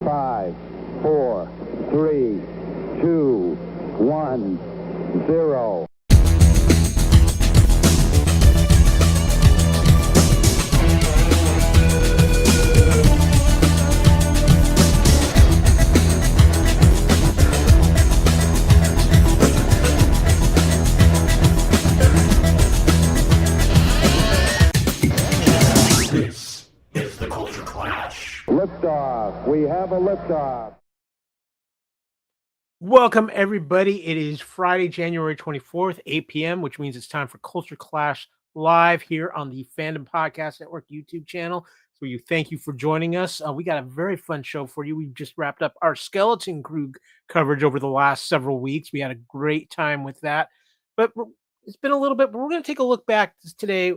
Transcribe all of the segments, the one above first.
5, 4, 3, 2, 1, 0. This is the Culture Clash. Liftoff. We have a liftoff. Welcome, everybody. It is Friday, January 24th, 8 p.m., which means it's time for Culture Clash live here on the Fandom Podcast Network YouTube channel. So thank you for joining us. We got a very fun show for you. We just wrapped up our Skeleton Crew coverage over the last several weeks. We had a great time with that. But it's been a little bit, but we're going to take a look back today.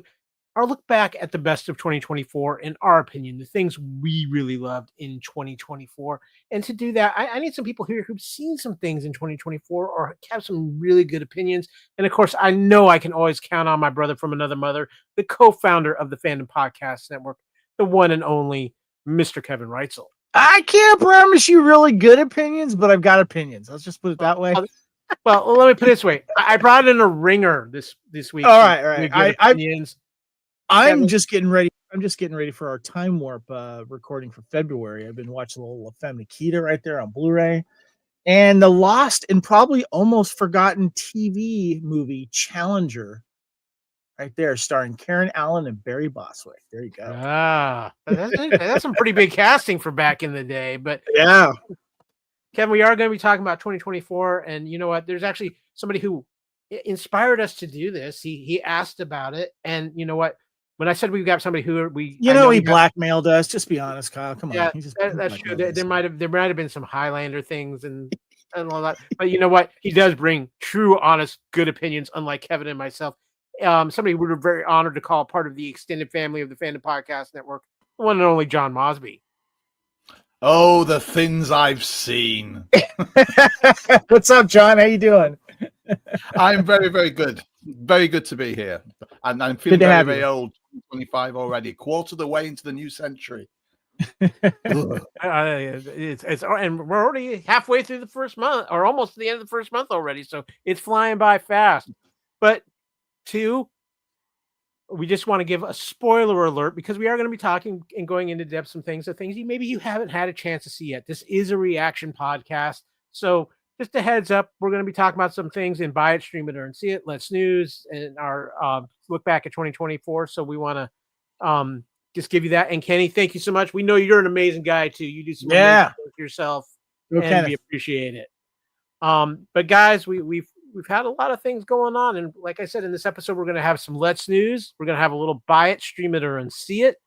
Our look back at the best of 2024, in our opinion, the things we really loved in 2024. And to do that, I need some people here who've seen some things in 2024 or have some really good opinions. And of course, I know I can always count on my brother from another mother, the co-founder of the Fandom Podcast Network, the one and only Mr. Kevin Reitzel. I can't promise you really good opinions, but I've got opinions. Let's just put it that way. Well, let me put it this way. I brought in a ringer this week. All right. Opinions. I'm just getting ready. I'm just getting ready for our Time Warp recording for February. I've been watching a little La Femme Nikita right there on Blu-ray, and the lost and probably almost forgotten TV movie Challenger, right there, starring Karen Allen and Barry Bostwick. There you go. That's some pretty big casting for back in the day. But yeah, Kevin, we are going to be talking about 2024, and you know what? There's actually somebody who inspired us to do this. He asked about it, and you know what? When I said we've got somebody who he blackmailed us. Just be honest, Kyle. Come on. Yeah, that's true. There might have been some Highlander things and all that. But you know what? He does bring true, honest, good opinions, unlike Kevin and myself. Somebody we were very honored to call part of the extended family of the Fandom Podcast Network, the one and only John Mosby. Oh, the things I've seen. What's up, John? How you doing? I'm very, very good. Very good to be here. And I'm feeling very, very old. 25 already. Quarter of the way into the new century. And we're already halfway through the first month, or almost to the end of the first month already. So it's flying by fast. But we just want to give a spoiler alert because we are going to be talking and going into depth some things maybe you haven't had a chance to see yet. This is a reaction podcast. So just a heads up, we're going to be talking about some things in Buy It, Stream It, or Unsee It, Let's News, and our look back at 2024. So we want to just give you that. And Kenny, thank you so much. We know you're an amazing guy too. You do some amazing work yourself, and we appreciate it. But guys, we've had a lot of things going on, and like I said, in this episode, we're going to have some Let's News. We're going to have a little Buy It, Stream It, or Unsee It.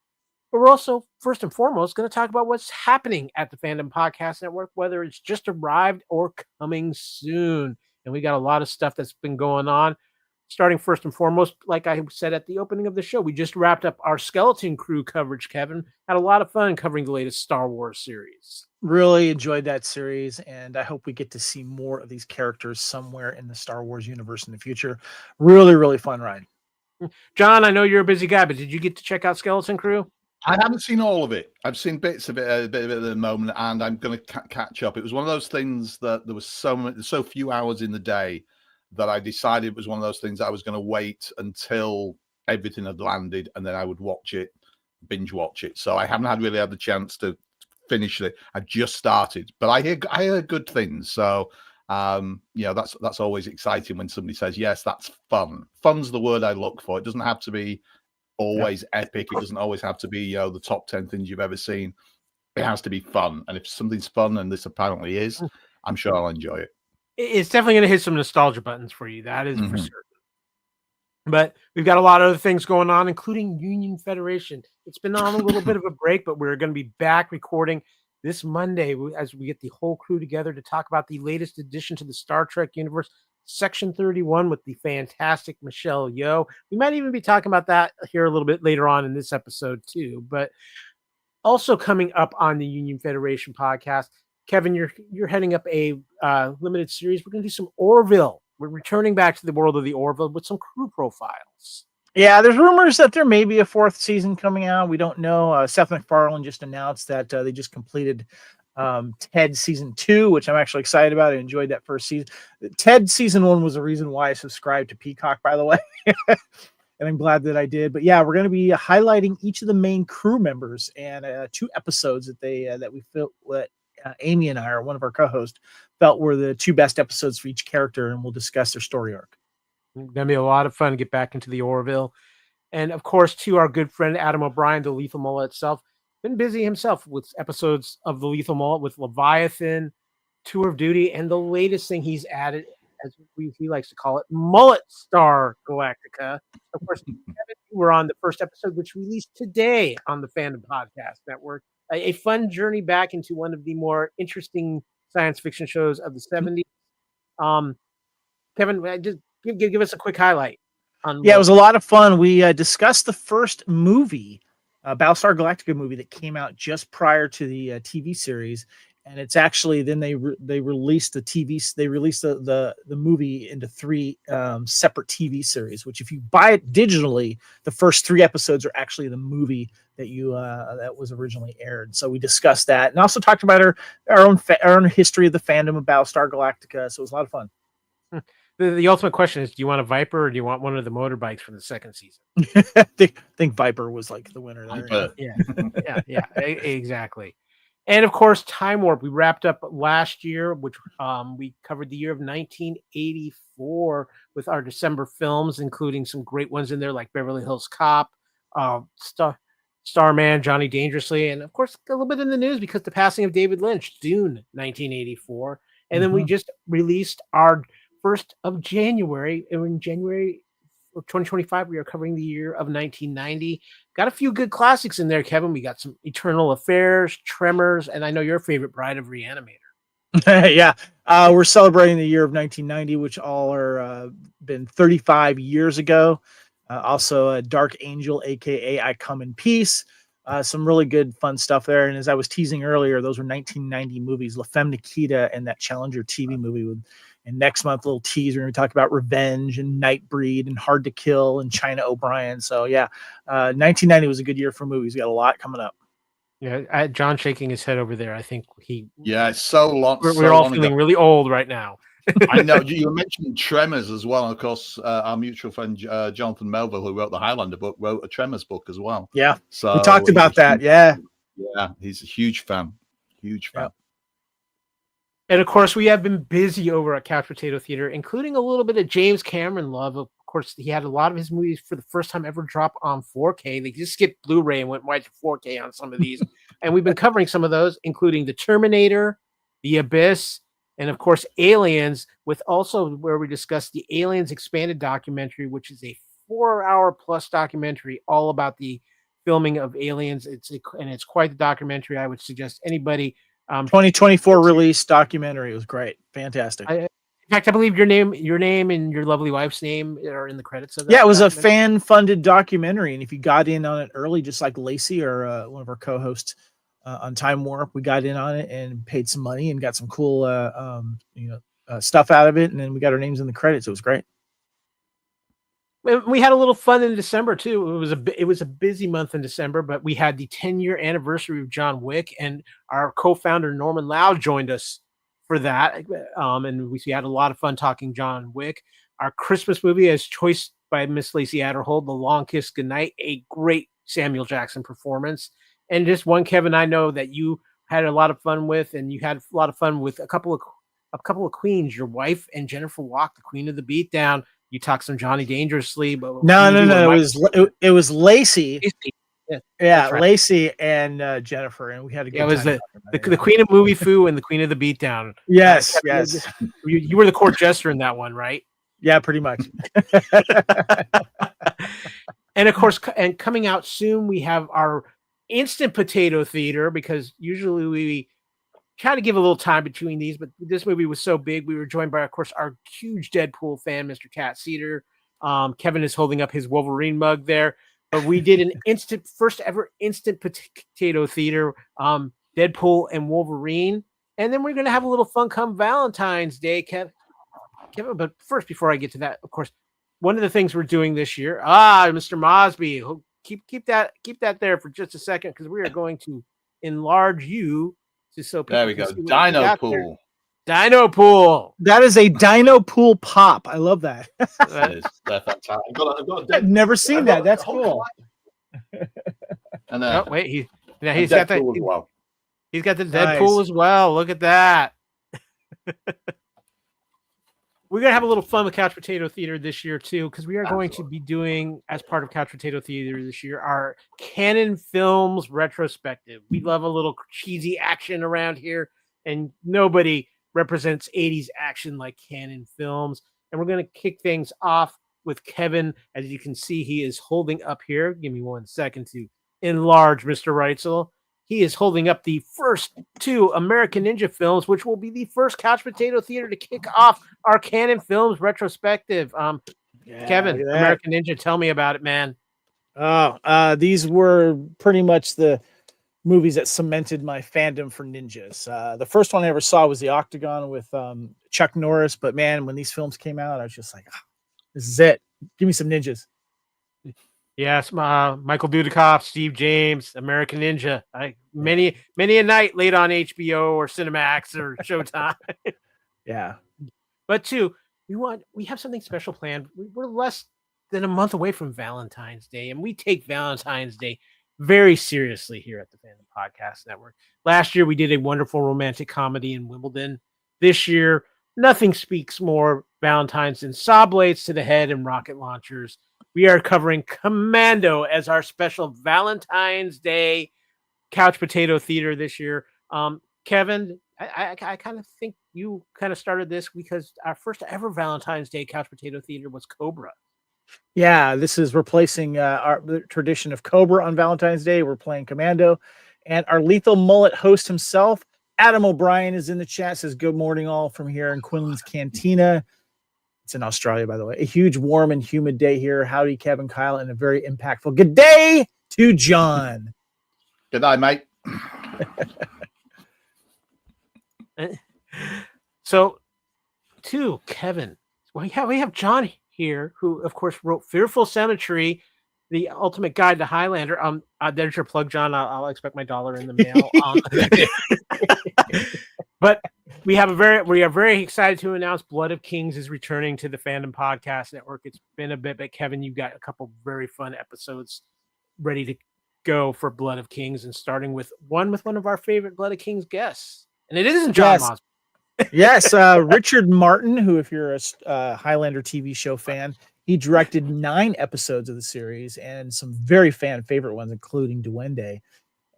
But we're also, first and foremost, going to talk about what's happening at the Fandom Podcast Network, whether it's just arrived or coming soon. And we got a lot of stuff that's been going on. Starting first and foremost, like I said at the opening of the show, we just wrapped up our Skeleton Crew coverage, Kevin. Had a lot of fun covering the latest Star Wars series. Really enjoyed that series, and I hope we get to see more of these characters somewhere in the Star Wars universe in the future. Really, really fun ride. John, I know you're a busy guy, but did you get to check out Skeleton Crew? I haven't seen all of it. I've seen bits of it, a bit at the moment, and I'm going to catch up. It was one of those things that there was so few hours in the day that I decided it was one of those things that I was going to wait until everything had landed, and then I would binge watch it. So I haven't really had the chance to finish it. I just started, but I hear good things. So that's always exciting when somebody says, yes, that's fun. Fun's the word I look for. It doesn't have to be always epic. It doesn't always have to be the top 10 things you've ever seen. It has to be fun. And if something's fun, and this apparently is, I'm sure I'll enjoy it. It's definitely going to hit some nostalgia buttons for you. That is for certain. But we've got a lot of other things going on, including Union Federation. It's been on a little bit of a break, but we're going to be back recording this Monday as we get the whole crew together to talk about the latest addition to the Star Trek universe, Section 31, with the fantastic Michelle Yeoh. We might even be talking about that here a little bit later on in this episode too. But also coming up on the Union Federation podcast, Kevin, you're heading up a limited series. We're going to do some Orville. We're returning back to the world of the Orville with some crew profiles. Yeah, there's rumors that there may be a fourth season coming out. We don't know. Seth MacFarlane just announced that they just completed Ted season 2, which I'm actually excited about. I enjoyed that first season. Ted season 1 was the reason why I subscribed to Peacock, by the way. And I'm glad that I did. But yeah, we're going to be highlighting each of the main crew members and 2 episodes that we felt that Amy and I, or one of our co-hosts, felt were the 2 best episodes for each character, and we'll discuss their story arc. Gonna be a lot of fun to get back into the Orville. And of course, to our good friend Adam O'Brien, the Lethal Mullet itself, been busy himself with episodes of the Lethal Mullet with Leviathan, Tour of Duty, and the latest thing he's added, as he likes to call it, Mullet Star Galactica. Of course, Kevin, you were on the first episode, which released today on the Fandom Podcast Network. A fun journey back into one of the more interesting science fiction shows of the 70s. Kevin, just give us a quick highlight. Yeah, it was a lot of fun. We discussed the first movie, Battlestar Galactica movie that came out just prior to the TV series, and it's actually then they released the movie into 3 separate TV series. Which, if you buy it digitally, the first 3 episodes are actually the movie that that was originally aired. So we discussed that, and also talked about our own history of the fandom of Battlestar Galactica. So it was a lot of fun. The ultimate question is, do you want a Viper or do you want one of the motorbikes from the second season? I think Viper was like the winner there. Yeah, exactly. And of course, Time Warp. We wrapped up last year, which we covered the year of 1984 with our December films, including some great ones in there like Beverly Hills Cop, Starman, Johnny Dangerously, and of course, a little bit in the news because the passing of David Lynch, Dune, 1984. And then we just released our 1st of January. And in January of 2025, we are covering the year of 1990. Got a few good classics in there, Kevin. We got some Eternal Affairs, Tremors, and I know your favorite, Bride of Reanimator. Yeah, we're celebrating the year of 1990, which all are been 35 years ago. Also, Dark Angel, aka I Come in Peace. Some really good, fun stuff there. And as I was teasing earlier, those were 1990 movies: La Femme Nikita and that Challenger TV movie. And next month, a little teaser, we're going to talk about Revenge and Nightbreed and Hard to Kill and China O'Brien. So yeah, 1990 was a good year for movies. We got a lot coming up. Yeah, John shaking his head over there. I think it's so long. We're all feeling really old right now. I know. You mentioned Tremors as well. Of course, our mutual friend Jonathan Melville, who wrote the Highlander book, wrote a Tremors book as well. Yeah, so we talked about that. Yeah, he's a huge fan. Huge fan. Yep. And of course, we have been busy over at Couch Potato Theater, including a little bit of James Cameron love. Of course, he had a lot of his movies for the first time ever drop on 4K. They just skipped Blu-ray and went right to 4K on some of these. And we've been covering some of those, including The Terminator, The Abyss, and of course, Aliens, with also where we discussed the Aliens expanded documentary, which is a 4-hour plus documentary all about the filming of Aliens. It's quite the documentary. I would suggest anybody. 2024 release documentary. It was great, fantastic. In fact, I believe your name and your lovely wife's name are in the credits of that. Yeah, it was a fan-funded documentary, and if you got in on it early, just like Lacey or one of our co-hosts on Time Warp, we got in on it and paid some money and got some cool stuff out of it, and then we got our names in the credits. It was great. We had a little fun in December too. It was a busy month in December, but we had the 10-year anniversary of John Wick, and our co-founder Norman Lau joined us for that. And we had a lot of fun talking John Wick. Our Christmas movie, as choiced by Miss Lacey Adderhold, The Long Kiss Goodnight, a great Samuel Jackson performance, and just one, Kevin, I know that you had a lot of fun with, and you had a lot of fun with a couple of queens, your wife and Jennifer Walk, the Queen of the Beatdown. You talked some Johnny Dangerously, but no. It was Lacey. Yeah, right. Lacey and Jennifer, and we had a good time. It was the Queen of Movie Foo and the Queen of the Beatdown. Yes. You were the court jester in that one, right? Yeah, pretty much. And of course, and coming out soon, we have our Instant Potato Theater, because usually we try to give a little time between these, but this movie was so big. We were joined by, of course, our huge Deadpool fan, Mr. Cat Cedar. Kevin is holding up his Wolverine mug there, but we did an first ever Instant Potato Theater, Deadpool and Wolverine. And then we're going to have a little fun come Valentine's Day, Kevin. But first, before I get to that, of course, one of the things we're doing this year, Mr. Mosby, keep that there for just a second, because we are going to enlarge you Just so There we people go. can see what we Dino got there. Pool. Dino Pool. That is a Dino Pool pop. I love that. That is, they're fantastic. I've got I've never seen that. That's cool. And Oh, wait, he's and got the Deadpool as well. he's got the Nice. Deadpool as well. Look at that. We're gonna have a little fun with Couch Potato Theater this year too, because we are going to be doing, as part of Couch Potato Theater this year, our Canon Films retrospective. We love a little cheesy action around here, and nobody represents 80s action like Canon Films. And we're going to kick things off with Kevin. As you can see, he is holding up here. Give me 1 second to enlarge Mr. Reitzel. He is holding up the first 2 American Ninja films, which will be the first Couch Potato Theater to kick off our Canon Films retrospective. Kevin, American Ninja, tell me about it, man. These were pretty much the movies that cemented my fandom for ninjas. The first one I ever saw was The Octagon with Chuck Norris. But man, when these films came out, I was just like, this is it. Give me some ninjas. Yes, Michael Dudikoff, Steve James, American Ninja. Many a night late on HBO or Cinemax or Showtime. Yeah. But we have something special planned. We're less than a month away from Valentine's Day, and we take Valentine's Day very seriously here at the Fandom Podcast Network. Last year, we did a wonderful romantic comedy in Wimbledon. This year, nothing speaks more Valentine's than saw blades to the head and rocket launchers. We are covering Commando as our special Valentine's Day Couch Potato Theater this year. Kevin, I kind of think you kind of started this because our first ever Valentine's Day Couch Potato Theater was Cobra. Yeah, this is replacing the tradition of Cobra on Valentine's Day. We're playing Commando. And our Lethal Mullet host himself, Adam O'Brien, is in the chat. Says, good morning all from here in Quinlan's Cantina. It's in Australia, by the way. A huge, warm, and humid day here. Howdy, Kevin, Kyle, and a very impactful good day to John. Good night, mate. So, to Kevin, we have John here, who, of course, wrote Fearful Cemetery, the ultimate guide to Highlander. There's your plug, John. I'll expect my $1 in the mail. But we are very excited to announce Blood of Kings is returning to the Fandom Podcast Network. It's been a bit, but Kevin, you've got a couple very fun episodes ready to go for Blood of Kings, and starting with one of our favorite Blood of Kings guests, and it isn't John Mosby. Yes, Richard Martin, who, if you're a Highlander TV show fan, he directed 9 episodes of the series and some very fan favorite ones, including Duende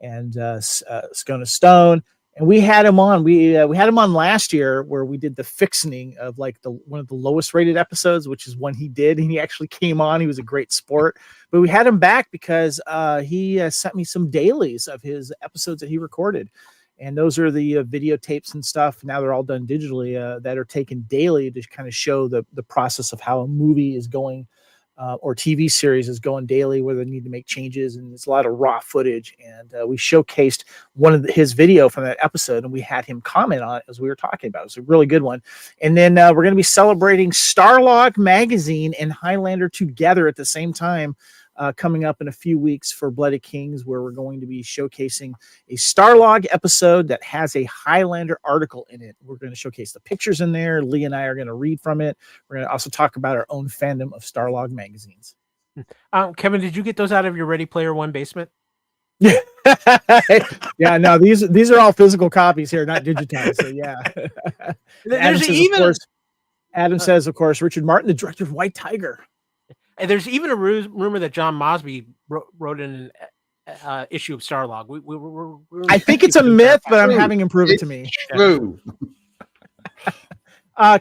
and Scone of Stone. And we had him on. We had him on last year, where we did the fixing of like one of the lowest rated episodes, which is one he did. And he actually came on. He was a great sport. But we had him back because he sent me some dailies of his episodes that he recorded. And those are the videotapes and stuff. Now they're all done digitally that are taken daily to kind of show the process of how a movie is going or TV series is going daily, where they need to make changes. And it's a lot of raw footage. And we showcased his video from that episode, and we had him comment on it as we were talking about it. It was a really good one. And then we're going to be celebrating Starlog Magazine and Highlander together at the same time. Coming up in a few weeks for Blood of Kings, where we're going to be showcasing a Starlog episode that has a Highlander article in it. We're going to showcase the pictures in there. Lee and I are going to read from it. We're going to also talk about our own fandom of Starlog magazines. Kevin, did you get those out of your Ready Player One basement? Yeah, no, these are all physical copies here, not digitized. So yeah. Adam says, of course, Richard Martin, the director of White Tiger. And there's even a rumor that John Mosby wrote in an issue of Starlog. I think it's a myth, but I'm having him prove it to me. True.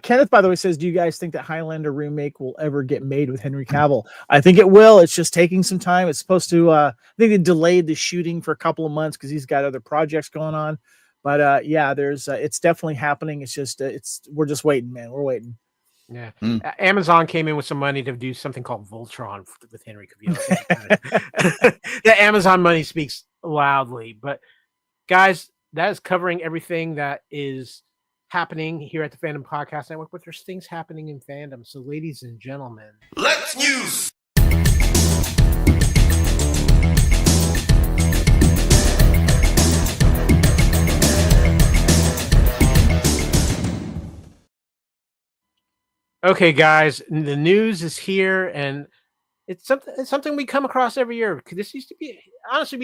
Kenneth, by the way, says, do you guys think that Highlander remake will ever get made with Henry Cavill? I think it will. It's just taking some time. It's supposed to, I think they delayed the shooting for a couple of months because he's got other projects going on. But yeah, it's definitely happening. It's just, we're just waiting, man. We're waiting. Yeah, Amazon came in with some money to do something called Voltron with Henry Cavill. The Amazon money speaks loudly. But guys, that is covering everything that is happening here at the Fandom Podcast Network. But there's things happening in fandom. So, ladies and gentlemen, let's news. Okay, guys, the news is here, and it's something we come across every year. 'Cause this used to be honestly,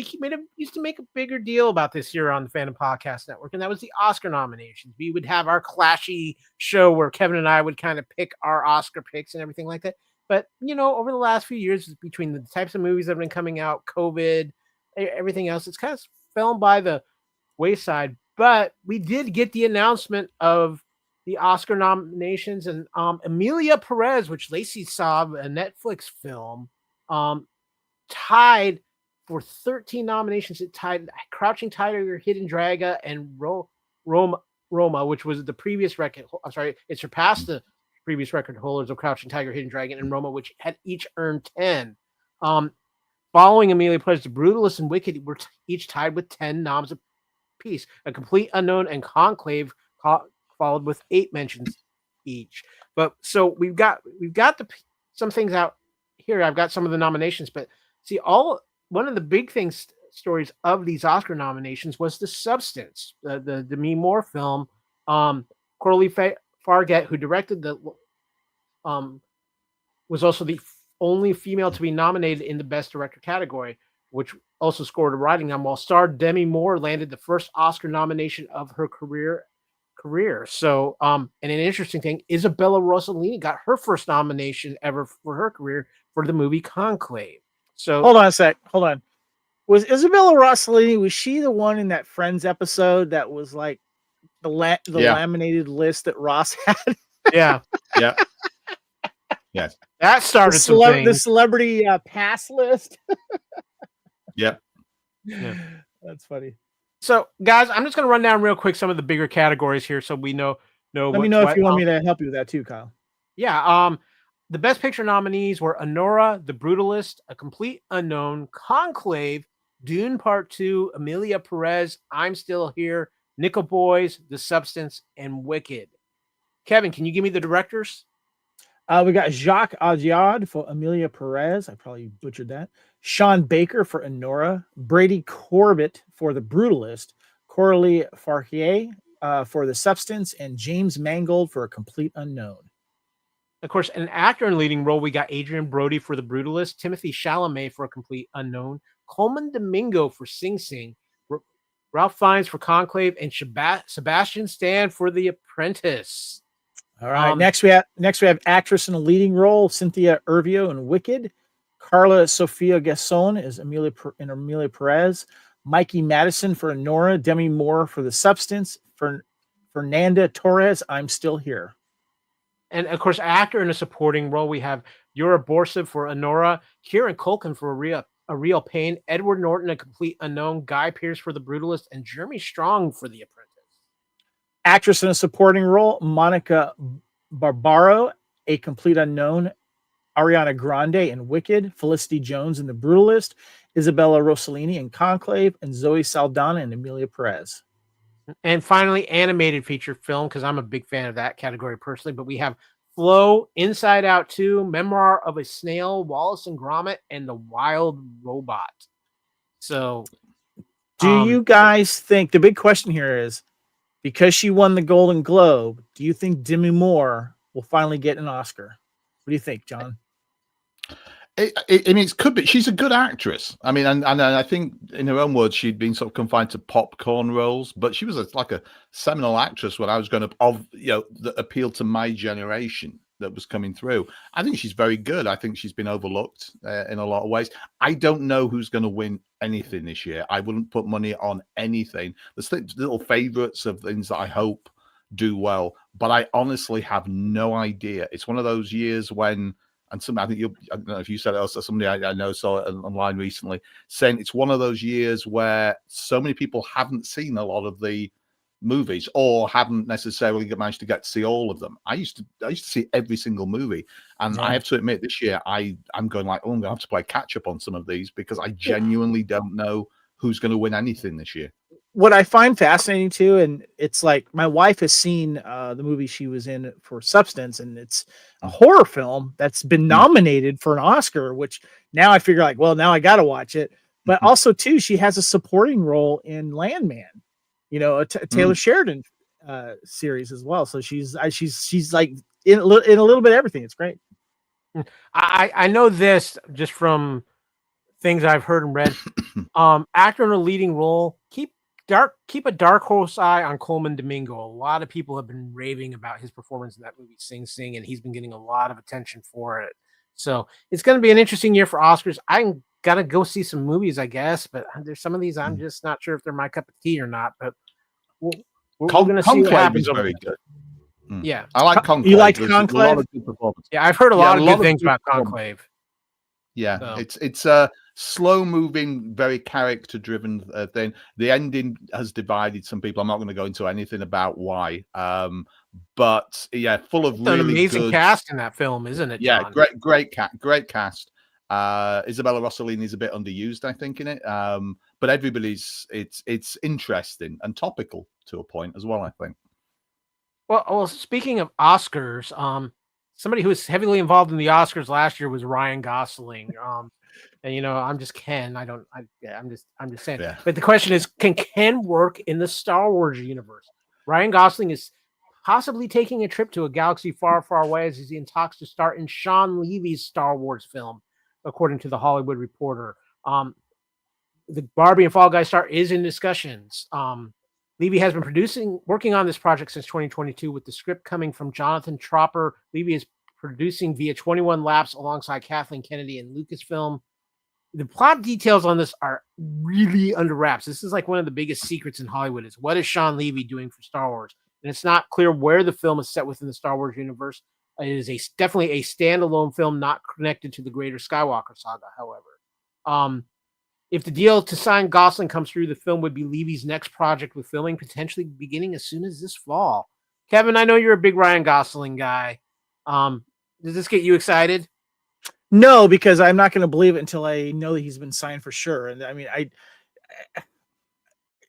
used to make a bigger deal about this here on the Fandom Podcast Network, and that was the Oscar nominations. We would have our clashy show where Kevin and I would kind of pick our Oscar picks and everything like that. But over the last few years, between the types of movies that have been coming out, COVID, everything else, it's kind of fell by the wayside. But we did get the announcement of the Oscar nominations, and Emilia Perez, which Lacey saw, a Netflix film, tied for 13 nominations. It tied Crouching Tiger, Hidden Dragon, and Roma, which was the previous record. I'm sorry, it surpassed the previous record holders of Crouching Tiger, Hidden Dragon, and Roma, which had each earned 10. Following Emilia Perez, The Brutalist and Wicked were each tied with 10 noms apiece. A Complete Unknown and Conclave followed with 8 mentions each. But so we've got some things out here. I've got some of the nominations, but see, one of the big stories of these Oscar nominations was The Substance, the Demi Moore film. Coralie Fargett, who directed was also the only female to be nominated in the Best Director category, which also scored a writing on, while star Demi Moore landed the first Oscar nomination of her career. So, and an interesting thing, Isabella Rossellini got her first nomination ever for her career for the movie Conclave. So, hold on a sec. Hold on. Was Isabella Rossellini? Was she the one in that Friends episode that was like the laminated list that Ross had? Yeah. Yeah. Yes. That started the celebrity pass list. Yeah. That's funny. So, guys, I'm just going to run down real quick some of the bigger categories here, so we know. Let me know if you want me to help you with that too, Kyle. Yeah. The Best Picture nominees were Anora, The Brutalist, A Complete Unknown, Conclave, Dune Part 2, Emilia Perez, I'm Still Here, Nickel Boys, The Substance, and Wicked. Kevin, can you give me the directors? We got Jacques Audiard for Emilia Perez. I probably butchered that. Sean Baker for Anora. Brady Corbett for The Brutalist. Coralie Fargett for The Substance. And James Mangold for A Complete Unknown. Of course, an actor in leading role, we got Adrian Brody for The Brutalist, Timothy Chalamet for A Complete Unknown, Coleman Domingo for Sing Sing, Ralph Fiennes for Conclave, and Sebastian Stan for The Apprentice. All right. Next we have actress in a leading role, Cynthia Erivo in Wicked. Carla Sofia Gasson is Emilia Perez. Mikey Madison for Anora. Demi Moore for The Substance. Fernanda Torres, I'm Still Here. And of course, actor in a supporting role, we have Yura Borsov for Anora, Kieran Culkin for A Real Pain, Edward Norton, A Complete Unknown, Guy Pearce for The Brutalist, and Jeremy Strong for The Apprentice. Actress in a supporting role, Monica Barbaro, A Complete Unknown, Ariana Grande in Wicked, Felicity Jones in The Brutalist, Isabella Rossellini in Conclave, and Zoe Saldana and Emilia Perez. And finally, animated feature film, because I'm a big fan of that category personally, but we have Flow, Inside Out 2, Memoir of a Snail, Wallace and Gromit, and The Wild Robot. So, do you guys think, the big question here is, because she won the Golden Globe, do you think Demi Moore will finally get an Oscar? What do you think, John? I mean, it could be. She's a good actress. I mean, and I think, in her own words, she'd been sort of confined to popcorn roles, but she was like a seminal actress when I was going to, that appealed to my generation that was coming through. I think she's very good. I think she's been overlooked in a lot of ways. I don't know who's going to win anything this year. I wouldn't put money on anything. There's little favorites of things that I hope do well, but I honestly have no idea. It's one of those years when, and I think I don't know if you said it or somebody I know saw it online recently, saying it's one of those years where so many people haven't seen a lot of the movies or haven't necessarily managed to get to see all of them. I used to see every single movie, and I have to admit this year I'm going like, I'm going to have to play catch up on some of these because I genuinely don't know who's going to win anything this year. What I find fascinating too, and it's like my wife has seen the movie she was in for Substance, and it's a horror film that's been nominated for an Oscar, which now I figure like, well, now I got to watch it. But also too, she has a supporting role in Landman, a Taylor Sheridan series as well. So she's like in a little bit of everything. It's great. I know this just from things I've heard and read. Actor in a leading role, keep a dark horse eye on Coleman Domingo. A lot of people have been raving about his performance in that movie Sing Sing, and he's been getting a lot of attention for it. So it's going to be an interesting year for Oscars. I'm gonna go see some movies, I guess, but there's some of these I'm just not sure if they're my cup of tea or not. But we're going to see what happens. Is very good. Yeah, I like Conclave. You liked There's Conclave? a lot of good performances. Yeah, I've heard a lot of good things about Conclave. Yeah, so. It's a slow-moving, very character-driven thing. The ending has divided some people. I'm not going to go into anything about why, but yeah, full of really an amazing good cast in that film, isn't it? John? Yeah, great cast. Isabella Rossellini is a bit underused, I think, in it, but everybody's it's interesting and topical to a point as well, I think. Well, speaking of Oscars, somebody who was heavily involved in the Oscars last year was Ryan Gosling. And I'm just Ken. I'm just saying. Yeah. But the question is, can Ken work in the Star Wars universe? Ryan Gosling is possibly taking a trip to a galaxy far, far away as he's in talks to star in Sean Levy's Star Wars film, according to the Hollywood Reporter. The Barbie and Fall Guy star is in discussions. Levy has been working on this project since 2022, with the script coming from Jonathan Tropper. Levy is producing via 21 Laps alongside Kathleen Kennedy and Lucasfilm. The plot details on this are really under wraps. This is like one of the biggest secrets in Hollywood is what is Sean Levy doing for Star Wars? And it's not clear where the film is set within the Star Wars universe. It is definitely a standalone film, not connected to the greater Skywalker saga, however. If the deal to sign Gosling comes through, the film would be Levy's next project, with filming potentially beginning as soon as this fall. Kevin, I know you're a big Ryan Gosling guy. Does this get you excited? No, because I'm not going to believe it until I know that he's been signed for sure. And I mean,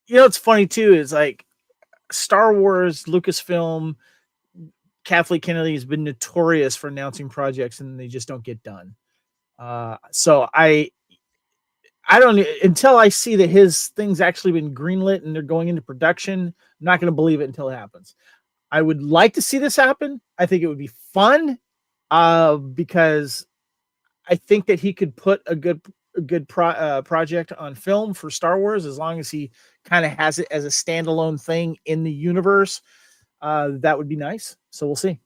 it's funny too. Is like Star Wars, Lucasfilm, Kathleen Kennedy has been notorious for announcing projects and they just don't get done. So I don't, until I see that his thing's actually been greenlit and they're going into production, I'm not going to believe it until it happens. I would like to see this happen. I think it would be fun because I think that he could put a good project on film for Star Wars, as long as he kind of has it as a standalone thing in the universe. That would be nice. So we'll see.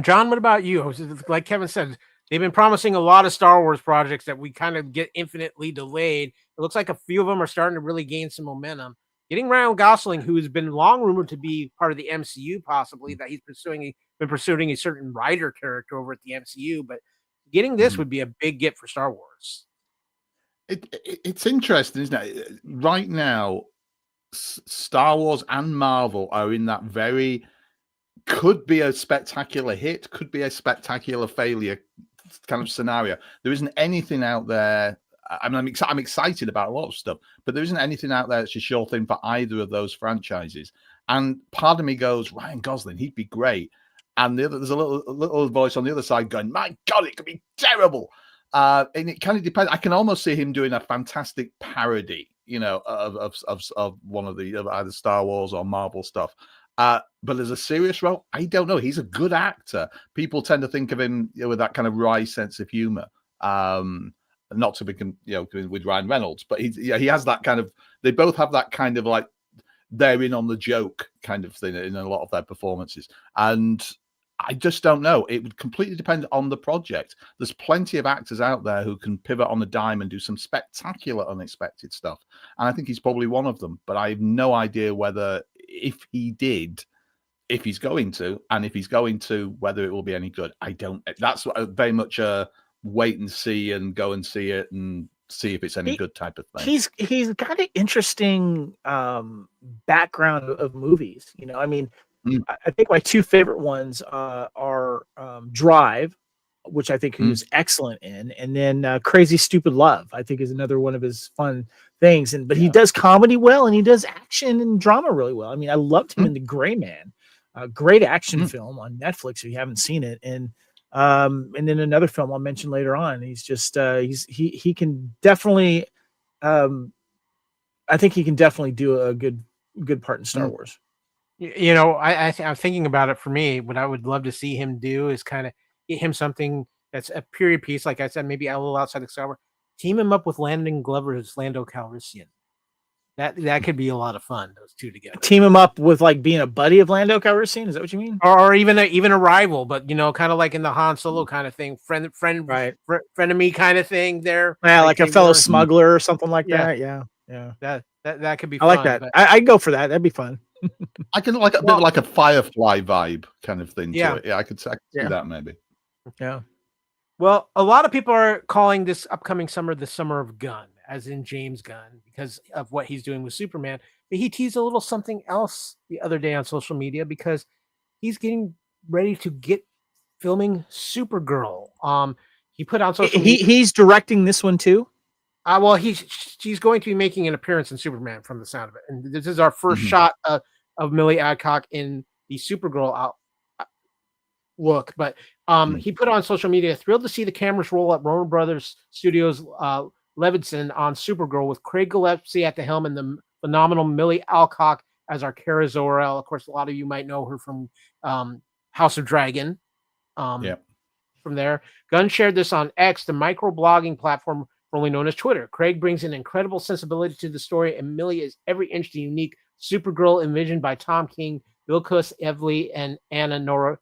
John, what about you? Like Kevin said, they've been promising a lot of Star Wars projects that we kind of get infinitely delayed. It looks like a few of them are starting to really gain some momentum. Getting Ryan Gosling, who has been long rumored to be part of the MCU, possibly, that he's been pursuing a certain writer character over at the MCU, but getting this would be a big get for Star Wars. It's interesting, isn't it? Right now, Star Wars and Marvel are in that very, could be a spectacular hit, could be a spectacular failure kind of scenario. There isn't anything out there. I mean, I'm excited about a lot of stuff, but there isn't anything out there that's a sure thing for either of those franchises. And part of me goes, Ryan Gosling, he'd be great. And there's a little voice on the other side going, my God, it could be terrible. And it kind of depends. I can almost see him doing a fantastic parody, of one of the either Star Wars or Marvel stuff. But as a serious role, I don't know. He's a good actor. People tend to think of him with that kind of wry sense of humor. Not to be, with Ryan Reynolds, but he has that kind of. They both have that kind of like they're in on the joke kind of thing in a lot of their performances, and I just don't know. It would completely depend on the project. There's plenty of actors out there who can pivot on a dime and do some spectacular, unexpected stuff, and I think he's probably one of them. But I have no idea whether, if he's going to, and if he's going to, whether it will be any good. I don't. That's very much a wait and see and go and see it and see if it's any good type of thing. He's got an interesting background of movies. I mean, I think my two favorite ones are Drive, which I think he was excellent in, and then Crazy Stupid Love, I think, is another one of his fun things. But he does comedy well, and he does action and drama really well. I mean, I loved him in The Gray Man, a great action film on Netflix if you haven't seen it. And then another film I'll mention later on. He's just he can definitely I think he can definitely do a good part in Star Wars. You know, I'm thinking about it. For me, what I would love to see him do is kind of get him something that's a period piece, like I said, maybe a little outside the summer. Team him up with Landon Glover's Lando Calrissian. That could be a lot of fun. Those two together. Team him up with like being a buddy of Lando Calrissian. Is that what you mean? Or even a rival, but you know, kind of like in the Han Solo kind of thing, frenemy kind of thing. There, Yeah, like a they fellow were. smuggler or something like Yeah. that. Yeah, yeah. That could be I like fun, that. but I'd go for that. That'd be fun. I can like a bit like a Firefly vibe kind of thing Yeah. to it. Yeah, I could see that maybe. Yeah. well, a lot of people are calling this upcoming summer the summer of Gunn, as in James Gunn, because of what he's doing with Superman. But he teased a little something else the other day on social media because he's getting ready to get filming Supergirl. He put on social media. He's directing this one too. Well, she's going to be making an appearance in Superman from the sound of it, and this is our 1st shot of Millie Adcock in the Supergirl look. But he put on social media, thrilled to see the cameras roll up Warner Brothers Studios Levinson on Supergirl with Craig Gillespie at the helm and the phenomenal Millie Alcock as our Kara Zor-El. Of course, a lot of you might know her from House of Dragon. From there, Gunn shared this on X, the microblogging platform formerly known as Twitter. Craig brings an incredible sensibility to the story, and Millie is every inch the unique Supergirl envisioned by Tom King, Vilkas Evely, and Anna Noguera.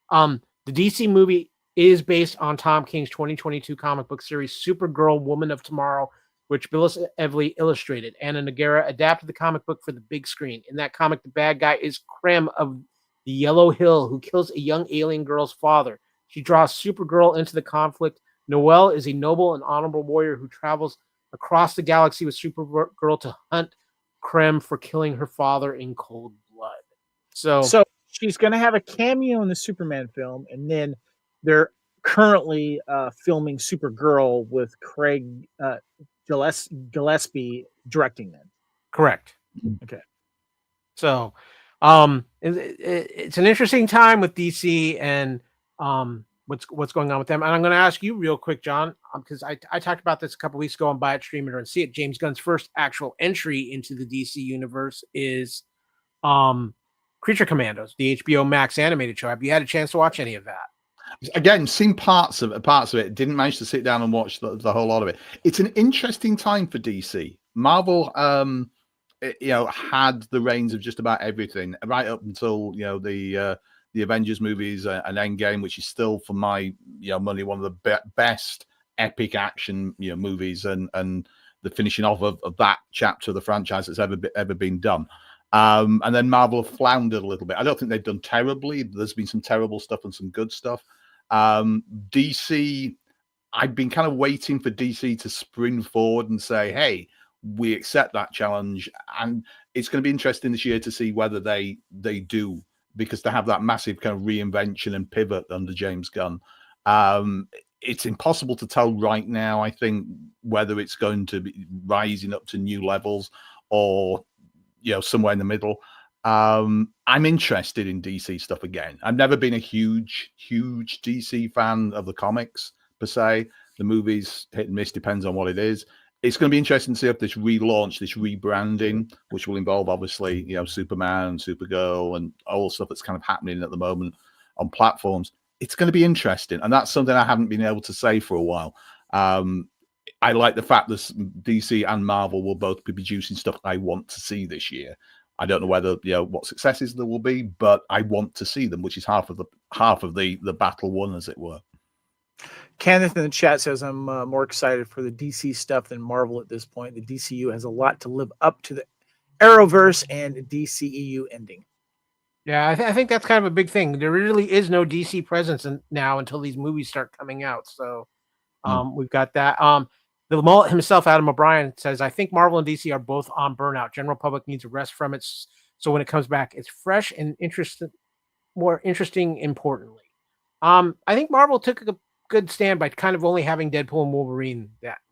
The DC movie is based on Tom King's 2022 comic book series Supergirl Woman of Tomorrow, which Vilkas Evely illustrated. Anna Noguera adapted the comic book for the big screen. In that comic, the bad guy is Krem of the Yellow Hill, who kills a young alien girl's father. She draws Supergirl into the conflict. Noelle is a noble and honorable warrior who travels across the galaxy with Supergirl to hunt Krem for killing her father in cold blood. So she's going to have a cameo in the Superman film, and then they're currently filming Supergirl with Craig Gillespie directing them. Correct. Okay. So it's an interesting time with DC and what's going on with them. And I'm going to ask you real quick, John, because I talked about this a couple weeks ago on Buy It, Stream It, or See It. James Gunn's first actual entry into the DC universe is Creature Commandos, the HBO Max animated show. Have you had a chance to watch any of that? Again, seen parts of it. Didn't manage to sit down and watch the whole lot of it. It's an interesting time for DC. Marvel, had the reins of just about everything right up until the Avengers movies and Endgame, which is still, for my money, one of the best epic action movies and the finishing off of that chapter of the franchise that's ever been done. And then Marvel have floundered a little bit. I don't think they've done terribly. There's been some terrible stuff and some good stuff. DC, I've been kind of waiting for DC to spring forward and say, hey, we accept that challenge. And it's going to be interesting this year to see whether they do, because to have that massive kind of reinvention and pivot under James Gunn, it's impossible to tell right now, I think, whether it's going to be rising up to new levels or somewhere in the middle. I'm interested in DC stuff again. I've never been a huge DC fan of the comics per se. The movies hit and miss, depends on what it is. It's going to be interesting to see if this relaunch, this rebranding, which will involve obviously Superman, Supergirl, and all the stuff that's kind of happening at the moment on platforms. It's going to be interesting, and that's something I haven't been able to say for a while. I like the fact that DC and Marvel will both be producing stuff I want to see this year. I don't know whether what successes there will be, but I want to see them, which is half of the battle won, as it were. Kenneth in the chat says, I'm more excited for the DC stuff than Marvel at this point. The DCU has a lot to live up to the Arrowverse and DCEU ending. Yeah, I think that's kind of a big thing. There really is no DC presence now until these movies start coming out. So we've got that. The mullet himself, Adam O'Brien, says, I think Marvel and DC are both on burnout. General public needs a rest from it. So when it comes back, it's fresh and more interesting, importantly. I think Marvel took a good stand by kind of only having Deadpool and Wolverine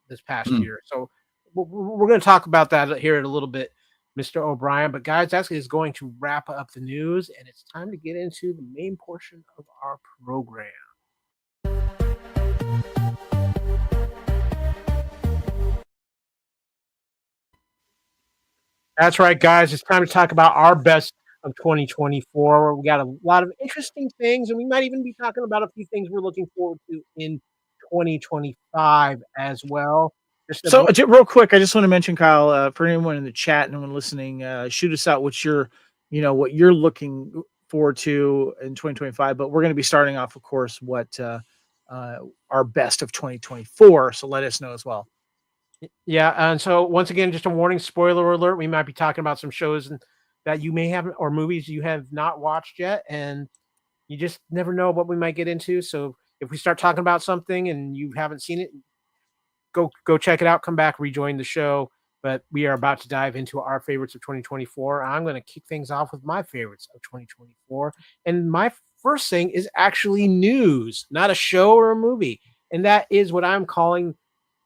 this past year. So we're going to talk about that here in a little bit, Mr. O'Brien. But guys, that is going to wrap up the news, and it's time to get into the main portion of our program. That's right, guys. It's time to talk about our best of 2024. We got a lot of interesting things, and we might even be talking about a few things we're looking forward to in 2025 as well. So, real quick, I just want to mention, Kyle, for anyone in the chat and anyone listening, shoot us out what you're looking forward to in 2025. But we're going to be starting off, of course, what our best of 2024. So let us know as well. Yeah, and so once again, just a warning, spoiler alert, we might be talking about some shows that you may have or movies you have not watched yet, and you just never know what we might get into. So if we start talking about something and you haven't seen it, go check it out, come back, rejoin the show. But we are about to dive into our favorites of 2024. I'm going to kick things off with my favorites of 2024. And my first thing is actually news, not a show or a movie. And that is what I'm calling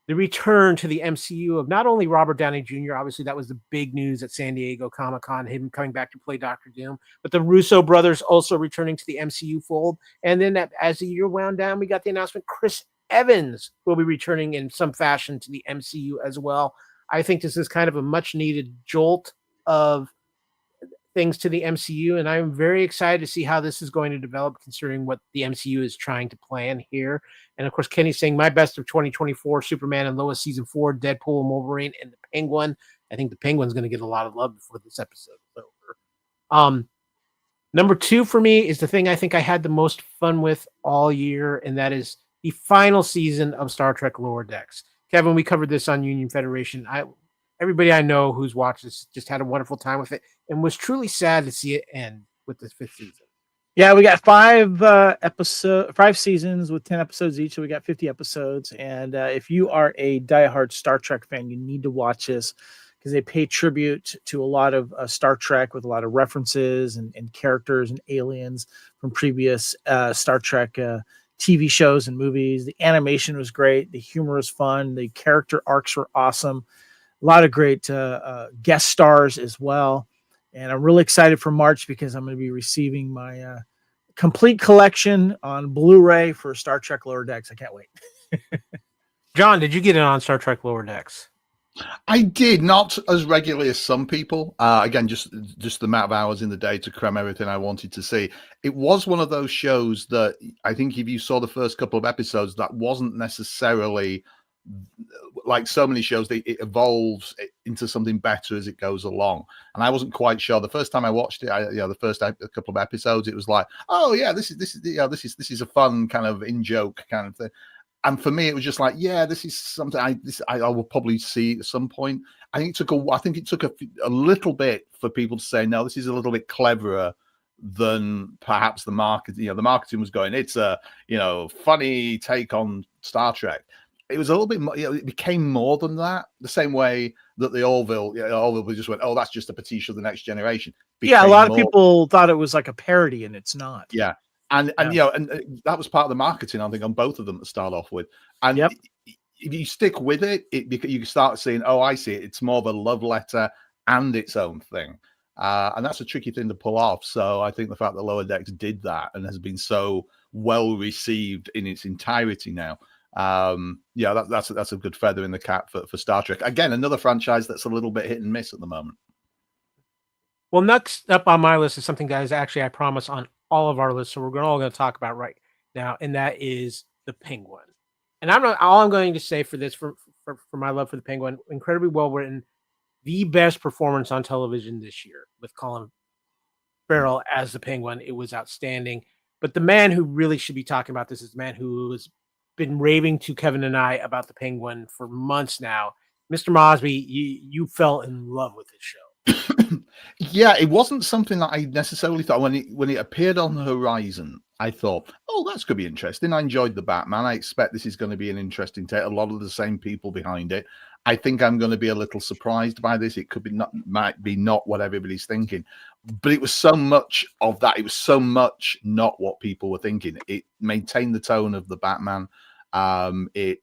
the return to the MCU of not only Robert Downey Jr., obviously that was the big news at San Diego Comic-Con, him coming back to play Doctor Doom, but the Russo brothers also returning to the MCU fold. And then as the year wound down, we got the announcement Chris Evans will be returning in some fashion to the MCU as well. I think this is kind of a much-needed jolt of things to the MCU, and I'm very excited to see how this is going to develop, considering what the MCU is trying to plan here. And of course, Kenny's saying my best of 2024: Superman and Lois season 4, Deadpool and Wolverine, and the Penguin. I think the Penguin's going to get a lot of love before this episode is over. Number 2 for me is the thing I think I had the most fun with all year, and that is the final season of Star Trek Lower Decks. Kevin, we covered this on Union Federation. Everybody I know who's watched this just had a wonderful time with it and was truly sad to see it end with the 5th season. Yeah, we got 5 seasons with 10 episodes each, so we got 50 episodes. And if you are a diehard Star Trek fan, you need to watch this because they pay tribute to a lot of Star Trek with a lot of references and characters and aliens from previous Star Trek TV shows and movies. The animation was great. The humor was fun. The character arcs were awesome. A lot of great guest stars as well. And I'm really excited for March because I'm going to be receiving my complete collection on Blu-ray for Star Trek Lower Decks. I can't wait. John, did you get it on Star Trek Lower Decks? I did, not as regularly as some people. Again, just the amount of hours in the day to cram everything I wanted to see. It was one of those shows that I think if you saw the first couple of episodes, that wasn't necessarily like so many shows. It evolves into something better as it goes along. And I wasn't quite sure the first time I watched it. The first couple of episodes, it was like, oh yeah, this is a fun kind of in joke kind of thing. And for me, it was just like, yeah, this is something I will probably see at some point. I think it took a little bit for people to say, no, this is a little bit cleverer than perhaps the market. The marketing was going, it's a funny take on Star Trek. It was a little bit more, it became more than that. The same way that the Orville just went, oh, that's just a pastiche of the Next Generation. Yeah, a lot of people thought it was like a parody, and it's not. Yeah. And that was part of the marketing, I think, on both of them to start off with. And if you stick with it, you start seeing, oh, I see it. It's more of a love letter and its own thing. And that's a tricky thing to pull off. So I think the fact that Lower Decks did that and has been so well received in its entirety now, that's a good feather in the cap for Star Trek. Again, another franchise that's a little bit hit and miss at the moment. Well, next up on my list is something, guys, actually, I promise on all of our lists, so we're all going to talk about right now, and that is the Penguin. And all I'm going to say for this, for my love for the Penguin, incredibly well written, the best performance on television this year with Colin Farrell as the Penguin. It was outstanding. But the man who really should be talking about this is the man who has been raving to Kevin and I about the Penguin for months now. Mr. Mosby, you fell in love with this show. Yeah, it wasn't something that I necessarily thought when it appeared on the horizon. I thought, oh, that's going to be interesting. I enjoyed the Batman. I expect this is going to be an interesting take. A lot of the same people behind it. I think I'm going to be a little surprised by this. It might be not what everybody's thinking, but it was so much of that. It was so much not what people were thinking. It maintained the tone of the Batman. It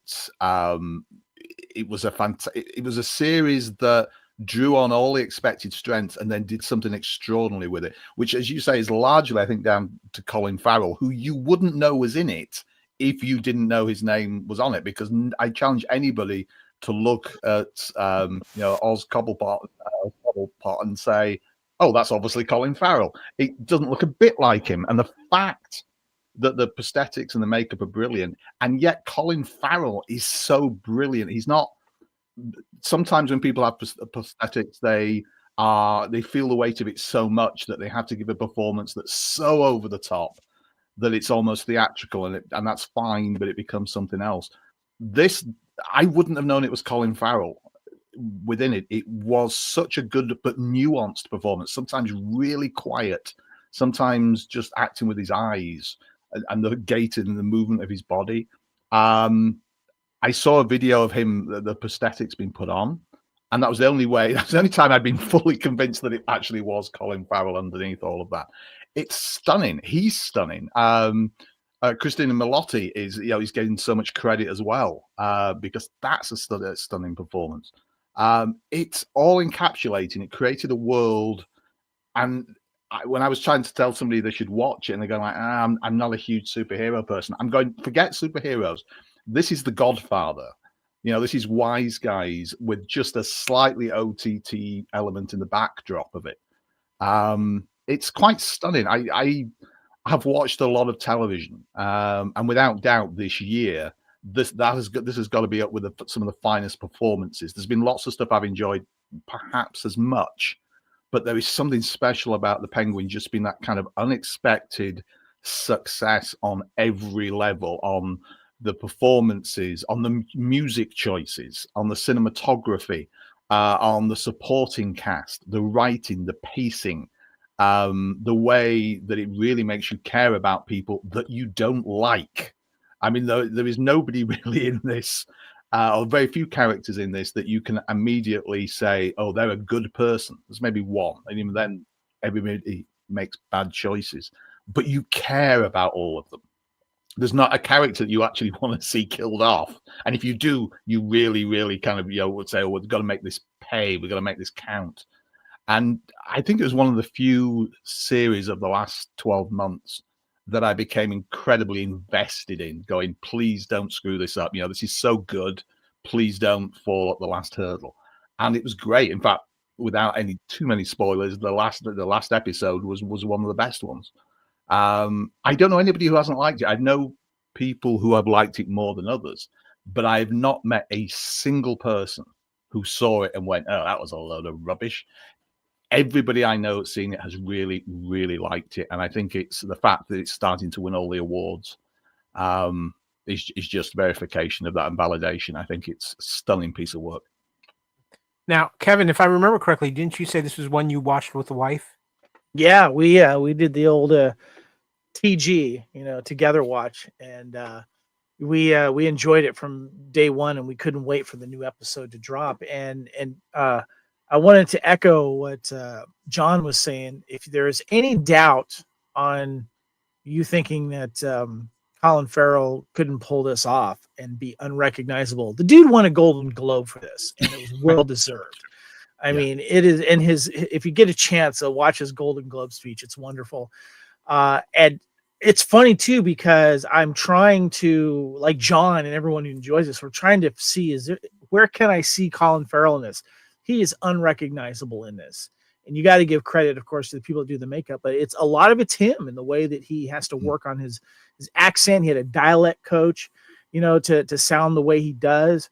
was a series that drew on all the expected strengths and then did something extraordinary with it, which, as you say, is largely, I think, down to Colin Farrell, who you wouldn't know was in it if you didn't know his name was on it, because I challenge anybody to look at Oz Cobblepot Cobblepot and say, "Oh, that's obviously Colin Farrell." It doesn't look a bit like him, and the fact that the prosthetics and the makeup are brilliant, and yet Colin Farrell is so brilliant. He's not. Sometimes when people have prosthetics, they feel the weight of it so much that they have to give a performance that's so over the top that it's almost theatrical, and that's fine, but it becomes something else. This, I wouldn't have known it was Colin Farrell within it. It was such a good but nuanced performance, sometimes really quiet, sometimes just acting with his eyes and the gait and the movement of his body. I saw a video of him, the prosthetics being put on, and that was the only way, that's the only time I'd been fully convinced that it actually was Colin Farrell underneath all of that. It's stunning. He's stunning. Christina Milioti is, he's getting so much credit as well, because that's a stunning performance. It's all encapsulating. It created a world, and when I was trying to tell somebody they should watch it, and they're going like, I'm not a huge superhero person. I'm going, forget superheroes. This is The Godfather. This is Wise Guys with just a slightly OTT element in the backdrop of it. It's quite stunning. I have watched a lot of television, and without doubt, this year, this has got to be up with some of the finest performances. There's been lots of stuff I've enjoyed, perhaps as much, but there is something special about The Penguin just being that kind of unexpected success on every level, on the performances, on the music choices, on the cinematography, on the supporting cast, the writing, the pacing, the way that it really makes you care about people that you don't like. I mean, there is nobody really in this, or very few characters in this that you can immediately say, oh, they're a good person. There's maybe one, and even then everybody makes bad choices, but you care about all of them. There's not a character that you actually want to see killed off. And if you do, you really, really kind of, would say, oh, we've got to make this pay. We've got to make this count. And I think it was one of the few series of the last 12 months that I became incredibly invested in, going, please don't screw this up. This is so good. Please don't fall at the last hurdle. And it was great. In fact, without too many spoilers, the last episode was one of the best ones. I don't know anybody who hasn't liked it. I know people who have liked it more than others, but I have not met a single person who saw it and went, oh, that was a load of rubbish. Everybody I know that's seen it has really, really liked it. And I think it's the fact that it's starting to win all the awards is just verification of that and validation. I think it's a stunning piece of work. Now, Kevin, if I remember correctly, didn't you say this was one you watched with the wife? Yeah, we did the old TG, together watch, and we enjoyed it from day one, and we couldn't wait for the new episode to drop. And I wanted to echo what John was saying. If there is any doubt on you thinking that Colin Farrell couldn't pull this off and be unrecognizable, the dude won a Golden Globe for this, and it was well deserved. I mean, it is in if you get a chance, watch his Golden Globe speech. It's wonderful. And it's funny too, because I'm trying to, like John and everyone who enjoys this, we're trying to see, where can I see Colin Farrell in this? He is unrecognizable in this. And you got to give credit, of course, to the people that do the makeup, but a lot of it's him in the way that he has to work on his accent. He had a dialect coach, to sound the way he does.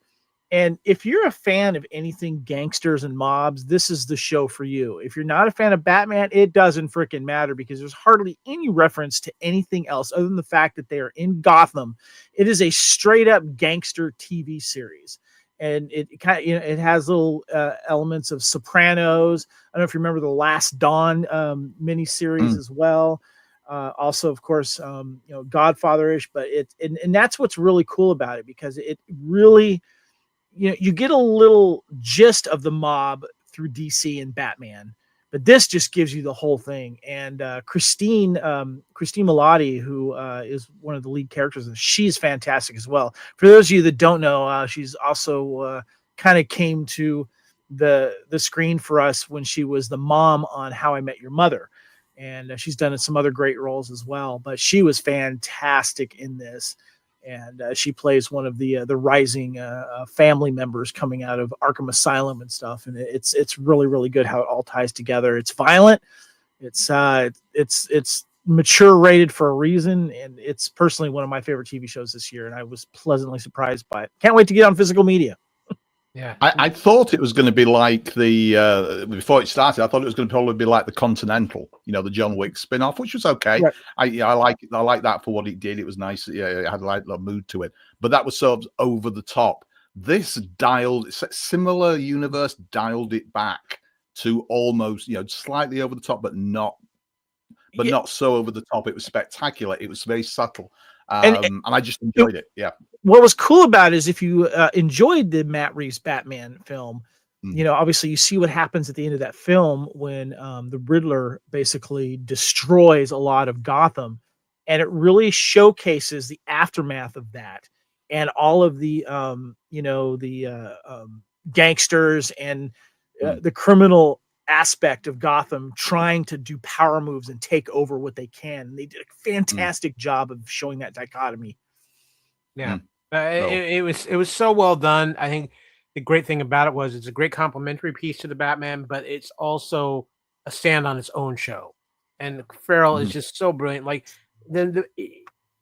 And if you're a fan of anything gangsters and mobs, this is the show for you. If you're not a fan of Batman, it doesn't freaking matter, because there's hardly any reference to anything else other than the fact that they are in Gotham. It is a straight up gangster TV series. And it kind of, it has little elements of Sopranos. I don't know if you remember the Last Dawn miniseries as well. Also, of course, Godfather-ish, but and that's what's really cool about it, because it really, you get a little gist of the mob through DC and Batman, but this just gives you the whole thing. And Christine Milioti, who is one of the lead characters, she's fantastic as well. For those of you that don't know, she's also kind of came to the screen for us when she was the mom on How I Met Your Mother. And she's done some other great roles as well, but she was fantastic in this. and she plays one of the rising family members coming out of Arkham Asylum and stuff. And it's really, really good how it all ties together. It's violent. It's mature rated for a reason, and it's personally one of my favorite TV shows this year, and I was pleasantly surprised by it. Can't wait to get on physical media. Yeah, I thought it was going to be like the before it started. I thought it was going to probably be like the Continental, the John Wick spin-off, which was okay. Right. I like that for what it did. It was nice. Yeah, it had like a mood to it, but that was sort of over the top. This dialed similar universe, dialed it back to almost slightly over the top, but not not so over the top. It was spectacular. It was very subtle, and I just enjoyed it. Yeah. What was cool about it is if you enjoyed the Matt Reeves Batman film, obviously you see what happens at the end of that film when the Riddler basically destroys a lot of Gotham, and it really showcases the aftermath of that and all of the gangsters and the criminal aspect of Gotham trying to do power moves and take over what they can. And they did a fantastic job of showing that dichotomy. Yeah. It was so well done. I think the great thing about it was it's a great complementary piece to the Batman, but it's also a stand on its own show. And Farrell is just so brilliant. Like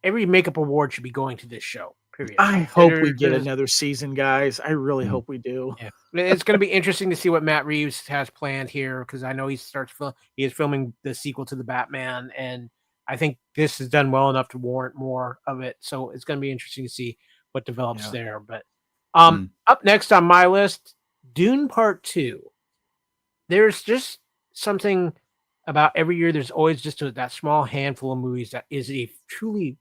every makeup award should be going to this show. Period. I hope we get another season, guys. I really hope we do. Yeah. It's going to be interesting to see what Matt Reeves has planned here, because I know he is filming the sequel to the Batman, and I think this is done well enough to warrant more of it. So it's going to be interesting to see what develops there. But up next on my list, Dune Part 2. There's just something about every year. There's always just that small handful of movies that is a truly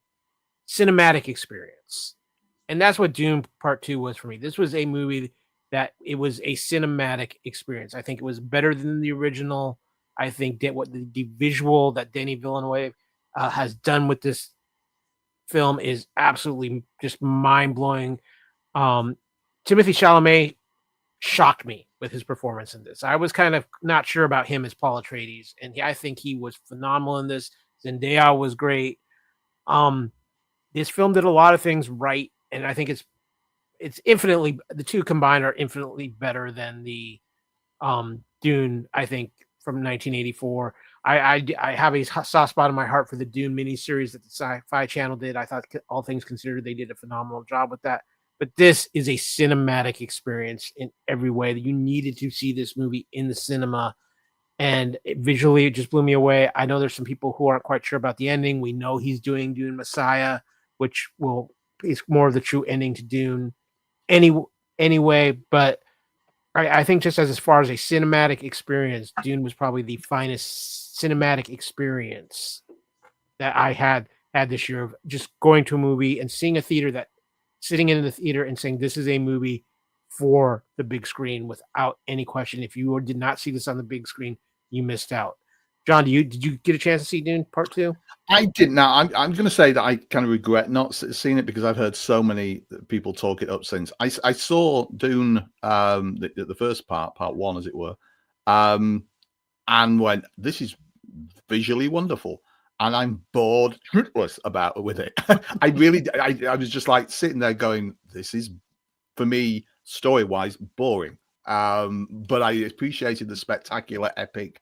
cinematic experience. And that's what Dune Part 2 was for me. This was a movie that it was a cinematic experience. I think it was better than the original. I think that what the visual that Denis Villeneuve has done with this film is absolutely just mind-blowing. Timothée Chalamet shocked me with his performance in this. I was kind of not sure about him as Paul Atreides, and I think he was phenomenal in this. Zendaya was great. This film did a lot of things right, and I think it's infinitely, the two combined are infinitely better than the Dune, I think, from 1984. I have a soft spot in my heart for the Dune miniseries that the Sci-Fi Channel did. I thought, all things considered, they did a phenomenal job with that. But this is a cinematic experience in every way. That you needed to see this movie in the cinema, and visually, it just blew me away. I know there's some people who aren't quite sure about the ending. We know he's doing Dune Messiah, which is more of the true ending to Dune anyway. But I think just as far as a cinematic experience, Dune was probably the finest cinematic experience that I had this year, of just going to a movie and seeing a theater, that sitting in the theater and saying, this is a movie for the big screen without any question. If you did not see this on the big screen, you missed out. John, did you get a chance to see Dune Part 2? I did not. I'm going to say that I kind of regret not seeing it, because I've heard so many people talk it up since. I saw Dune, the first part 1, as it were, and went, this is visually wonderful, and I'm bored shitless with it. I was just like sitting there going, this is, for me, story-wise, boring. But I appreciated the spectacular, epic,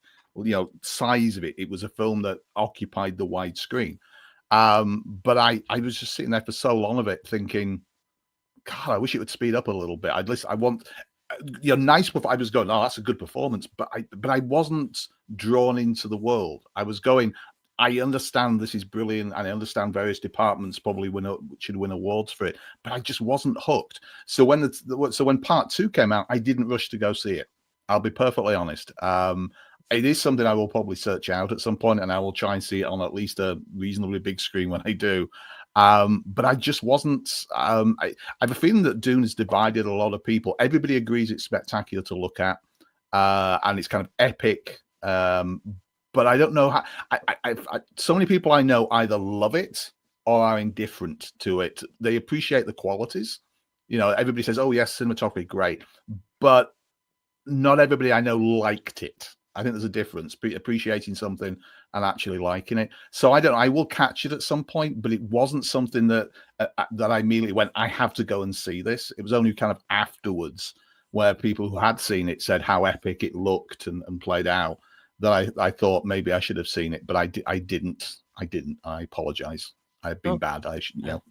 size of it. It was a film that occupied the wide screen. But I was just sitting there for so long of it thinking, God, I wish it would speed up a little bit. I want, nice. I was going, oh, that's a good performance, but I wasn't drawn into the world. I was going, I understand this is brilliant, and I understand various departments probably should win awards for it, but I just wasn't hooked. So when Part 2 came out, I didn't rush to go see it. I'll be perfectly honest. It is something I will probably search out at some point, and I will try and see it on at least a reasonably big screen when I do. But I just wasn't. I have a feeling that Dune has divided a lot of people. Everybody agrees it's spectacular to look at, and it's kind of epic. But I don't know how. So many people I know either love it or are indifferent to it. They appreciate the qualities. Everybody says, "Oh yes, cinematography, great," but not everybody I know liked it. I think there's a difference, appreciating something and actually liking it. So I will catch it at some point, but it wasn't something that that I immediately went, I have to go and see this. It was only kind of afterwards where people who had seen it said how epic it looked and played out that I thought maybe I should have seen it, but I didn't. I apologize. I've been bad. I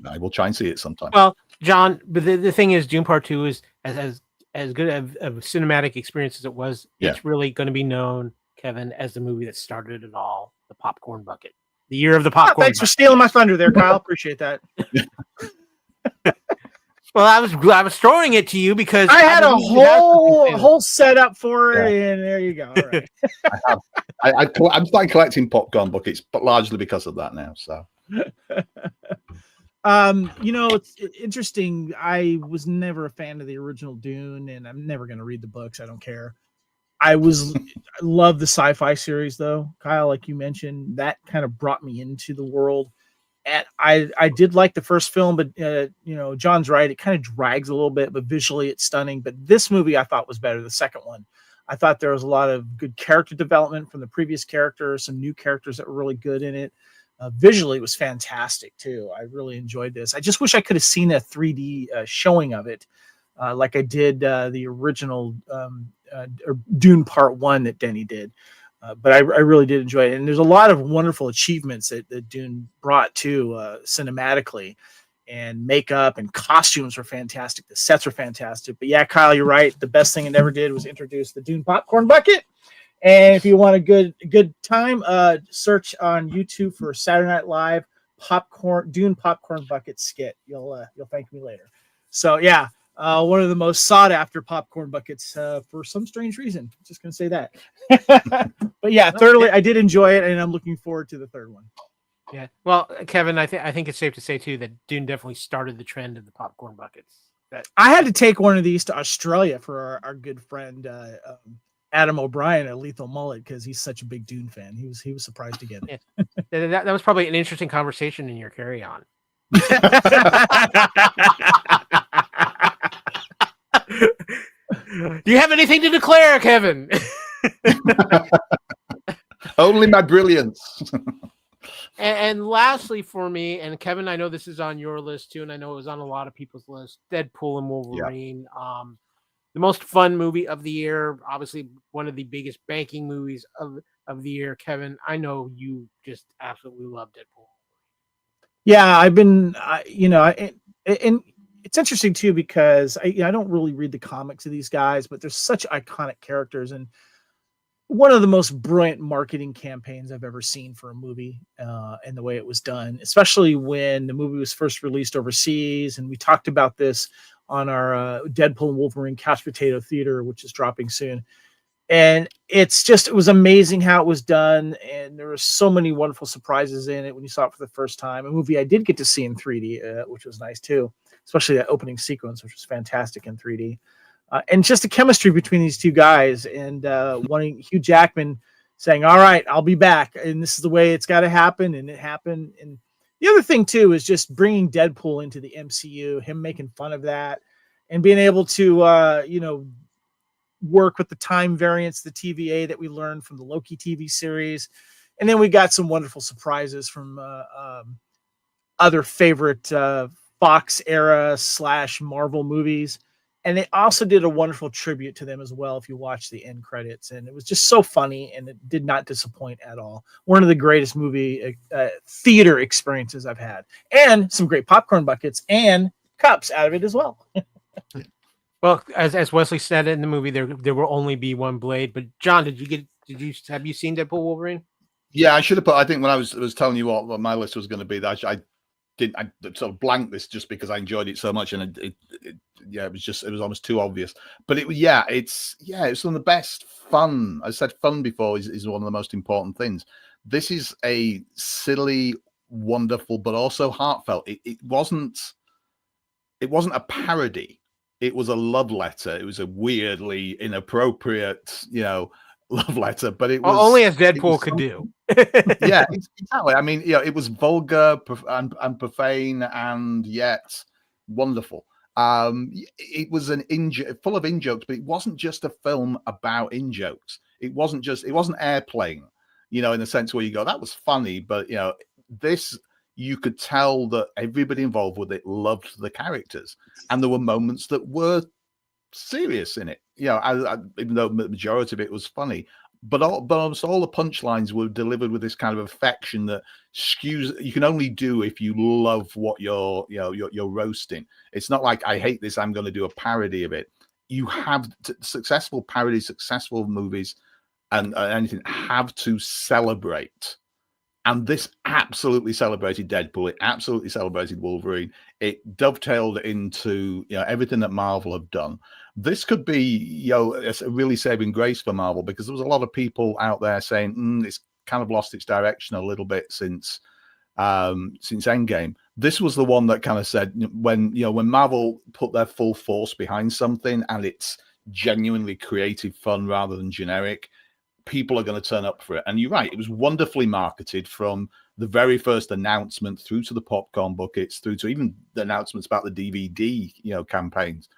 I will try and see it sometime. Well, John, but the thing is, Dune Part 2 is as good of a cinematic experience as it was. It's really going to be known, Kevin, as the movie that started it all, the popcorn bucket. The year of the popcorn. Thanks for stealing my thunder there, Kyle. Appreciate that. Well, I was throwing it to you because I had a whole setup for it, and there you go. All right. I'm starting collecting popcorn buckets, but largely because of that now. So, it's interesting. I was never a fan of the original Dune, and I'm never going to read the books. I don't care. I love the sci-fi series, though, Kyle. Like you mentioned, that kind of brought me into the world. And I did like the first film, but John's right. It kind of drags a little bit, but visually it's stunning. But this movie I thought was better. The second one, I thought there was a lot of good character development from the previous characters, some new characters that were really good in it. Visually, it was fantastic too. I really enjoyed this. I just wish I could have seen a 3D showing of it, like I did the original Dune Part 1 that Denny did. But I really did enjoy it. And there's a lot of wonderful achievements that Dune brought to cinematically, and makeup and costumes were fantastic. The sets were fantastic. But yeah, Kyle, you're right. The best thing it ever did was introduce the Dune popcorn bucket. And if you want a good time, search on YouTube for Saturday Night Live Dune popcorn bucket skit. You'll thank me later. So yeah. One of the most sought after popcorn buckets for some strange reason. Just gonna say that. But yeah, thirdly, I did enjoy it, and I'm looking forward to the third one. Yeah. Well, Kevin, I think it's safe to say too that Dune definitely started the trend of the popcorn buckets. I had to take one of these to Australia for our good friend Adam O'Brien at Lethal Mullet, because he's such a big Dune fan. He was surprised to get it. Yeah. That was probably an interesting conversation in your carry-on. Do you have anything to declare, Kevin? Only my brilliance. and lastly for me, and Kevin, I know this is on your list too, and I know it was on a lot of people's list, Deadpool and Wolverine. Yeah. The most fun movie of the year, obviously one of the biggest banking movies of the year. Kevin, I know you just absolutely love Deadpool. Yeah, I've been, and it's interesting too, because I don't really read the comics of these guys, but they're such iconic characters, and one of the most brilliant marketing campaigns I've ever seen for a movie, and the way it was done, especially when the movie was first released overseas. And we talked about this on our Deadpool and Wolverine Couch Potato Theater, which is dropping soon. And it was amazing how it was done. And there were so many wonderful surprises in it when you saw it for the first time. A movie I did get to see in 3D, which was nice too, especially that opening sequence, which was fantastic in 3D. And just the chemistry between these two guys, and wanting Hugh Jackman saying, all right, I'll be back. And this is the way it's got to happen. And it happened. And the other thing too, is just bringing Deadpool into the MCU, him making fun of that, and being able to, work with the time variance, the TVA that we learned from the Loki TV series. And then we got some wonderful surprises from other favorite Fox era / Marvel movies. And they also did a wonderful tribute to them as well, if you watch the end credits. And it was just so funny, and it did not disappoint at all. One of the greatest movie theater experiences I've had. And some great popcorn buckets and cups out of it as well. Well, as Wesley said in the movie, there will only be one blade. But John, have you seen Deadpool Wolverine? Yeah, I should have put. I think when I was telling you what my list was going to be, that I sort of blanked this just because I enjoyed it so much, and it was almost too obvious. But it's some of the best fun. I said fun before is one of the most important things. This is a silly, wonderful, but also heartfelt. It wasn't a parody. It was a love letter. It was a weirdly inappropriate, love letter, but it was only as Deadpool could do. Yeah, exactly. I mean, it was vulgar and profane, and yet wonderful. It was full of in-jokes, but it wasn't just a film about in-jokes. it wasn't airplane, in the sense where you go, that was funny, but this, you could tell that everybody involved with it loved the characters, and there were moments that were serious in it. Even though the majority of it was funny, but almost all the punchlines were delivered with this kind of affection that skews. You can only do if you love what you're roasting. It's not like, I hate this, I'm going to do a parody of it. You have successful parodies, successful movies, and anything have to celebrate. And this absolutely celebrated Deadpool. It absolutely celebrated Wolverine. It dovetailed into everything that Marvel have done. This could be a really saving grace for Marvel, because there was a lot of people out there saying it's kind of lost its direction a little bit since Endgame. This was the one that kind of said, when Marvel put their full force behind something and it's genuinely creative fun rather than generic, people are going to turn up for it. And you're right, it was wonderfully marketed from the very first announcement through to the popcorn buckets, through to even the announcements about the DVD campaigns.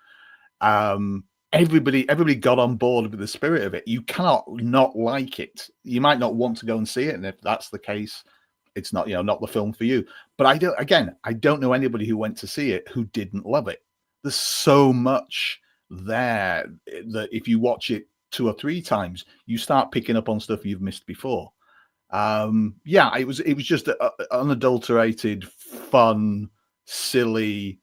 Everybody got on board with the spirit of it. You cannot not like it. You might not want to go and see it, and if that's the case, it's not not the film for you. But I don't know anybody who went to see it who didn't love it. There's so much there that if you watch it 2 or 3 times, you start picking up on stuff you've missed before. It was just unadulterated, fun, silly,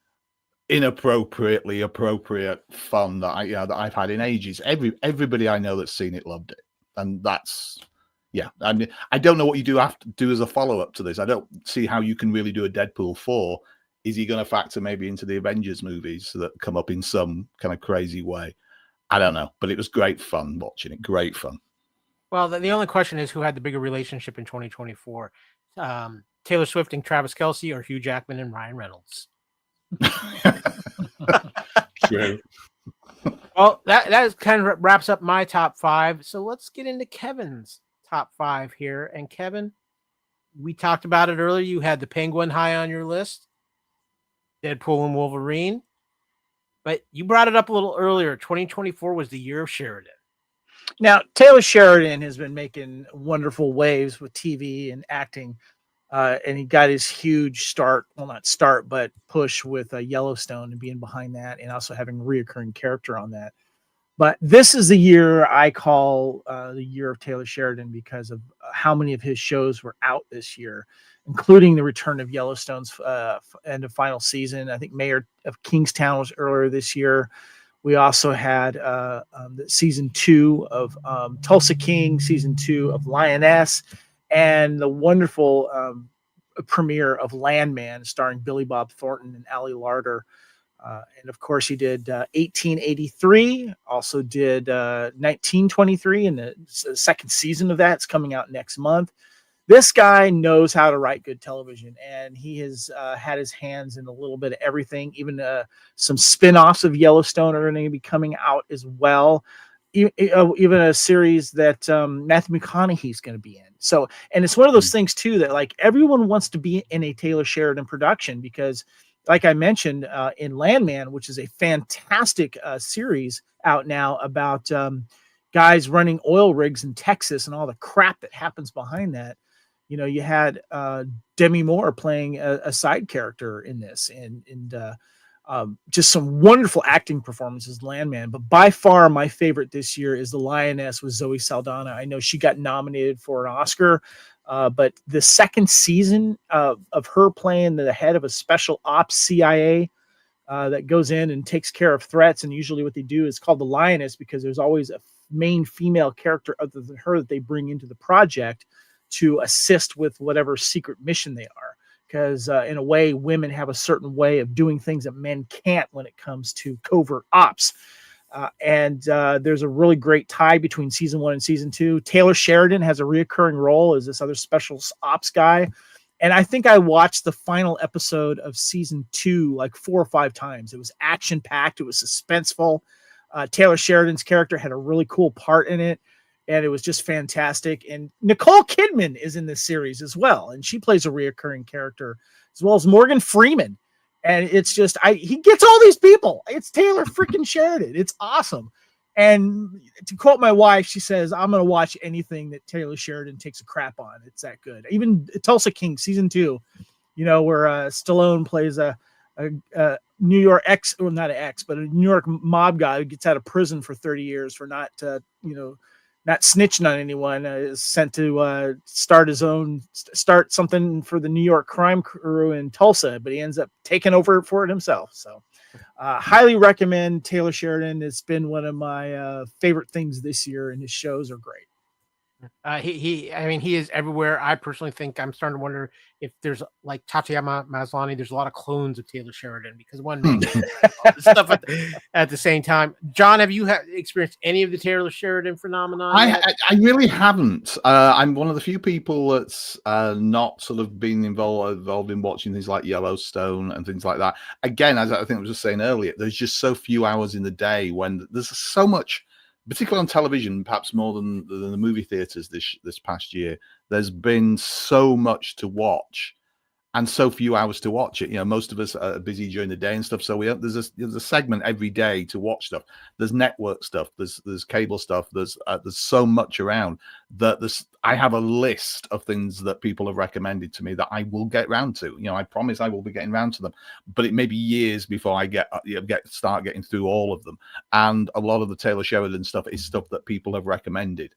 inappropriately appropriate fun that I've had in ages. Everybody I know that's seen it loved it, and that's I mean, I don't know what you do as a follow-up to this. I don't see how you can really do a Deadpool 4. Is he going to factor maybe into the Avengers movies that come up in some kind of crazy way? I don't know, but it was great fun watching it. Great fun. Well, the only question is who had the bigger relationship in 2024, Taylor Swift and Travis Kelce, or Hugh Jackman and Ryan Reynolds? True. Well, that kind of wraps up my top 5. So let's get into Kevin's top 5 here. And Kevin, we talked about it earlier. You had the Penguin high on your list, Deadpool and Wolverine. But you brought it up a little earlier. 2024 was the year of Sheridan. Now, Taylor Sheridan has been making wonderful waves with TV and acting. And he got his huge push with Yellowstone and being behind that, and also having a reoccurring character on that. But this is the year I call the year of Taylor Sheridan, because of how many of his shows were out this year, including the return of Yellowstone's end of final season. I think Mayor of Kingstown was earlier this year. We also had the season 2 of Tulsa King, season 2 of Lioness, and the wonderful premiere of Landman, starring Billy Bob Thornton and Ali Larter. And of course, he did 1883, also did 1923, and the second season of that's coming out next month. This guy knows how to write good television, and he has had his hands in a little bit of everything. Even some spin-offs of Yellowstone are going to be coming out as well. Even a series that Matthew McConaughey is going to be in. So, and it's one of those things too that like everyone wants to be in a Taylor Sheridan production, because like I mentioned in Landman, which is a fantastic series out now about guys running oil rigs in Texas and all the crap that happens behind that. You had Demi Moore playing a side character in this, and just some wonderful acting performances, Landman. But by far my favorite this year is The Lioness with Zoe Saldana. I know she got nominated for an Oscar, but the second season of her playing the head of a special ops CIA that goes in and takes care of threats, and usually what they do is called The Lioness because there's always a main female character other than her that they bring into the project to assist with whatever secret mission they are. Because in a way, women have a certain way of doing things that men can't when it comes to covert ops. And there's a really great tie between season 1 and season 2. Taylor Sheridan has a reoccurring role as this other special ops guy. And I think I watched the final episode of season 2 like 4 or 5 times. It was action-packed. It was suspenseful. Taylor Sheridan's character had a really cool part in it. And it was just fantastic. And Nicole Kidman is in this series as well. And she plays a reoccurring character, as well as Morgan Freeman. And it's just, he gets all these people. It's Taylor freaking Sheridan. It's awesome. And to quote my wife, she says, I'm going to watch anything that Taylor Sheridan takes a crap on. It's that good. Even Tulsa King season 2, where Stallone plays a New York not an ex, but a New York mob guy who gets out of prison for 30 years for not snitching on anyone, is sent to start something for the New York crime crew in Tulsa, but he ends up taking over for it himself. So highly recommend Taylor Sheridan. It's been one of my favorite things this year, and his shows are great. He is everywhere. I personally think I'm starting to wonder if there's like Tatiana Maslany. There's a lot of clones of Taylor Sheridan because one makes all this stuff at the same time. John, have you experienced any of the Taylor Sheridan phenomenon? I really haven't. I'm one of the few people that's not sort of been involved in watching things like Yellowstone and things like that. Again, as I think I was just saying earlier, there's just so few hours in the day when there's so much. Particularly on television, perhaps more than the movie theaters this past year, there's been so much to watch and so few hours to watch it. Most of us are busy during the day and stuff, so there's a segment every day to watch stuff. There's network stuff, there's cable stuff, there's so much around that I have a list of things that people have recommended to me that I will get round to. I promise I will be getting round to them, but it may be years before I start getting through all of them. And a lot of the Taylor Sheridan stuff is stuff that people have recommended.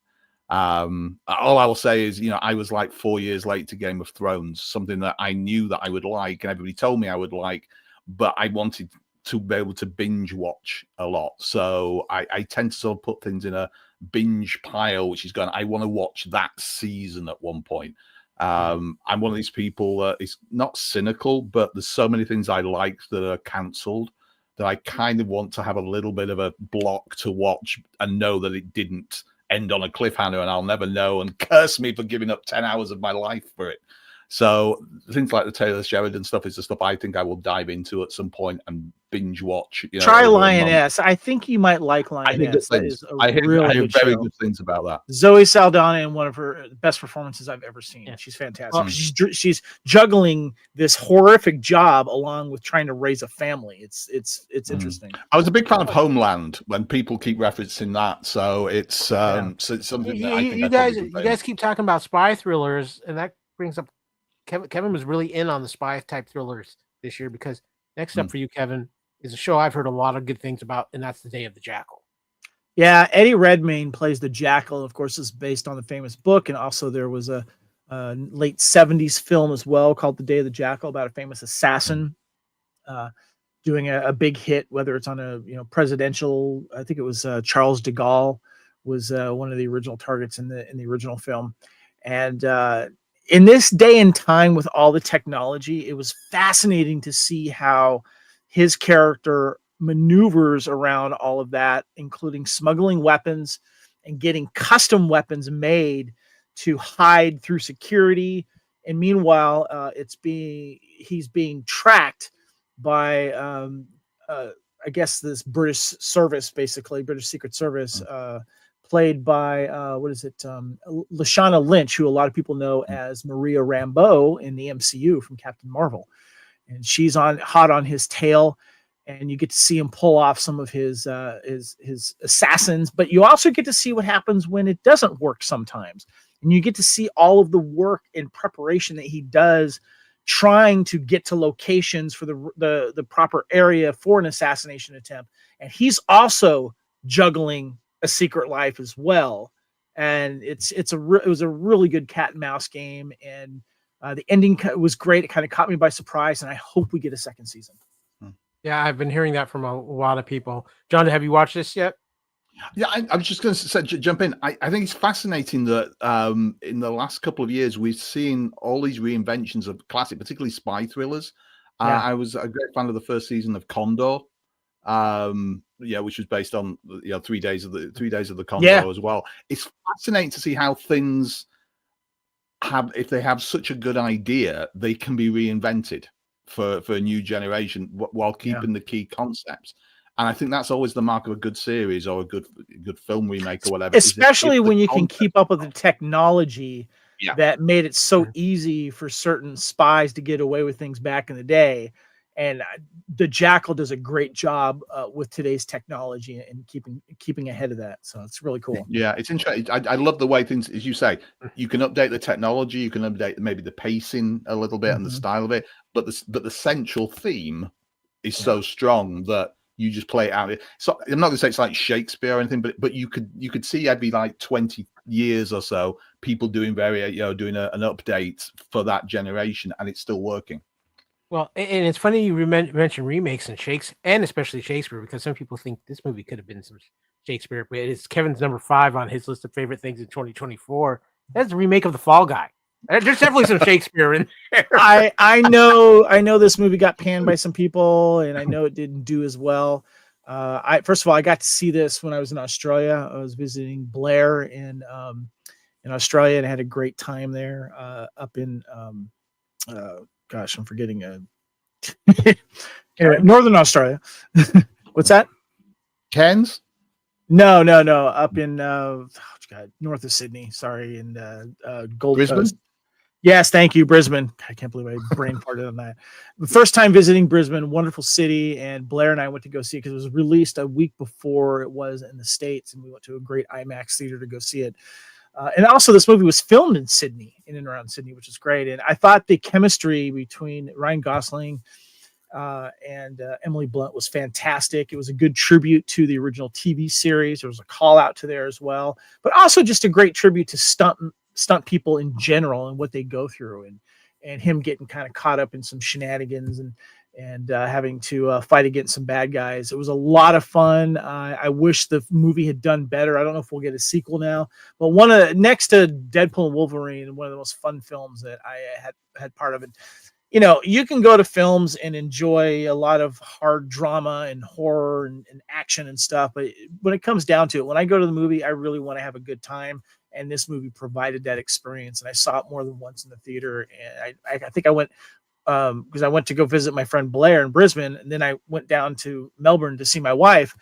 All I will say is, I was like 4 years late to Game of Thrones, something that I knew that I would like and everybody told me I would like, but I wanted to be able to binge watch a lot. So I tend to sort of put things in a binge pile, which is going, I want to watch that season at one point. I'm one of these people that is not cynical, but there's so many things I like that are cancelled that I kind of want to have a little bit of a block to watch and know that it didn't end on a cliffhanger and I'll never know and curse me for giving up 10 hours of my life for it. So things like the Taylor Sheridan stuff is the stuff I think I will dive into at some point and binge watch. Try Lioness. I think you might like Lioness. I hear very good things about that. Zoe Saldana in one of her best performances I've ever seen. Yeah. She's fantastic. Well, she's juggling this horrific job along with trying to raise a family. It's interesting. I was a big fan of Homeland when people keep referencing that. So it's something that I think you guys keep talking about spy thrillers, and that brings up Kevin was really in on the spy type thrillers this year, because next up for you, Kevin, is a show I've heard a lot of good things about, and that's The Day of the Jackal. Yeah, Eddie Redmayne plays the Jackal. Of course, it's based on the famous book, and also there was a late 70s film as well called The Day of the Jackal about a famous assassin doing a big hit, whether it's on a presidential. I think it was Charles de Gaulle was one of the original targets in the original film, and in this day and time with all the technology, it was fascinating to see how his character maneuvers around all of that, including smuggling weapons and getting custom weapons made to hide through security. And meanwhile, he's being tracked by, I guess, this British service, basically British Secret Service, played by Lashana Lynch, who a lot of people know as Maria Rambeau in the MCU from Captain Marvel, and she's hot on his tail, and you get to see him pull off some of his assassins, but you also get to see what happens when it doesn't work sometimes, and you get to see all of the work and preparation that he does trying to get to locations for the proper area for an assassination attempt, and he's also juggling a secret life as well, and it was a really good cat and mouse game, and the ending was great. It kind of caught me by surprise, and I hope we get a second season. Yeah, I've been hearing that from a lot of people. John, have you watched this yet? Yeah, I was just going to jump in. I think it's fascinating that in the last couple of years we've seen all these reinventions of classic, particularly spy thrillers. I was a great fan of the first season of Condor. Which was based on 3 days of the Condor as well. It's fascinating to see how things if they have such a good idea, they can be reinvented for a new generation while keeping the key concepts. And I think that's always the mark of a good series or a good film remake or whatever. Especially when you can keep up with the technology that made it so easy for certain spies to get away with things back in the day. and the Jackal does a great job with today's technology and keeping ahead of that. So it's really cool. Yeah, it's interesting. I love the way things, as you say, you can update the technology, you can update maybe the pacing a little bit and the style of it, but the central theme is so strong that you just play it out. So I'm not going to say it's like Shakespeare or anything, but you could see every like 20 years or so people doing doing an update for that generation, and it's still working. Well, and it's funny you mention remakes and especially Shakespeare, because some people think this movie could have been some Shakespeare, but it's Kevin's number 5 on his list of favorite things in 2024. That's the remake of The Fall Guy. There's definitely some Shakespeare in there. I know this movie got panned by some people, and I know it didn't do as well. First of all, I got to see this when I was in Australia. I was visiting Blair in Australia, and I had a great time there. Up in gosh, I'm forgetting. Anyway, Northern Australia. What's that? Cairns? No. Up in north of Sydney. Sorry, in Gold Brisbane? Coast. Yes, thank you, Brisbane. I can't believe I brain farted on that. The first time visiting Brisbane, wonderful city, and Blair and I went to go see it because it was released a week before it was in the States, and we went to a great IMAX theater to go see it. And also, this movie was filmed in Sydney, in and around Sydney, which is great. And I thought the chemistry between Ryan Gosling and Emily Blunt was fantastic. It was a good tribute to the original TV series. There was a call out to there as well, but also just a great tribute to stunt people in general and what they go through, and him getting kind of caught up in some shenanigans and having to fight against some bad guys. It was a lot of fun. I wish the movie had done better. I don't know if we'll get a sequel now, but next to Deadpool and Wolverine, one of the most fun films that I had part of it. You know, you can go to films and enjoy a lot of hard drama and horror and action and stuff, but when it comes down to it, when I go to the movie, I really want to have a good time. And this movie provided that experience. And I saw it more than once in the theater. And I think I went because I went to go visit my friend Blair in Brisbane, and then I went down to Melbourne to see my wife,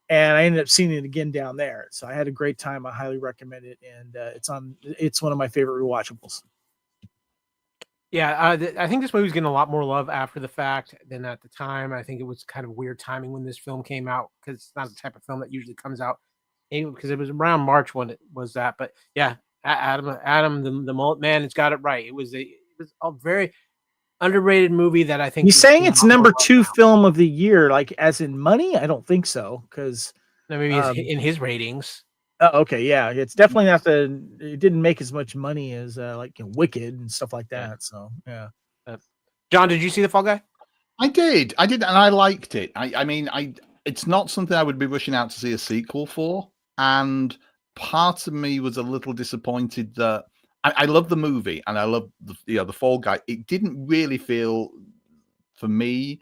and I ended up seeing it again down there. So I had a great time. I highly recommend it, and it's one of my favorite rewatchables. Yeah, I think this movie's getting a lot more love after the fact than at the time. I think it was kind of weird timing when this film came out, because it's not the type of film that usually comes out, because it was around March when it was that. But yeah, Adam, the mullet man, has got it right. It was a very underrated movie that I think he's saying it's number 2 film of the year, like as in money. I don't think so, because maybe in his ratings. Okay, yeah, it's definitely not it didn't make as much money as like Wicked and stuff like that. Yeah. So yeah. John, did you see The Fall Guy? I did, and I liked it. I mean, it's not something I would be rushing out to see a sequel for, and part of me was a little disappointed that I love the movie and I love the Fall Guy. It didn't really feel for me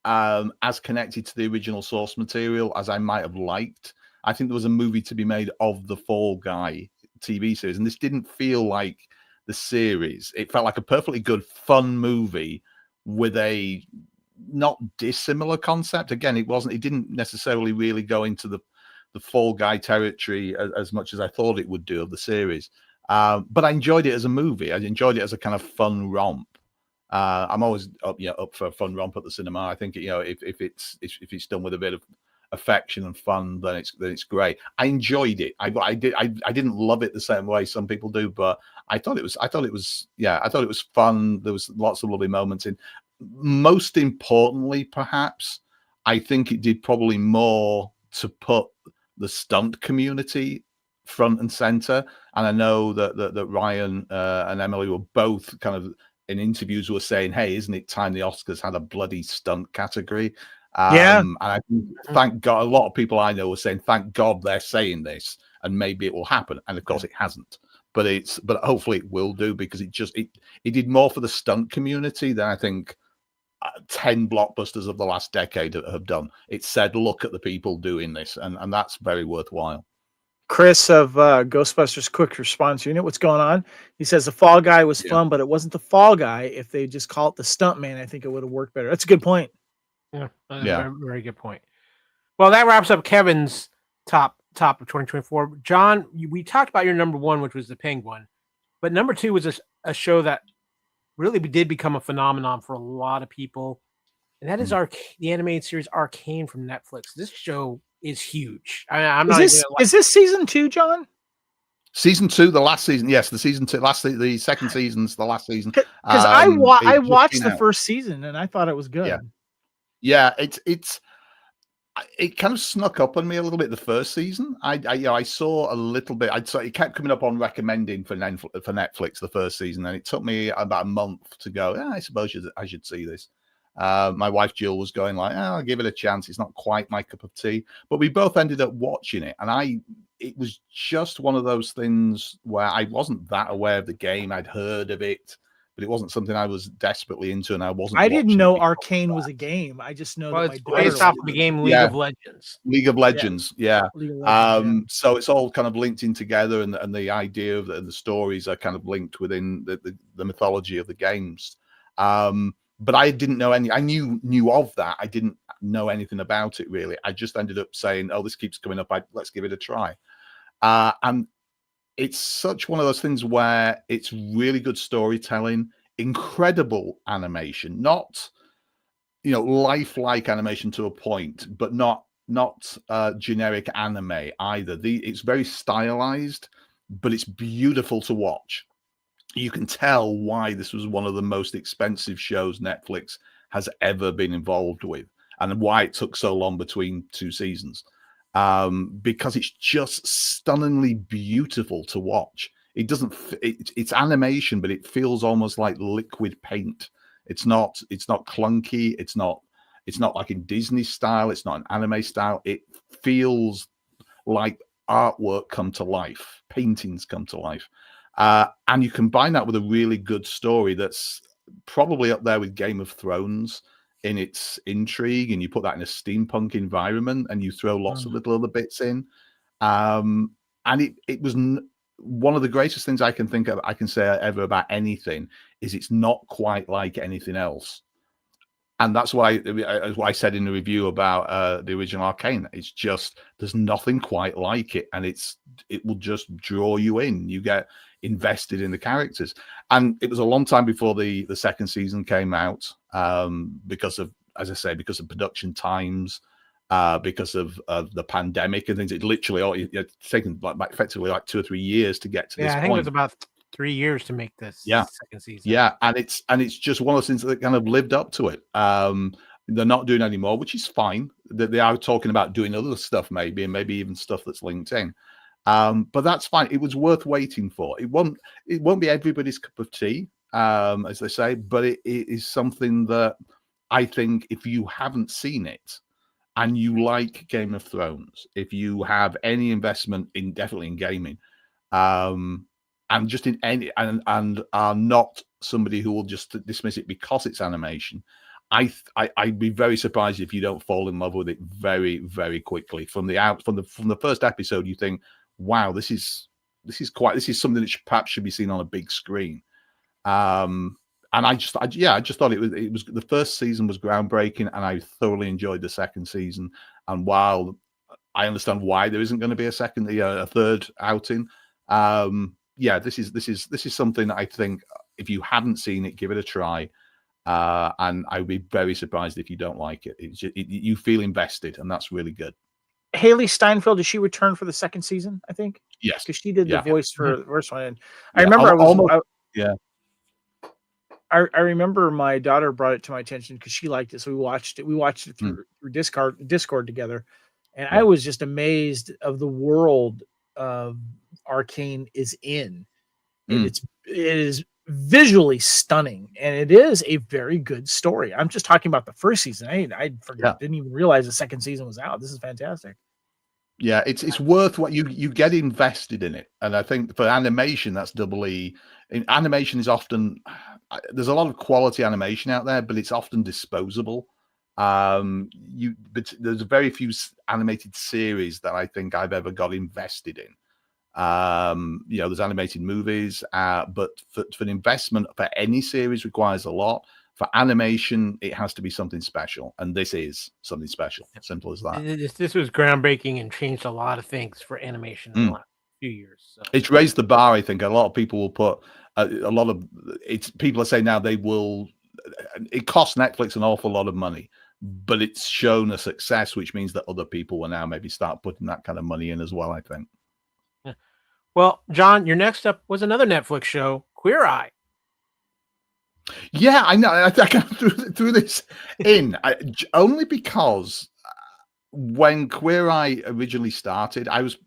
as connected to the original source material as I might have liked. I think there was a movie to be made of the Fall Guy TV series, and this didn't feel like the series. It felt like a perfectly good, fun movie with a not dissimilar concept. Again, it didn't necessarily really go into the Fall Guy territory as much as I thought it would do of the series. But I enjoyed it as a movie. I enjoyed it as a kind of fun romp. I'm always up for a fun romp at the cinema. I think if it's done with a bit of affection and fun, then it's great. I enjoyed it. I didn't love it the same way some people do, but I thought it was fun. There was lots of lovely moments in. Most importantly, perhaps, I think it did probably more to put the stunt community front and center. And I know that Ryan and Emily were both kind of in interviews were saying, "Hey, isn't it time the Oscars had a bloody stunt category?" And I thank God. A lot of people I know were saying, "Thank God they're saying this, and maybe it will happen." And of course, it hasn't. But hopefully it will do, because it did more for the stunt community than I think 10 blockbusters of the last decade have done. It said, "Look at the people doing this," and that's very worthwhile. Chris of Ghostbusters Quick Response Unit, what's going on? He says The Fall Guy was fun, but it wasn't The Fall Guy. If they just call it The Stuntman, I think it would have worked better. That's a good point. Yeah. Very, very good point. Well, that wraps up Kevin's top of 2024. John, we talked about your number 1, which was The Penguin, but number 2 was a show that really did become a phenomenon for a lot of people. and that is the animated series Arcane from Netflix. This show is huge. I'm Is not this even gonna lie. is this season 2, John? Season 2, the last season. Yes, the season 2, the second season's the last season. Because I watched the first season and I thought it was good. Yeah, it kind of snuck up on me a little bit the first season. I saw a little bit. It kept coming up on recommending for Netflix the first season, and it took me about a month to go. I suppose I should see this. My wife Jill was going like, I'll give it a chance. It's not quite my cup of tea, but we both ended up watching it, and it was just one of those things where I wasn't that aware of the game. I'd heard of it, but it wasn't something I was desperately into, and I wasn't. I didn't know Arcane was a game. I just know that it's based off of the game League of Legends. League of Legends, yeah. League of Legends, So it's all kind of linked in together, and the idea of the stories are kind of linked within the mythology of the games. But I didn't know any. I knew of that. I didn't know anything about it really. I just ended up saying, "Oh, this keeps coming up. Let's give it a try." And it's such one of those things where it's really good storytelling, incredible animation, not lifelike animation to a point, but not generic anime either. It's very stylized, but it's beautiful to watch. You can tell why this was one of the most expensive shows Netflix has ever been involved with, and why it took so long between 2 seasons. Because it's just stunningly beautiful to watch. It doesn't. It's animation, but it feels almost like liquid paint. It's not clunky. It's not like in Disney style. It's not an anime style. It feels like artwork come to life, paintings come to life. And you combine that with a really good story that's probably up there with Game of Thrones in its intrigue, and you put that in a steampunk environment, and you throw lots of little other bits in. And it was one of the greatest things I can think of, I can say ever about anything, is it's not quite like anything else. And that's why, as I said in the review about the original Arcane, it's just, there's nothing quite like it. And it will just draw you in. You get invested in the characters. And it was a long time before the second season came out, because of, as I say, because of production times, because of the pandemic and things. It literally, it's taken effectively 2 or 3 years to get to this point. I think it was about 3 years to make this second season. Yeah, and it's just one of those things that kind of lived up to it. They're not doing anymore, which is fine. They are talking about doing other stuff, maybe, and maybe even stuff that's linked in. But that's fine. It was worth waiting for. It won't be everybody's cup of tea, as they say, but it is something that I think if you haven't seen it and you like Game of Thrones, if you have any investment definitely in gaming, and just in any and are not somebody who will just dismiss it because it's animation, I'd be very surprised if you don't fall in love with it very, very quickly. From the first episode, you think, wow, this is something that perhaps should be seen on a big screen. And I just thought it was the first season was groundbreaking, and I thoroughly enjoyed the second season. And while I understand why there isn't going to be a third outing, this is something that I think if you haven't seen it, give it a try. And I would be very surprised if you don't like it. You feel invested, and that's really good. Haley Steinfeld, did she return for the second season? I think. Yes, because she did the voice for the first one. And I remember I remember my daughter brought it to my attention because she liked it, so we watched it. We watched it through Discord together, and I was just amazed of the world of Arcane is in. It is visually stunning, and it is a very good story. I'm just talking about the first season. I forgot, didn't even realize the second season was out. This is fantastic. Yeah, it's worth what you get invested in it, and I think for animation that's doubly. Animation is often, there's a lot of quality animation out there, but it's often disposable. But there's very few animated series that I think I've ever got invested in. There's animated movies, but for an investment for any series requires a lot. For animation, it has to be something special, and this is something special. Simple as that. This was groundbreaking and changed a lot of things for animation in the last few years. So. It's raised the bar. I think a lot of people will put people are saying now they will it cost Netflix an awful lot of money, but it's shown a success, which means that other people will now maybe start putting that kind of money in as well, I think. Yeah. Well, John, your next up was another Netflix show, Queer Eye. Yeah, I know. I kind of threw this in only because when Queer Eye originally started, I was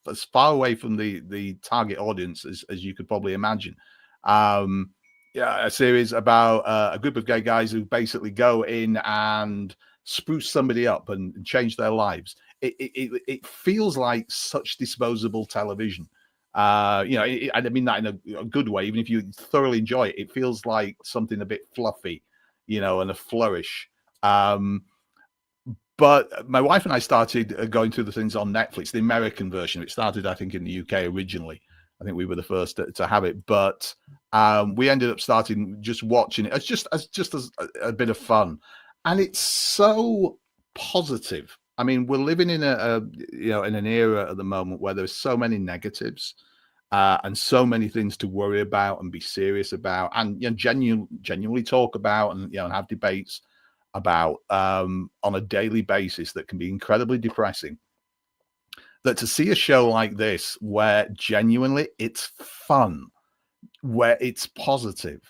as far away from the target audience as you could probably imagine. Yeah, a series about a group of gay guys who basically go in and spruce somebody up and change their lives. It feels like such disposable television. I mean that in a good way. Even if you thoroughly enjoy it, it feels like something a bit fluffy, and a flourish. But my wife and I started going through the things on Netflix, the American version. It started, I think, in the UK originally. I think we were the first to have it, but we ended up starting just watching it as just as a bit of fun, and it's so positive. I mean, we're living in in an era at the moment where there's so many negatives and so many things to worry about and be serious about, and genuinely talk about and have debates about on a daily basis that can be incredibly depressing. That to see a show like this where genuinely it's fun, where it's positive.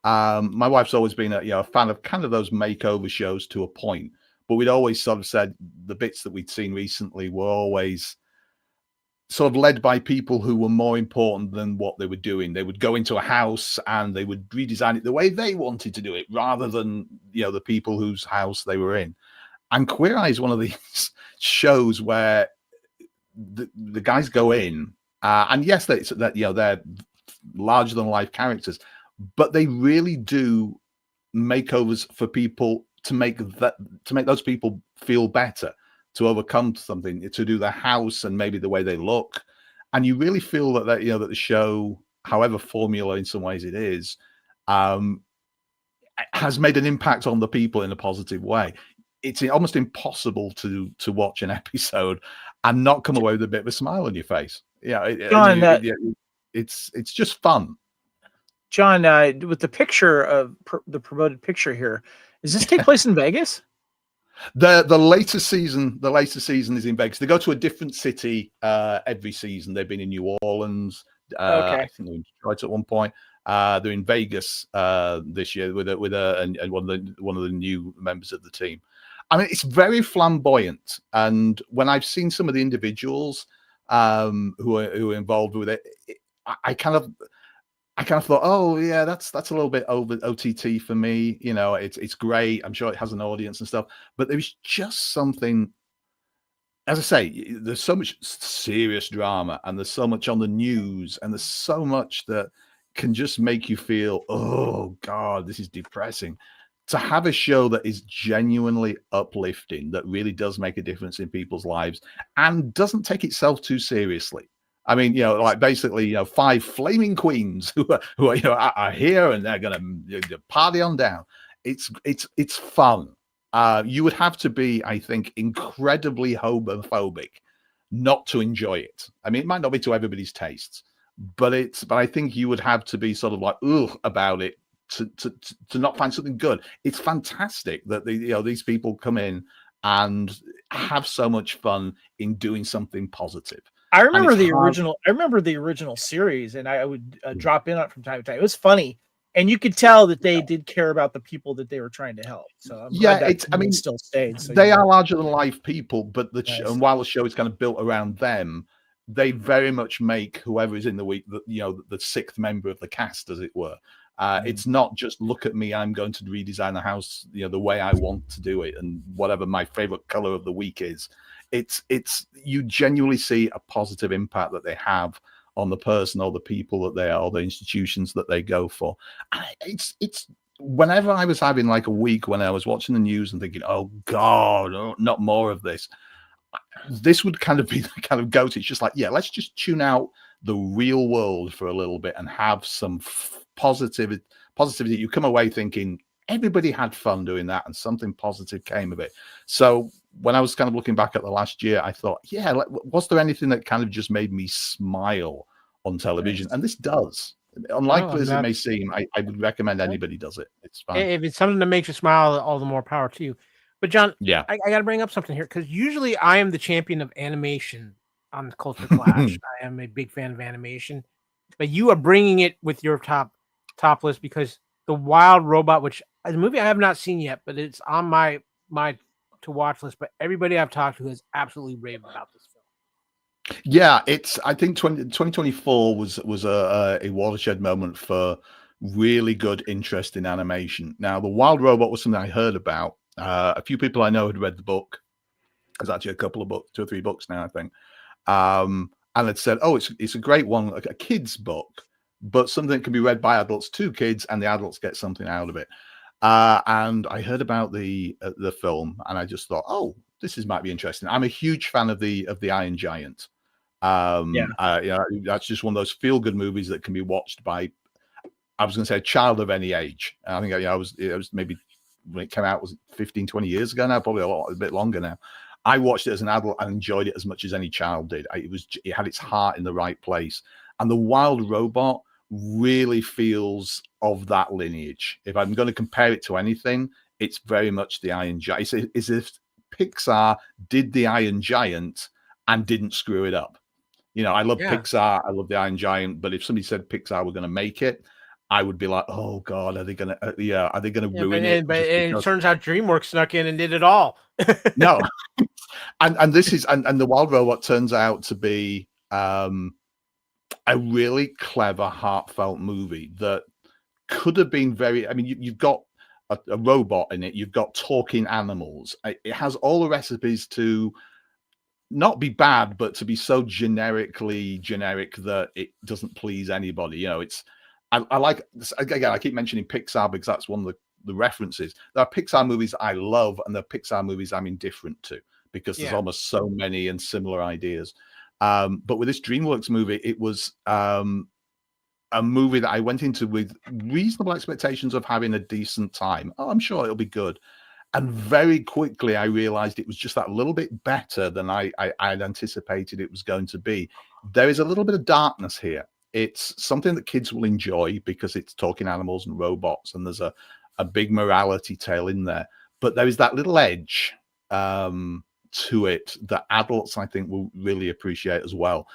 My wife's always been a fan of kind of those makeover shows to a point, but we'd always sort of said the bits that we'd seen recently were always sort of led by people who were more important than what they were doing. They would go into a house and they would redesign it the way they wanted to do it, rather than the people whose house they were in. And Queer Eye is one of these shows where the guys go in, and yes, they're larger than life characters, but they really do makeovers for people to make those people feel better, to overcome something, to do their house and maybe the way they look. And you really feel that that the show, however formula in some ways it is, has made an impact on the people in a positive way. It's almost impossible to watch an episode and not come away with a bit of a smile on your face. John, it's just fun. John, with the picture of the promoted picture here, does this take place in Vegas? The later season is in Vegas. They go to a different city every season. They've been in New Orleans. Okay. I think they were in Detroit at one point. They're in Vegas this year with one of the new members of the team. I mean, it's very flamboyant, and when I've seen some of the individuals who are involved with it, I kind of thought, oh yeah, that's a little bit over OTT for me. It's great. I'm sure it has an audience and stuff, but there's just something. As I say, there's so much serious drama, and there's so much on the news, and there's so much that can just make you feel, oh God, this is depressing. To have a show that is genuinely uplifting, that really does make a difference in people's lives, and doesn't take itself too seriously. I mean, like basically, 5 flaming queens who are here and they're going to party on down. It's fun. You would have to be, I think, incredibly homophobic not to enjoy it. I mean, it might not be to everybody's tastes, but I think you would have to be sort of like ugh about it to not find something good. It's fantastic that these people come in and have so much fun in doing something positive. I remember the original series, and I would drop in on it from time to time. It was funny, and you could tell that they did care about the people that they were trying to help. So I'm glad that still stayed. So they are larger than life people, but and while the show is kind of built around them, they very much make whoever is in the week, the sixth member of the cast, as it were. It's not just look at me, I'm going to redesign the house the way I want to do it, and whatever my favorite color of the week is. It's you genuinely see a positive impact that they have on the person or the people that they are, or the institutions that they go for. And it's whenever I was having like a week when I was watching the news and thinking, oh God, not more of this, this would kind of be the kind of go-to. It's just like, yeah, let's just tune out the real world for a little bit and have some positivity. You come away thinking everybody had fun doing that and something positive came of it. So when I was kind of looking back at the last year, I thought, yeah, was there anything that kind of just made me smile on television? And this does. Unlikely as it may seem, I would recommend anybody does it. It's fine. If it's something that makes you smile, all the more power to you. But John, Yeah. I got to bring up something here because usually I am the champion of animation on the Culture Clash. I am a big fan of animation, but you are bringing it with your top list because The Wild Robot, which is a movie I have not seen yet, but it's on my to watch list. But everybody I've talked to has absolutely raved about this film. Yeah, I think 2024 was a watershed moment for really good interest in animation. Now, The Wild Robot was something I heard about. A few people I know had read the book. There's actually a couple of books, 2 or 3 books now, I think. And had said, "Oh, it's a great one, like a kid's book, but something that can be read by adults to kids, and the adults get something out of it." And I heard about the film, and I just thought, "Oh, might be interesting." I'm a huge fan of the Iron Giant. That's just one of those feel-good movies that can be watched by, I was going to say, a child of any age. I think it was maybe when it came out, was it 15, 20 years ago now? Probably a bit longer now. I watched it as an adult and enjoyed it as much as any child did. It had its heart in the right place. And The Wild Robot really feels of that lineage. If I'm going to compare it to anything, it's very much the Iron Giant. It's as if Pixar did the Iron Giant and didn't screw it up. I love Pixar. I love the Iron Giant. But if somebody said Pixar were going to make it, I would be like, "Oh God, are they going to ruin it?" But it turns out DreamWorks snuck in and did it all. No, and this is and The Wild Robot turns out to be a really clever, heartfelt movie that could have been very. I mean, you've got a robot in it. You've got talking animals. It has all the recipes to not be bad, but to be so generically generic that it doesn't please anybody. I like, again, I keep mentioning Pixar because that's one of the references. There are Pixar movies I love, and there are Pixar movies I'm indifferent to because there's almost so many and similar ideas. But with this DreamWorks movie, it was a movie that I went into with reasonable expectations of having a decent time. Oh, I'm sure it'll be good. And very quickly, I realized it was just that little bit better than I had anticipated it was going to be. There is a little bit of darkness here. It's something that kids will enjoy because it's talking animals and robots, and there's a big morality tale in there. But there is that little edge to it that adults, I think, will really appreciate as well.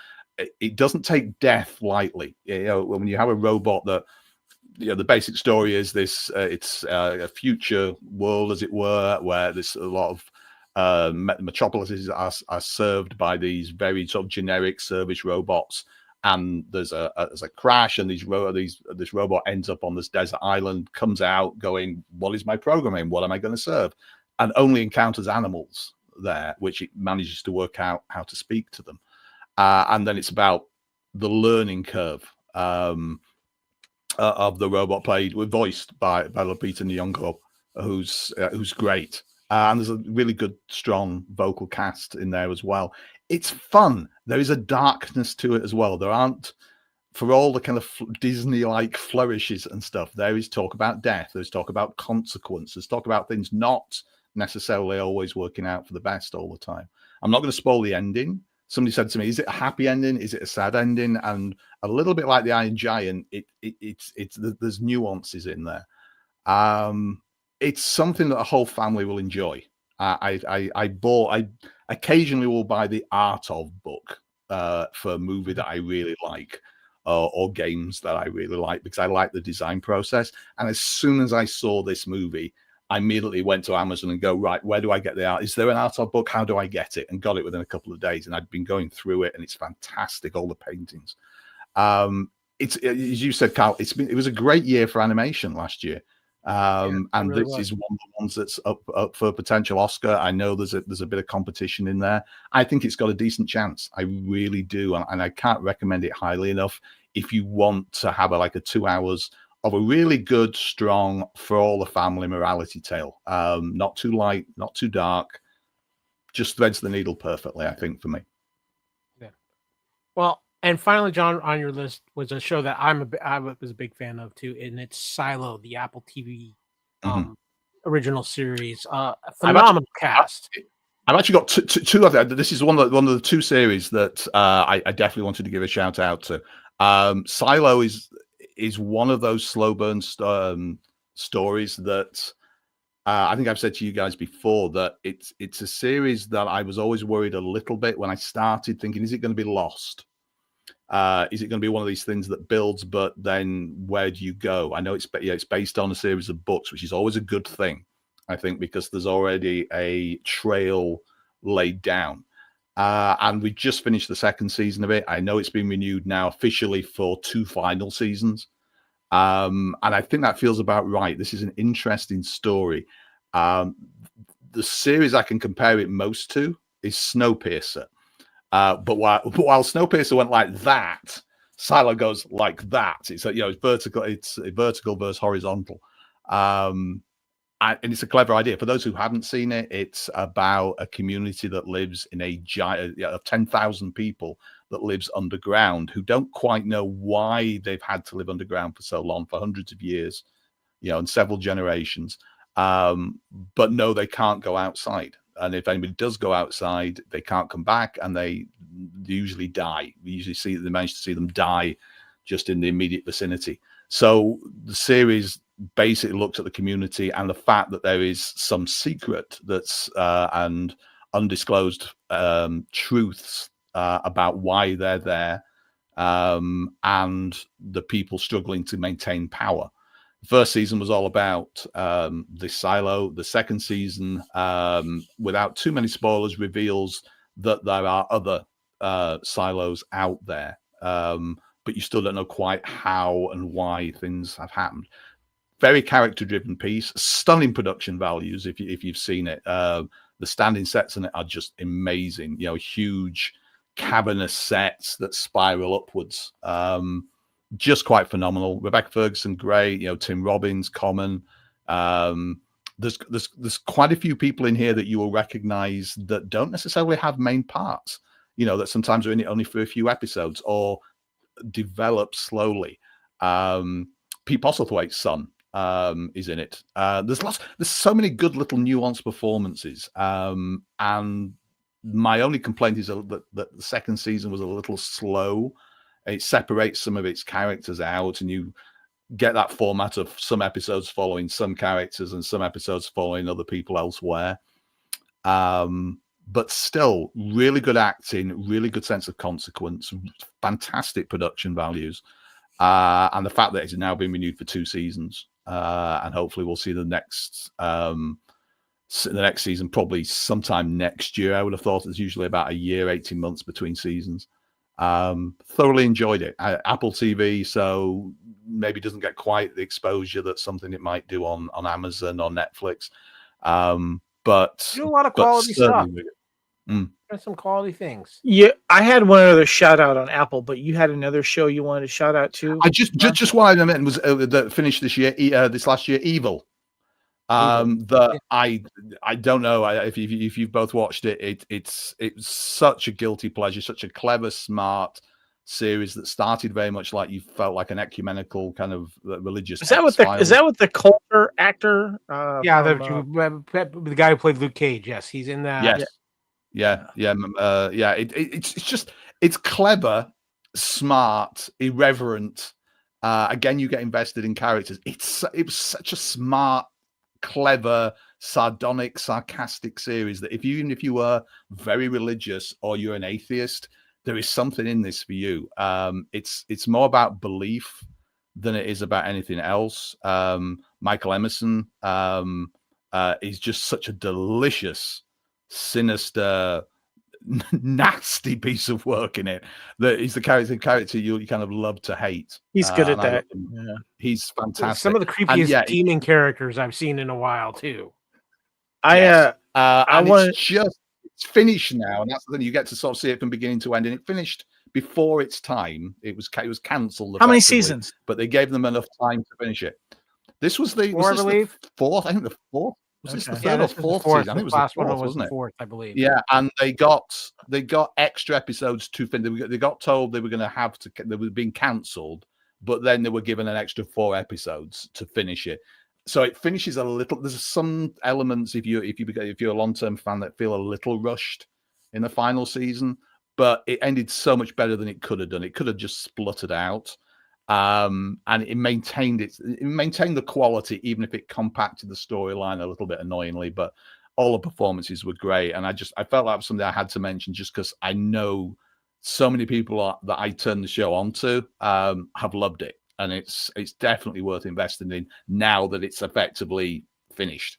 It doesn't take death lightly. When you have a robot that, the basic story is this: it's a future world, as it were, where there's a lot of metropolises are served by these very sort of generic service robots. And there's a crash, and this robot ends up on this desert island, comes out going, "What is my programming? What am I going to serve?" And only encounters animals there, which it manages to work out how to speak to them. And then it's about the learning curve of the robot, voiced by Lupita Nyong'o, who's great. And there's a really good, strong vocal cast in there as well. It's fun. There is a darkness to it as well. There aren't, for all the kind of Disney-like flourishes and stuff, there is talk about death. There's talk about consequences. There's talk about things not necessarily always working out for the best all the time. I'm not going to spoil the ending. Somebody said to me, "Is it a happy ending? Is it a sad ending?" And a little bit like the Iron Giant, there's nuances in there. It's something that a whole family will enjoy. I occasionally will buy the Art of book for a movie that I really like, or games that I really like, because I like the design process. And as soon as I saw this movie, I immediately went to Amazon and go, right, where do I get the art? Is there an Art of book? How do I get it? And got it within a couple of days. And I'd been going through it, and it's fantastic, all the paintings. It's, as you said, Carl, it was a great year for animation last year. And really this is one of the ones that's up for a potential Oscar. I know there's a bit of competition in there. I think it's got a decent chance. I really do, and I can't recommend it highly enough if you want to have like a 2 hours of a really good, strong, for all the family morality tale. Not too light, not too dark, just threads the needle perfectly, I think, for me. Yeah. Well, and finally, John, on your list was a show that I was a big fan of too, and it's Silo, the Apple TV original series. Phenomenal cast. I've actually got two of them. This is one of the 2 series that I definitely wanted to give a shout out to. Silo is is one of those slow burn stories that I think I've said to you guys before that it's a series that I was always worried a little bit when I started thinking, is it going to be lost? Is it going to be one of these things that builds, but then where do you go? I know it's based on a series of books, which is always a good thing, I think, because there's already a trail laid down. And we just finished the second season of it. I know it's been renewed now officially for 2 final seasons. And I think that feels about right. This is an interesting story. The series I can compare it most to is Snowpiercer. But while Snowpiercer went like that, Silo goes like that. It's vertical. It's vertical versus horizontal, and it's a clever idea. For those who haven't seen it, it's about a community that lives in a giant of 10,000 people that lives underground, who don't quite know why they've had to live underground for so long, for hundreds of years, and several generations. But no, they can't go outside. And if anybody does go outside, they can't come back, and they usually die. We usually manage to see them die just in the immediate vicinity. So the series basically looks at the community and the fact that there is some secret that's and undisclosed truths about why they're there, and the people struggling to maintain power. The first season was all about the silo. The second season, without too many spoilers, reveals that there are other silos out there, but you still don't know quite how and why things have happened. Very character-driven piece, stunning production values. If you've seen it, the standing sets in it are just amazing. Huge cavernous sets that spiral upwards. Just quite phenomenal. Rebecca Ferguson, great. Tim Robbins, Common. There's quite a few people in here that you will recognize that don't necessarily have main parts. That sometimes are in it only for a few episodes or develop slowly. Pete Postlethwaite's son is in it. There's so many good little nuanced performances. And my only complaint is that the second season was a little slow. It separates some of its characters out, and you get that format of some episodes following some characters and some episodes following other people elsewhere. But still, really good acting, really good sense of consequence, fantastic production values, and the fact that it's now been renewed for 2 seasons, and hopefully we'll see the next season probably sometime next year. I would have thought it's usually about a year, 18 months between seasons. Thoroughly enjoyed it. Apple TV, so maybe doesn't get quite the exposure that something it might do on Amazon or Netflix. But do a lot of quality stuff. There's some quality things. Yeah, I had one other shout out on Apple, but you had another show you wanted to shout out to. I just what I meant was that finished this last year, Evil. That I don't know if you've both watched it. It's such a guilty pleasure, such a clever, smart series that started very much like you felt like an ecumenical kind of religious. Is that with the Coulter actor? The guy who played Luke Cage. Yes, he's in that. Yes. It's clever, smart, irreverent. Again, you get invested in characters. It was such a smart, clever, sardonic, sarcastic series that even if you were very religious or you're an atheist, there is something in this for you. It's more about belief than it is about anything else. Michael Emerson is just such a delicious, sinister, nasty piece of work in it. That he's the character you kind of love to hate. He's good at that. Yeah. He's fantastic. Some of the creepiest demon characters I've seen in a while too. It's finished now, and that's the thing. You get to sort of see it from beginning to end, and it finished before its time. It was cancelled. How many seasons? But they gave them enough time to finish it. This was the fourth. I think the fourth. Was this the third or fourth season? I think it was the fourth, wasn't it? Fourth, I believe. Yeah, and they got extra episodes to finish. They got told they were going to have to. They were being cancelled, but then they were given an extra 4 episodes to finish it. So it finishes a little. There's some elements if you're a long-term fan that feel a little rushed in the final season, but it ended so much better than it could have done. It could have just spluttered out. And it maintained the quality, even if it compacted the storyline a little bit annoyingly. But all the performances were great, and I felt that was something I had to mention, just because I know so many people that I turned the show onto have loved it, and it's definitely worth investing in now that it's effectively finished.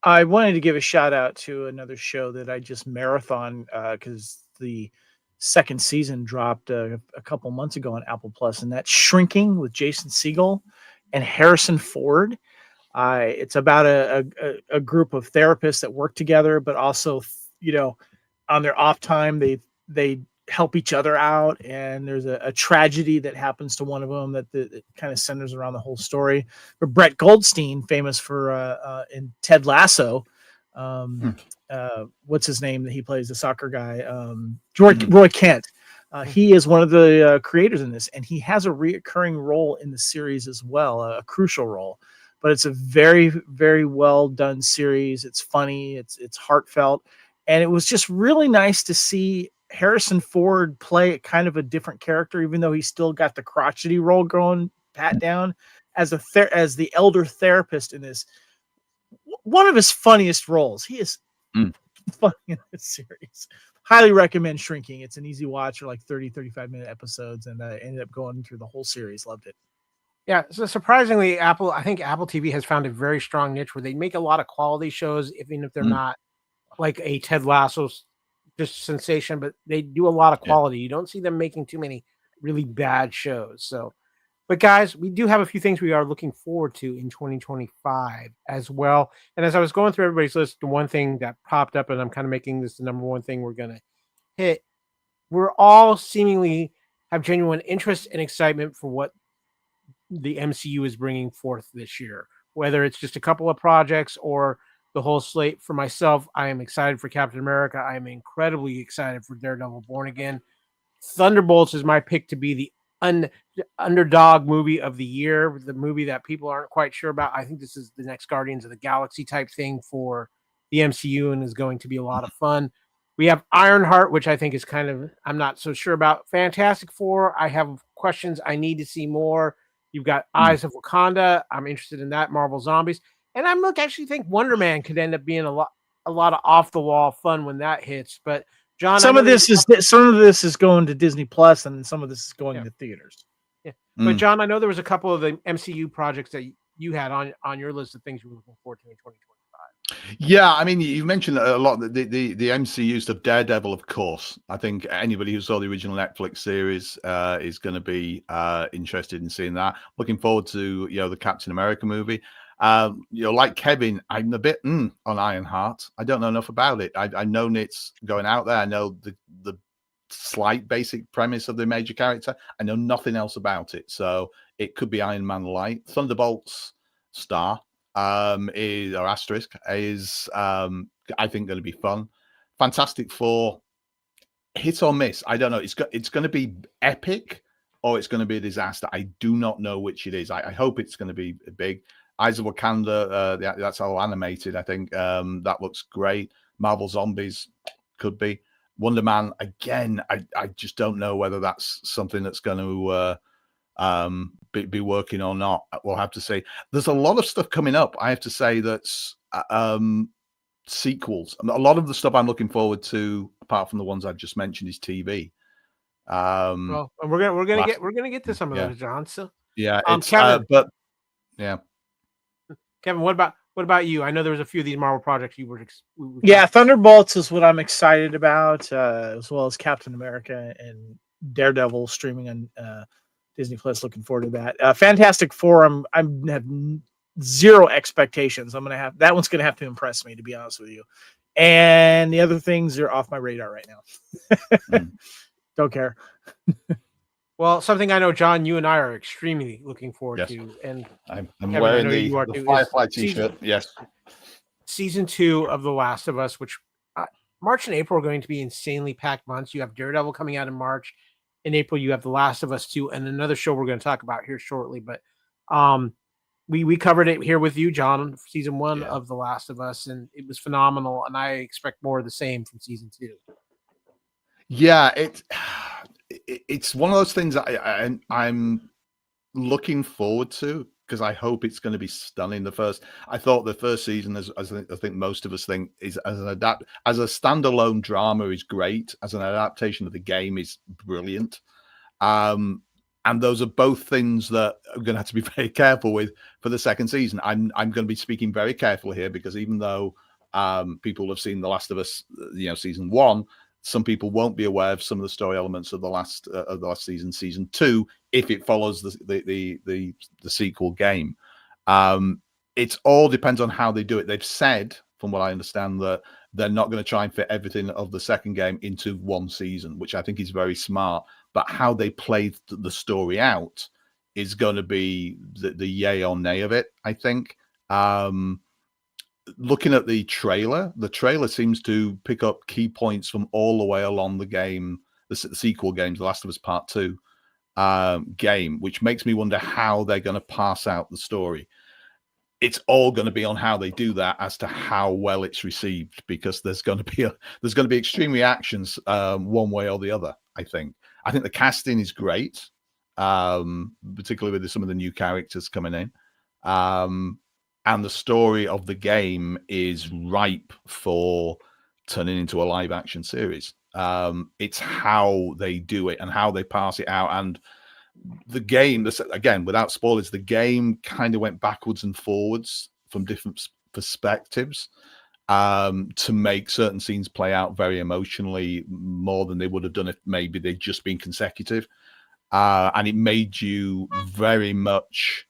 I wanted to give a shout out to another show that I just marathon because the second season dropped a couple months ago on Apple Plus, and that's Shrinking with Jason Segel and Harrison Ford. It's about a group of therapists that work together, but also, on their off time, they help each other out. And there's a tragedy that happens to one of them that kind of centers around the whole story. But Brett Goldstein, famous for in Ted Lasso, what's his name that he plays, the soccer guy, Roy Kent. He is one of the creators in this, and he has a reoccurring role in the series as well, a crucial role. But it's a very, very well done series. It's funny, it's heartfelt, and it was just really nice to see Harrison Ford play kind of a different character, even though he's still got the crotchety role going pat down as the elder therapist in this. One of his funniest roles. He is funny in this series. Highly recommend Shrinking. It's an easy watch, or like 30-35 minute episodes, and I ended up going through the whole series. Loved it. Yeah, so surprisingly, I think Apple TV has found a very strong niche where they make a lot of quality shows, even if they're not like a Ted Lasso just sensation, but they do a lot of quality. You don't see them making too many really bad shows. So, but guys, we do have a few things we are looking forward to in 2025 as well. And as I was going through everybody's list, the one thing that popped up, and I'm kind of making this the number one thing we're going to hit, we're all seemingly have genuine interest and excitement for what the MCU is bringing forth this year, whether it's just a couple of projects or the whole slate. For myself, I am excited for Captain America. I am incredibly excited for Daredevil Born Again. Thunderbolts is my pick to be the underdog movie of the year, the movie that people aren't quite sure about. I think this is the next Guardians of the Galaxy type thing for the MCU and is going to be a lot of fun. We have Ironheart, which I think is I'm not so sure about. Fantastic Four, I have questions. I need to see more. You've got Eyes of Wakanda. I'm interested in that. Marvel Zombies. And I actually think Wonder Man could end up being a lot of off the wall fun when that hits. But John, some of this is going to Disney Plus, and some of this is going to theaters. Yeah, but John, I know there was a couple of the MCU projects that you had on your list of things you were looking forward to in 2025. Yeah, I mean, you mentioned a lot the MCU stuff. Daredevil, of course. I think anybody who saw the original Netflix series is going to be interested in seeing that. Looking forward to the Captain America movie. Like Kevin, I'm a bit on Ironheart. I don't know enough about it. I know it's going out there. I know the slight basic premise of the major character. I know nothing else about it, so it could be Iron Man light. Thunderbolts star is I think going to be fun. Fantastic Four, hit or miss. I don't know. It's going to be epic or it's going to be a disaster. I do not know which it is. I hope it's going to be big. Eyes of Wakanda, that's all animated. I think that looks great. Marvel Zombies could be. Wonder Man, again, I just don't know whether that's something that's going to be working or not. We'll have to see. There's a lot of stuff coming up, I have to say, that's sequels. A lot of the stuff I'm looking forward to, apart from the ones I've just mentioned, is TV. Well, we're gonna get to some of those, John. So yeah, it's Kevin, Kevin, what about you? I know there was a few of these Marvel projects you were. Thunderbolts is what I'm excited about, as well as Captain America and Daredevil streaming on Disney Plus. Looking forward to that. Fantastic Four, I have zero expectations. That one's gonna have to impress me, to be honest with you. And the other things are off my radar right now. Don't care. Well, something I know, John, you and I are extremely looking forward to, and I'm wearing the Firefly T-shirt. Yes, season 2 of The Last of Us, which March and April are going to be insanely packed months. You have Daredevil coming out in March. In April, you have The Last of Us 2, and another show we're going to talk about here shortly. But we covered it here with you, John, season 1 of The Last of Us, and it was phenomenal. And I expect more of the same from season 2. Yeah, it's one of those things I'm looking forward to, because I hope it's going to be stunning. I thought the first season, as I think most of us think, is as a standalone drama is great. As an adaptation of the game is brilliant. And those are both things that I'm going to have to be very careful with for the second season. I'm going to be speaking very carefully here, because even though people have seen The Last of Us, season 1, some people won't be aware of some of the story elements of the last season, season 2, if it follows the sequel game. It all depends on how they do it. They've said, from what I understand, that they're not going to try and fit everything of the second game into one season, which I think is very smart. But how they play the story out is going to be the yay or nay of it, I think. Looking at the trailer seems to pick up key points from all the way along the game, the sequel games, The Last of Us Part 2 game, which makes me wonder how they're going to pass out the story. It's all going to be on how they do that as to how well it's received, because there's going to be extreme reactions one way or the other. I think the casting is great, particularly with some of the new characters coming in. And the story of the game is ripe for turning into a live action series. It's how they do it and how they pass it out. And the game, again, without spoilers, the game kind of went backwards and forwards from different perspectives to make certain scenes play out very emotionally, more than they would have done if maybe they'd just been consecutive. And it made you very much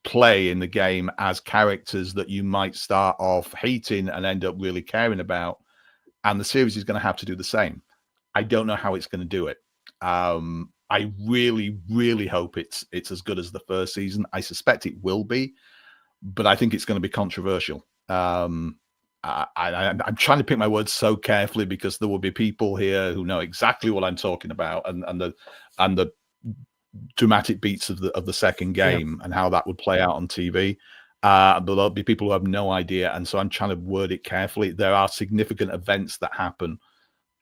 play in the game as characters that you might start off hating and end up really caring about. And the series is going to have to do the same. I don't know how it's going to do it. I really, really hope it's as good as the first season. I suspect it will be, but I think it's going to be controversial. I'm trying to pick my words so carefully, because there will be people here who know exactly what I'm talking about, and the dramatic beats of the second game and how that would play out on TV. But there'll be people who have no idea, and so I'm trying to word it carefully. There are significant events that happen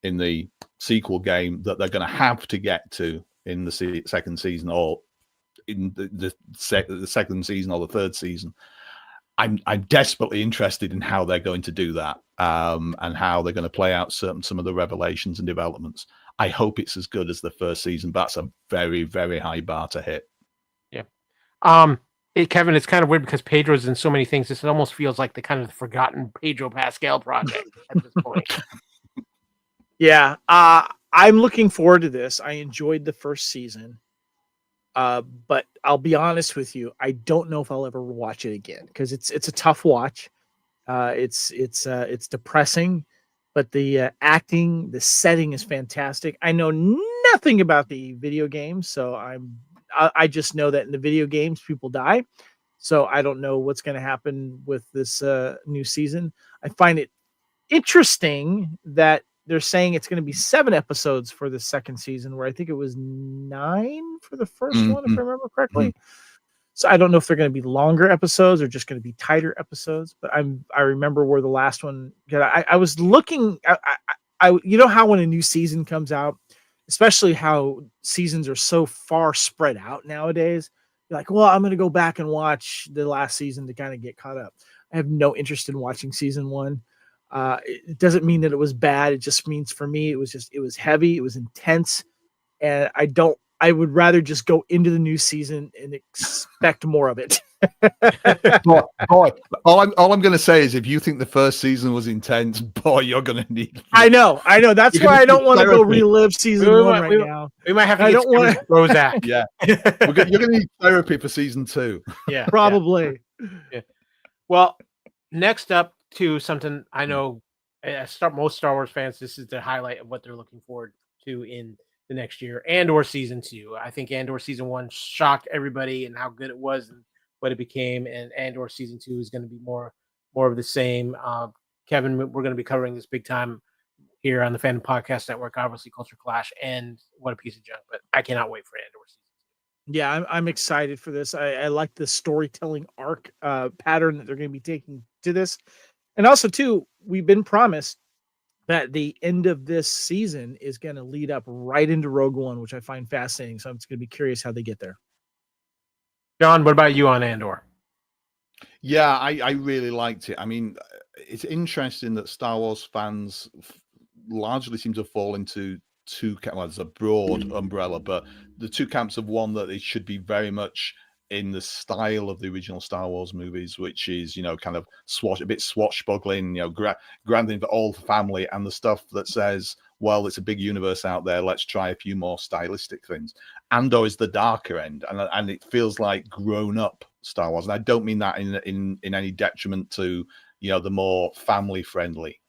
in the sequel game that they're going to have to get to in the second season, or in the second season or the third season. I'm desperately interested in how they're going to do that, and how they're going to play out some of the revelations and developments. I hope it's as good as the first season, but that's a very, very high bar to hit. Yeah. Kevin, it's kind of weird because Pedro's in so many things. This almost feels like the kind of the forgotten Pedro Pascal project at this point. Yeah. I'm looking forward to this. I enjoyed the first season. But I'll be honest with you, I don't know if I'll ever watch it again, because it's a tough watch. It's depressing, but the acting, the setting is fantastic. I know nothing about the video games, so I just know that in the video games people die. So I don't know what's going to happen with this new season. I find it interesting that they're saying it's going to be 7 episodes for the second season, where I think it was 9 for the first one, if I remember correctly. So I don't know if they're going to be longer episodes or just going to be tighter episodes. But I remember where the last one. I was looking. You know how when a new season comes out, especially how seasons are so far spread out nowadays, you're like, well, I'm going to go back and watch the last season to kind of get caught up. I have no interest in watching season 1. It doesn't mean that it was bad. It just means for me, it was heavy, it was intense, and I would rather just go into the new season and expect more of it. boy, all I'm going to say is, if you think the first season was intense, boy, you're going to need. I know. That's why I don't want to go relive season 1 right now. We might have to get Prozac. Yeah, you're going to need therapy for season 2. Yeah, probably. Yeah. Well, next up to something I know most Star Wars fans, this is the highlight of what they're looking forward to in the next year, Andor season 2. I think Andor season 1 shocked everybody and how good it was and what it became, and Andor season 2 is going to be more of the same. Kevin, we're going to be covering this big time here on the Fandom Podcast Network, obviously Culture Clash and What a Piece of Junk, but I cannot wait for Andor season 2. Yeah, I'm excited for this. I like the storytelling arc pattern that they're going to be taking to this. And also, too, we've been promised that the end of this season is going to lead up right into Rogue One, which I find fascinating. So I'm just going to be curious how they get there. John, what about you on Andor? Yeah, I really liked it. I mean, it's interesting that Star Wars fans largely seem to fall into two camps. Well, there's a broad umbrella, but the two camps of one that it should be very much in the style of the original Star Wars movies, which is, you know, kind of a bit swashbuckling, you know, grounding for all the family, and the stuff that says, well, it's a big universe out there, let's try a few more stylistic things. Andor is the darker end, and it feels like grown up Star Wars, and I don't mean that in any detriment to, you know, the more family friendly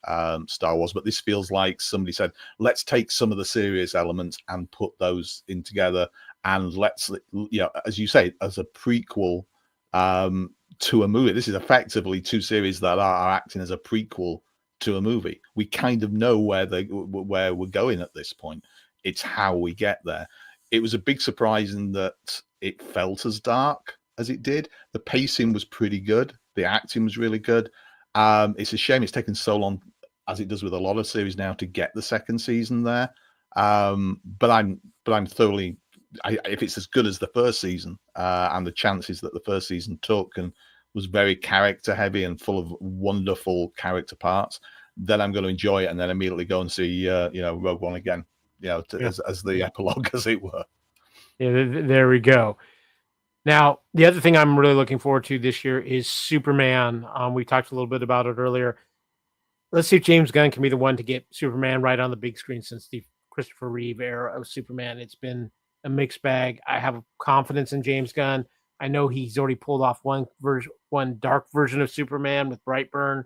Star Wars, but this feels like somebody said, let's take some of the serious elements and put those in together, and let's, you know, as you say, as a prequel to a movie. This is effectively two series that are acting as a prequel to a movie. We kind of know where we're going at this point. It's how we get there. It was a big surprise in that it felt as dark as it did. The pacing was pretty good. The acting was really good. It's a shame it's taken so long, as it does with a lot of series now, to get the second season there. But I'm thoroughly, if it's as good as the first season, and the chances that the first season took and was very character heavy and full of wonderful character parts, then I'm going to enjoy it and then immediately go and see, you know, Rogue One again, you know, as the epilogue, as it were. Yeah, there we go. Now, the other thing I'm really looking forward to this year is Superman. We talked a little bit about it earlier. Let's see if James Gunn can be the one to get Superman right on the big screen since the Christopher Reeve era of Superman. It's been a mixed bag. I have confidence in James Gunn. I know he's already pulled off one dark version of Superman with Brightburn.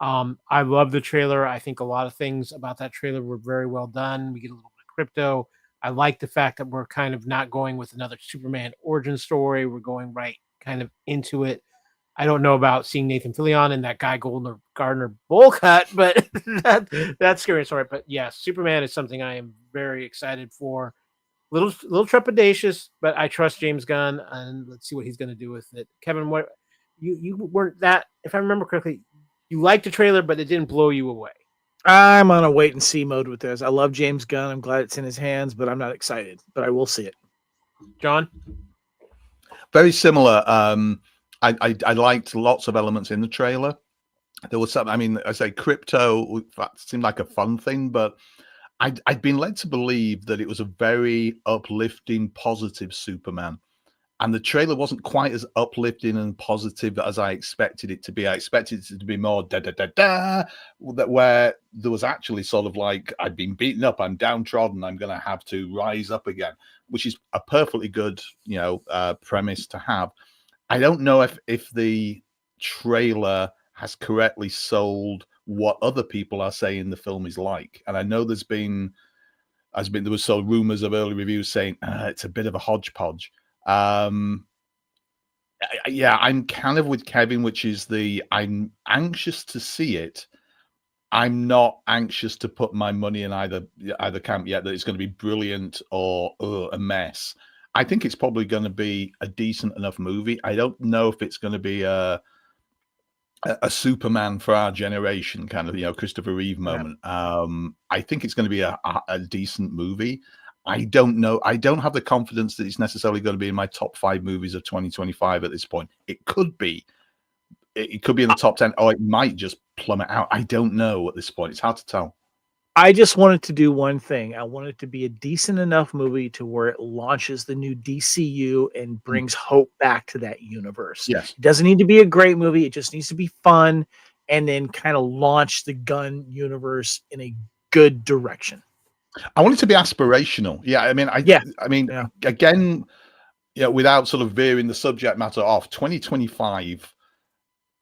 I love the trailer. I think a lot of things about that trailer were very well done. We get a little bit of crypto. I like the fact that we're kind of not going with another Superman origin story. We're going right kind of into it. I don't know about seeing Nathan Fillion and that guy Gardner bowl cut, but that's scary story. But yeah, Superman is something I am very excited for. Little trepidatious, but I trust James Gunn, and let's see what he's going to do with it. Kevin, what you weren't that, if I remember correctly, you liked the trailer, but it didn't blow you away. I'm on a wait and see mode with this. I love James Gunn. I'm glad it's in his hands, but I'm not excited. But I will see it. John? Very similar. I liked lots of elements in the trailer. There was some, I mean, I say crypto, that seemed like a fun thing, but I'd been led to believe that it was a very uplifting, positive Superman. And the trailer wasn't quite as uplifting and positive as I expected it to be. I expected it to be more da-da-da-da, that where there was actually sort of like, I've been beaten up, I'm downtrodden, I'm going to have to rise up again, which is a perfectly good, you know, premise to have. I don't know if the trailer has correctly sold what other people are saying the film is like. And I know there was sort of rumors of early reviews saying it's a bit of a hodgepodge. Yeah, I'm kind of with Kevin, which is I'm anxious to see it. I'm not anxious to put my money in either camp yet that it's going to be brilliant or a mess. I think it's probably going to be a decent enough movie. I don't know if it's going to be a Superman for our generation, kind of, you know, Christopher Reeve moment. Yeah. I think it's going to be a decent movie. I don't know. I don't have the confidence that it's necessarily going to be in my top 5 movies of 2025 at this point. It could be. It could be in the top 10, or it might just plummet out. I don't know at this point. It's hard to tell. I just wanted to do one thing. I want it to be a decent enough movie to where it launches the new DCU and brings hope back to that universe. Yes. It doesn't need to be a great movie. It just needs to be fun and then kind of launch the Gunn universe in a good direction. I want it to be aspirational. Yeah, I mean, again, you know, without sort of veering the subject matter off, 2025,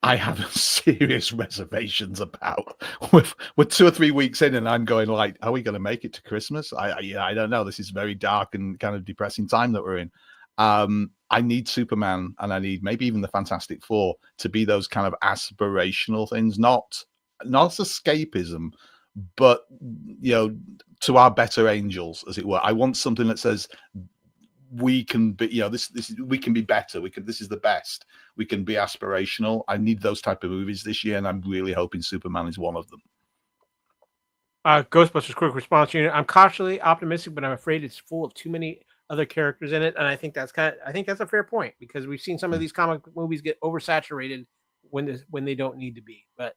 I have serious reservations about. We're 2 or 3 weeks in, and I'm going like, are we going to make it to Christmas? I don't know. This is very dark and kind of depressing time that we're in. I need Superman, and I need maybe even the Fantastic Four to be those kind of aspirational things, not as escapism, but, you know, to our better angels, as it were. I want something that says we can be, you know, we can be better. This is the best. We can be aspirational. I need those type of movies this year, and I'm really hoping Superman is one of them. Ghostbusters Quick Response Unit. I'm cautiously optimistic, but I'm afraid it's full of too many other characters in it, and I think that's a fair point because we've seen some of these comic movies get oversaturated when they don't need to be. But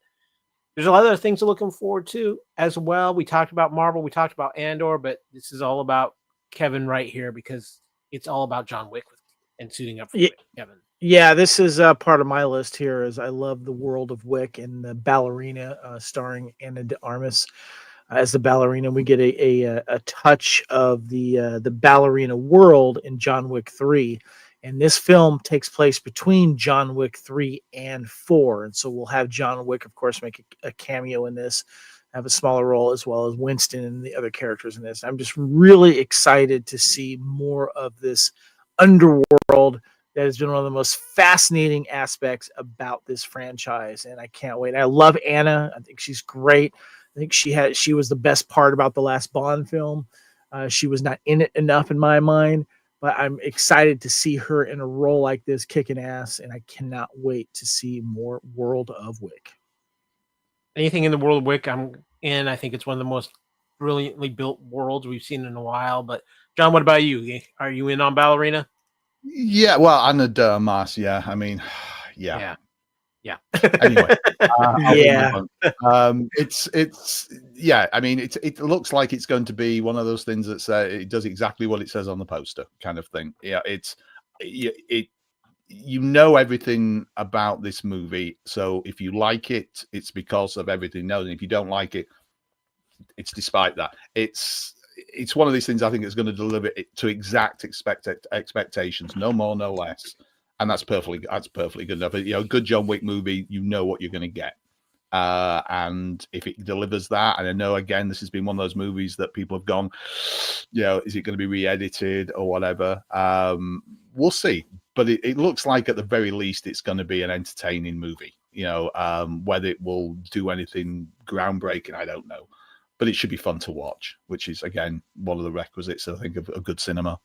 there's a lot of other things to looking forward to as well. We talked about Marvel, we talked about Andor, but this is all about Kevin right here because it's all about John Wick and suiting up for Kevin. Yeah, this is part of my list here. Is I love the world of Wick and the ballerina, starring Anna de Armas as the ballerina. We get a touch of the ballerina world in John Wick 3. And this film takes place between John Wick 3 and 4. And so we'll have John Wick, of course, make a cameo in this, have a smaller role, as well as Winston and the other characters in this. I'm just really excited to see more of this underworld that has been one of the most fascinating aspects about this franchise. And I can't wait. I love Anna. I think she's great. I think she was the best part about the last Bond film. She was not in it enough in my mind, but I'm excited to see her in a role like this kicking ass, and I cannot wait to see more World of Wick. Anything in the World of Wick I'm in. I think it's one of the most brilliantly built worlds we've seen in a while. But John, what about you? Are you in on Ballerina? Yeah, well, Anna de Armas, yeah. I mean, yeah. Anyway, it's yeah. I mean, it looks like it's going to be one of those things that it does exactly what it says on the poster, kind of thing. Yeah, you know everything about this movie, so if you like it, it's because of everything known. And if you don't like it, it's despite that. It's one of these things I think is going to deliver it to exact expectations, no more, no less. And that's perfectly good enough. You know, a good John Wick movie, you know what you're going to get. And if it delivers that, and I know, again, this has been one of those movies that people have gone, you know, is it going to be re-edited or whatever? We'll see. But it looks like at the very least it's going to be an entertaining movie. You know, whether it will do anything groundbreaking, I don't know. But it should be fun to watch, which is, again, one of the requisites, I think, of good cinema.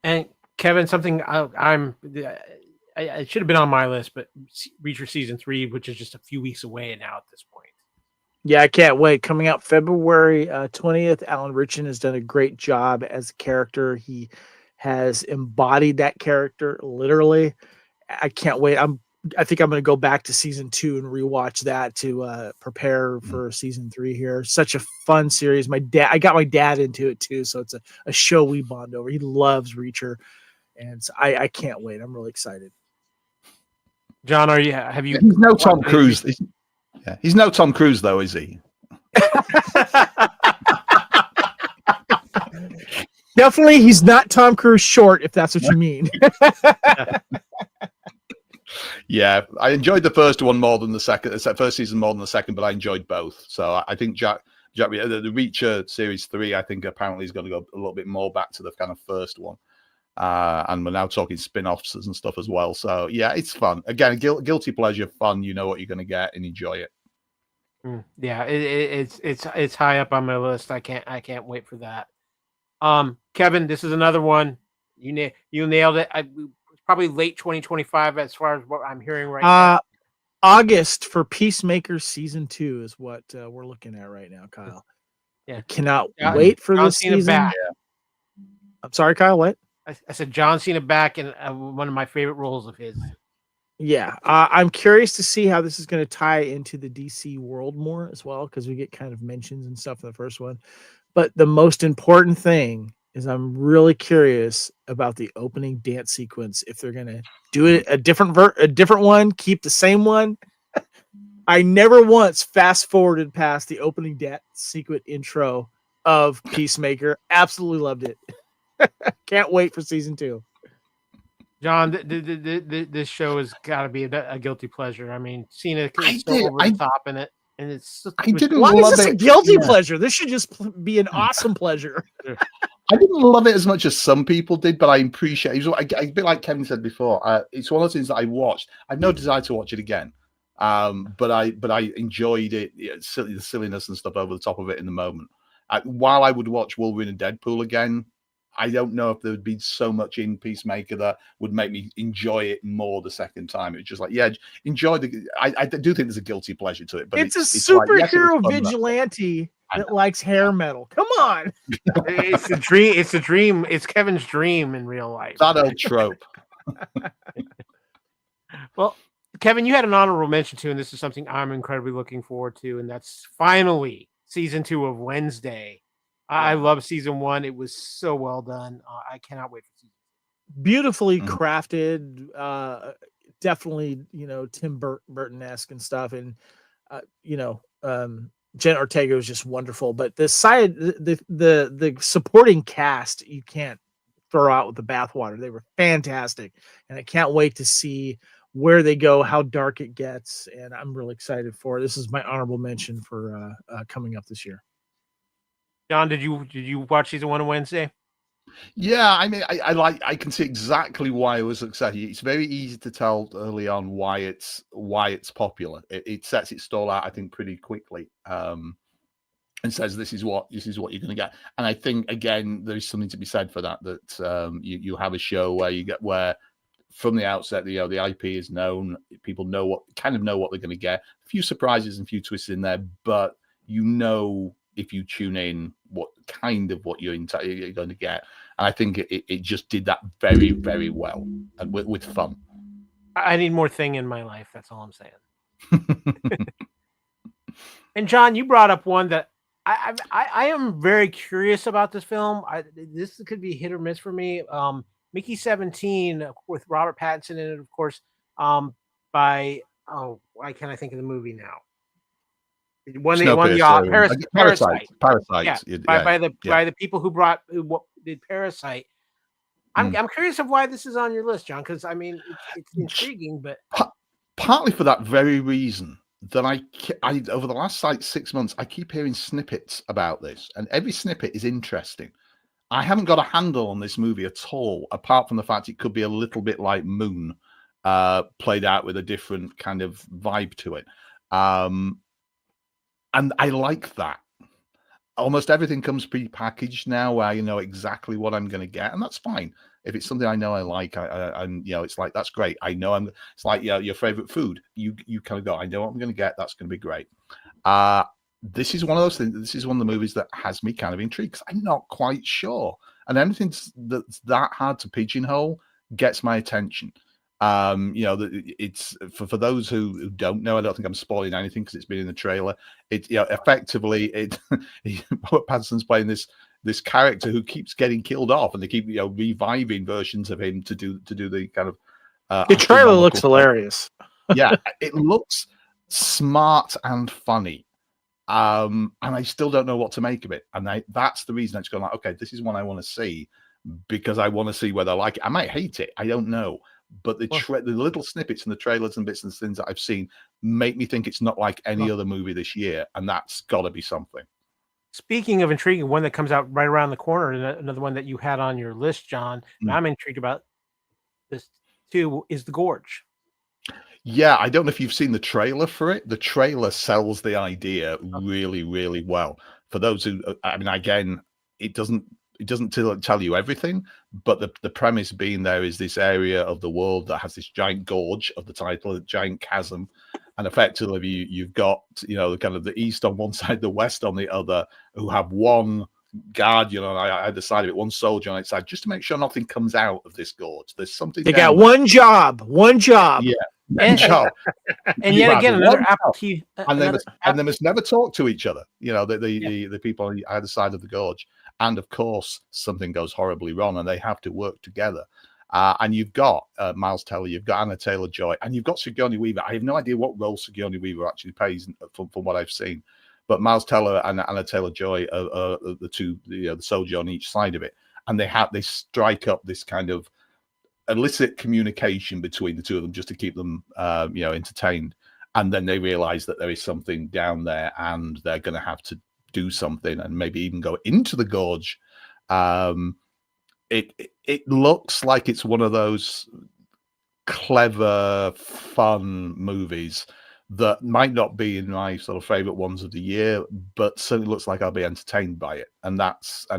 And Kevin, something I should have been on my list, but Reacher season 3, which is just a few weeks away now at this point. Yeah, I can't wait. Coming out February 20th, Alan Ritchson has done a great job as a character. He has embodied that character literally. I can't wait. I think I'm going to go back to season 2 and rewatch that to prepare for season 3 here. Such a fun series. I got my dad into it too, so it's a show we bond over. He loves Reacher, and so I can't wait. I'm really excited. John, have you? He's no Tom Cruise. He's no Tom Cruise though, is he? Definitely, he's not Tom Cruise short, if that's what you mean. Yeah, I enjoyed the first one more than the second. The first season more than the second, but I enjoyed both. So I think the Reacher series 3, I think apparently is going to go a little bit more back to the kind of first one. And we're now talking spin-offs and stuff as well. So yeah, it's fun. Again, guilty pleasure fun. You know what you're going to get and enjoy it. Yeah, it's high up on my list. I can't wait for that. Kevin, this is another one. You nailed it. Probably late 2025 as far as what I'm hearing right now. August for Peacemaker season 2 is what we're looking at right now, Kyle. Yeah, I cannot wait for this season. Back. Yeah. I'm sorry, Kyle. What? I said John Cena back in one of my favorite roles of his. Yeah, I'm curious to see how this is going to tie into the DC world more as well, because we get kind of mentions and stuff in the first one. But the most important thing is I'm really curious about the opening dance sequence. If they're going to do it a different one, keep the same one. I never once fast forwarded past the opening dance sequence intro of Peacemaker. Absolutely loved it. Can't wait for season 2. John, this show has got to be a guilty pleasure. I mean, Cena is so over the top in it. And why is this a guilty pleasure? This should just be an awesome pleasure. I didn't love it as much as some people did, but I appreciate it. A bit like Kevin said before. It's one of those things that I watched. I have no desire to watch it again, but I enjoyed it. The silliness and stuff over the top of it in the moment. While I would watch Wolverine and Deadpool again, I don't know if there would be so much in Peacemaker that would make me enjoy it more the second time. It's just like, yeah, enjoy the. I do think there's a guilty pleasure to it, but it's a like, yes, it was superhero fun, vigilante that likes hair metal. Come on. It's a dream. It's a dream. It's Kevin's dream in real life. That old trope. Well, Kevin, you had an honorable mention too, and this is something I'm incredibly looking forward to, and that's finally season 2 of Wednesday. I love season 1. It was so well done. I cannot wait for season 2. Beautifully crafted. Definitely, Tim Burton-esque and stuff. And, Jen Ortega was just wonderful. But the supporting cast, you can't throw out with the bathwater. They were fantastic. And I can't wait to see where they go, how dark it gets. And I'm really excited for it. This is my honorable mention for coming up this year. John, did you watch season 1 on Wednesday? Yeah, I mean, I can see exactly why I was excited. It's very easy to tell early on why it's popular. It sets its stall out, I think, pretty quickly, and says this is what you're going to get. And I think again, there's something to be said for that. That you have a show where from the outset, the IP is known. People know what they're going to get. A few surprises and a few twists in there, but if you tune in, what you're going to get. And I think it just did that very, very well and with fun. I need more thing in my life. That's all I'm saying. And John, you brought up one that I am very curious about this film. This could be hit or miss for me. Mickey 17 with Robert Pattinson in it, of course. Why can't I think of the movie now? Parasite. Yeah, by the people who did Parasite. I'm curious of why this is on your list, John, because I mean it's intriguing, but partly for that very reason that I over the last 6 months I keep hearing snippets about this, and every snippet is interesting. I haven't got a handle on this movie at all, apart from the fact it could be a little bit like Moon, played out with a different kind of vibe to it. And I like that. Almost everything comes pre-packaged now, where I know exactly what I'm going to get, and that's fine. If it's something I know I like, it's like that's great. I know it's like your favorite food. You kind of go, I know what I'm going to get. That's going to be great. This is one of those things. This is one of the movies that has me kind of intrigued because I'm not quite sure, and anything that's that hard to pigeonhole gets my attention. It's for those who don't know. I don't think I'm spoiling anything because it's been in the trailer. Effectively, Pattinson's playing this character who keeps getting killed off, and they keep reviving versions of him to do the kind of. The trailer looks hilarious. Yeah, it looks smart and funny, and I still don't know what to make of it. And that's the reason it's going like, okay, this is one I want to see because I want to see whether I like it. I might hate it. I don't know. But the little snippets and the trailers and bits and things that I've seen make me think it's not like any other movie this year, and that's got to be something. Speaking of intriguing, one that comes out right around the corner, and another one that you had on your list, John, and I'm intrigued about this too, is The Gorge. Yeah, I don't know if you've seen the trailer for it. The trailer sells the idea really, really well. For those who, I mean, again, it doesn't tell you everything, but the premise being there is this area of the world that has this giant gorge of the title, a giant chasm, and effectively you've got kind of the east on one side, the west on the other, who have one guardian on either side of it, one soldier on each side, just to make sure nothing comes out of this gorge. There's something they got one job. Yeah. And yet again, another Apple TV, and they must never talk to each other. The people on either side of the gorge. And of course, something goes horribly wrong, and they have to work together. And you've got Miles Teller, you've got Anna Taylor-Joy, and you've got Sigourney Weaver. I have no idea what role Sigourney Weaver actually plays from what I've seen, but Miles Teller and Anna Taylor-Joy are the two, the soldier on each side of it, and they strike up this kind of illicit communication between the two of them just to keep them, entertained. And then they realize that there is something down there, and they're going to have to do something and maybe even go into the gorge. It looks like it's one of those clever, fun movies that might not be in my sort of favorite ones of the year, but certainly looks like I'll be entertained by it. And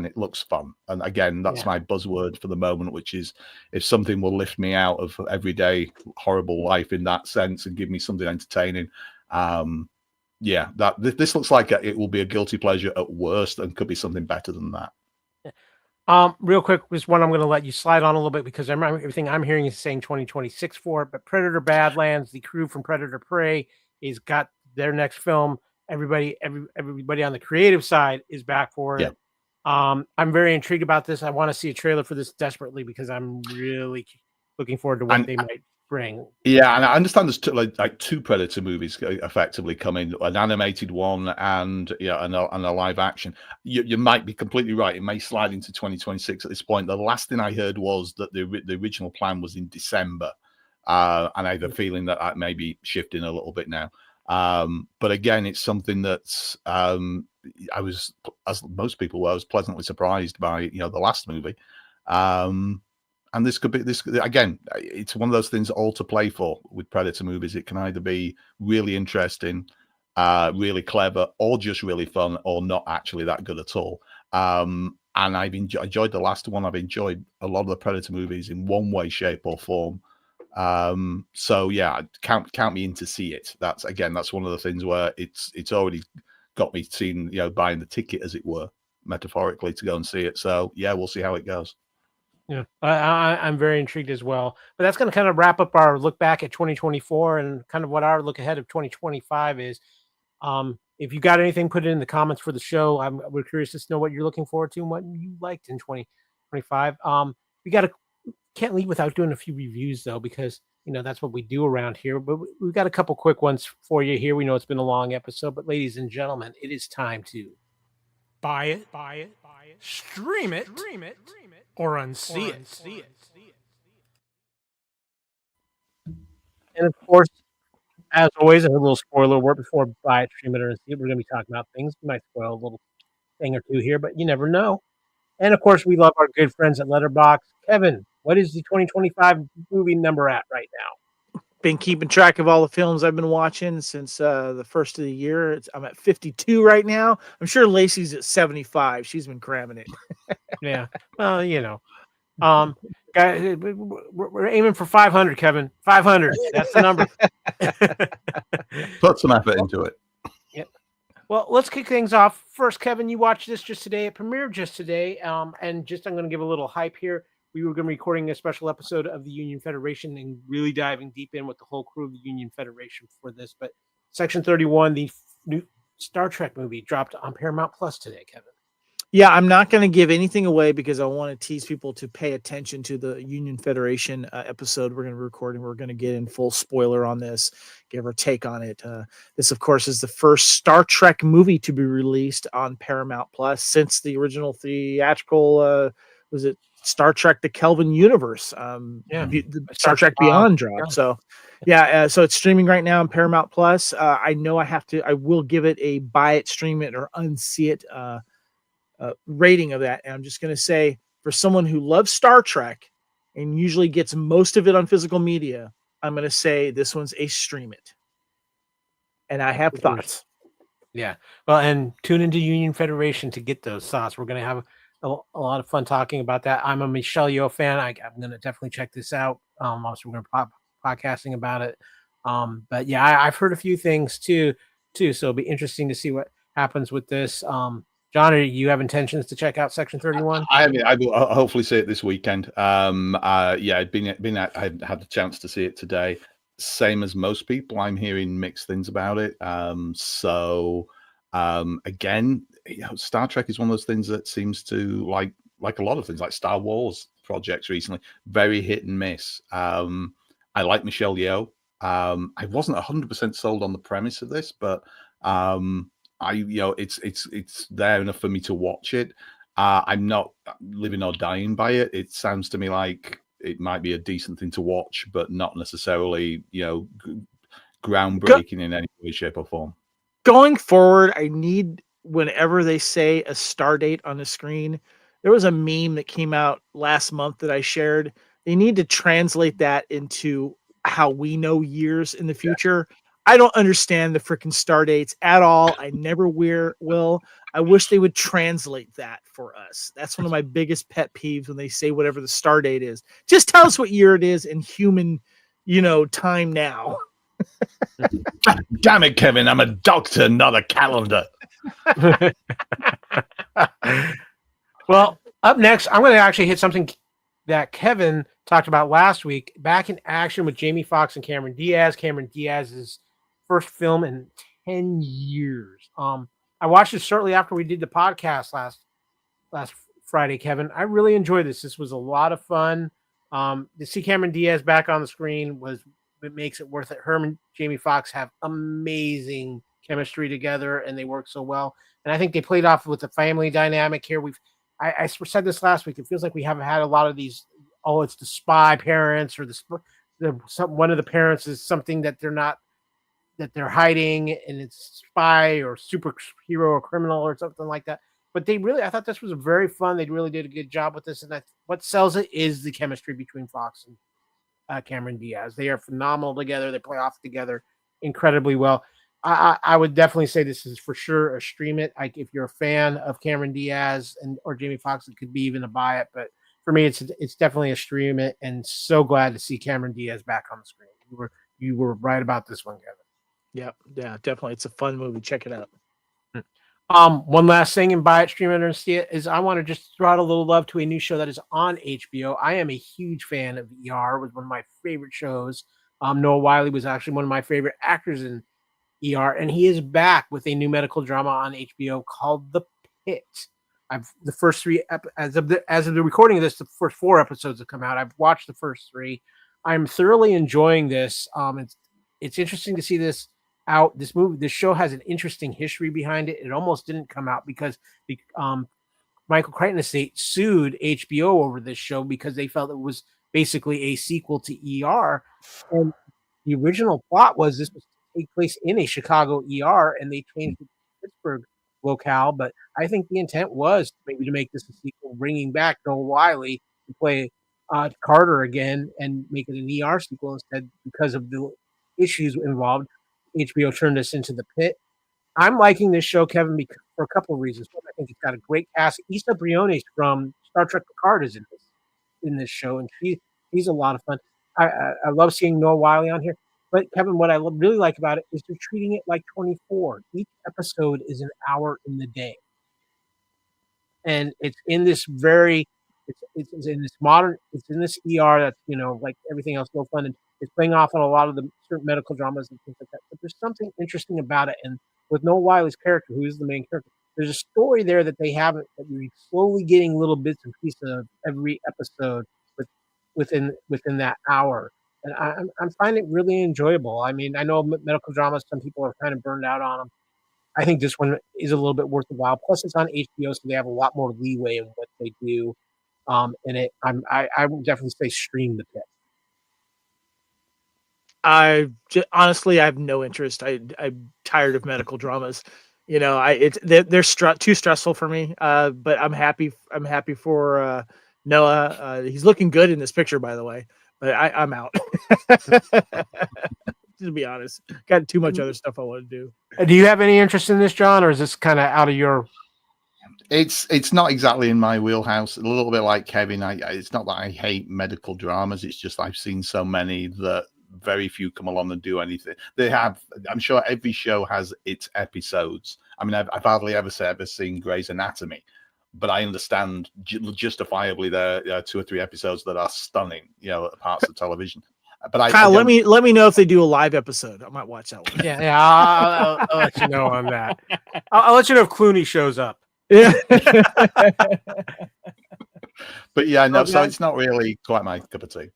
it looks fun. And again, that's my buzzword for the moment, which is if something will lift me out of everyday horrible life in that sense and give me something entertaining. This looks like it will be a guilty pleasure at worst and could be something better than that. Real quick, just one I'm going to let you slide on a little bit because everything I'm hearing is saying 2026 for it. But Predator Badlands, the crew from Predator Prey, is got their next film. Everybody on the creative side is back for it. I'm very intrigued about this. I want to see a trailer for this desperately because I'm really looking forward to what they might bring. Yeah, and I understand there's two Predator movies effectively coming, an animated one and a live action. You might be completely right. It may slide into 2026 at this point. The last thing I heard was that the original plan was in December, and I have a feeling that may be shifting a little bit now. But again, it's something that's I was, as most people were, I was pleasantly surprised by the last movie. And this could be again. It's one of those things all to play for with Predator movies. It can either be really interesting, really clever, or just really fun, or not actually that good at all. And I've enjoyed the last one. I've enjoyed a lot of the Predator movies in one way, shape, or form. So yeah, count me in to see it. That's one of the things where it's already got me buying the ticket, as it were, metaphorically, to go and see it. So yeah, we'll see how it goes. Yeah, I'm very intrigued as well. But that's going to kind of wrap up our look back at 2024 and kind of what our look ahead of 2025 is. If you got anything, put it in the comments for the show. We're curious to know what you're looking forward to and what you liked in 2025. We can't leave without doing a few reviews though, because that's what we do around here. But we've got a couple quick ones for you here. We know it's been a long episode, but ladies and gentlemen, it is time to buy it, stream it, or unsee it. And of course, as always, a little spoiler alert before buy it, stream it, or unsee it. We're going to be talking about things. We might spoil a little thing or two here, but you never know. And of course, we love our good friends at Letterboxd. Kevin, what is the 2025 movie number at right now? Been keeping track of all the films I've been watching since the first of the year. I'm at 52 right now. I'm sure Lacey's at 75. She's been cramming it. Yeah. Well, guys, we're aiming for 500, Kevin. 500. That's the number. Put some effort into it. Yep. Well, let's kick things off. First, Kevin, you watched this just today. It premiered just today. And I'm going to give a little hype here. We were going to be recording a special episode of the Union Federation and really diving deep in with the whole crew of the Union Federation for this. But Section 31, the new Star Trek movie, dropped on Paramount Plus today, Kevin. Yeah, I'm not going to give anything away because I want to tease people to pay attention to the Union Federation episode we're going to be recording. We're going to get in full spoiler on this, give our take on it. This, of course, is the first Star Trek movie to be released on Paramount Plus since the original theatrical, was it Star Trek: The Kelvin Universe? The Star Trek Beyond drop. So, so it's streaming right now on Paramount Plus. I know I will give it a buy it, stream it, or unsee it rating of that. And I'm just going to say, for someone who loves Star Trek and usually gets most of it on physical media, I'm going to say this one's a stream it. And I have thoughts. Yeah. Well, and tune into Union Federation to get those thoughts. We're going to have a lot of fun talking about that. I'm a Michelle Yeoh fan. I'm going to definitely check this out. Also, we're going to podcasting about it. But yeah, I've heard a few things too. So it'll be interesting to see what happens with this. John, do you have intentions to check out Section 31? I will hopefully see it this weekend. I had the chance to see it today. Same as most people, I'm hearing mixed things about it. Again, Star Trek is one of those things that seems to like a lot of things, like Star Wars projects recently, very hit and miss. I like Michelle Yeoh. I wasn't 100% sold on the premise of this, but it's there enough for me to watch it. I'm not living or dying by it. It sounds to me like it might be a decent thing to watch, but not necessarily, groundbreaking in any way, shape, or form. Going forward, I need, whenever they say a star date on the screen, there was a meme that came out last month that I shared. They need to translate that into how we know years in the future. I don't understand the freaking star dates at all. I never will. I wish they would translate that for us. That's one of my biggest pet peeves when they say whatever the star date is. Just tell us what year it is in human, time now. Damn it, Kevin! I'm a doctor, not a calendar. Well, up next, I'm going to actually hit something that Kevin talked about last week. Back in action with Jamie Foxx and Cameron Diaz. Cameron Diaz's first film in 10 years. I watched it shortly after we did the podcast last Friday, Kevin. I really enjoyed this. This was a lot of fun. To see Cameron Diaz back on the screen it makes it worth it. Her and Jamie Foxx have amazing chemistry together, and they work so well. And I think they played off with the family dynamic here. I said this last week. It feels like we haven't had a lot of these. Oh, it's the spy parents, or one of the parents is something that they're hiding, and it's spy or superhero or criminal or something like that. But I thought this was very fun. They really did a good job with this. And what sells it is the chemistry between Fox and Cameron Diaz. They are phenomenal together. They play off together incredibly well. I would definitely say this is for sure a stream it. If you're a fan of Cameron Diaz or Jamie Foxx, it could be even a buy it. But for me, it's definitely a stream it. And so glad to see Cameron Diaz back on the screen. You were right about this one, Kevin. Yeah, definitely. It's a fun movie. Check it out. One last thing in Buy It, Stream It, or See It is I want to just throw out a little love to a new show that is on HBO. I am a huge fan of ER. It was one of my favorite shows. Noah Wyle was actually one of my favorite actors in ER, and he is back with a new medical drama on HBO called The Pit. The first three as of the recording of this, the first 4 episodes have come out. I've watched the first 3. I'm thoroughly enjoying this. It's interesting to see this out. This show has an interesting history behind it. It almost didn't come out because Michael Crichton Estate sued HBO over this show because they felt it was basically a sequel to ER. And the original plot was this was to take place in a Chicago ER, and they changed it to Pittsburgh locale. But I think the intent was maybe to make this a sequel, bringing back Noah Wyle to play Carter again and make it an ER sequel instead because of the issues involved. HBO turned us into The Pit. I'm liking this show, Kevin, for a couple of reasons. One, I think it's got a great cast. Issa Briones from Star Trek Picard is in this show, and she's a lot of fun. I love seeing Noah Wyle on here. But, Kevin, what I really like about it is they're treating it like 24. Each episode is an hour in the day. And it's in this it's in this modern, it's in this ER that's, like everything else, no fun. And it's playing off on a lot of the certain medical dramas and things like that. But there's something interesting about it. And with Noah Wile's character, who is the main character, there's a story there that they haven't, that you're slowly getting little bits and pieces of every episode within that hour. And I'm finding it really enjoyable. I mean, I know medical dramas, some people are kind of burned out on them. I think this one is a little bit worth the while. Plus, it's on HBO, so they have a lot more leeway in what they do. In it, I would definitely say stream The Pit. Honestly, I have no interest. I'm tired of medical dramas. They're too stressful for me. But I'm happy for Noah. He's looking good in this picture, by the way. But I'm out. To be honest, got too much other stuff I want to do. Do you have any interest in this, John, or is this kind of out of your? It's not exactly in my wheelhouse. A little bit like Kevin. It's not that I hate medical dramas. It's just I've seen so many that very few come along and do anything. They have. I'm sure every show has its episodes. I mean, I've hardly ever seen Grey's Anatomy, but I understand justifiably there are 2 or 3 episodes that are stunning. Parts of television. But Kyle, let me know if they do a live episode. I might watch that one. Yeah, I'll let you know on that. I'll let you know if Clooney shows up. Yeah. But yeah, no. So it's not really quite my cup of tea.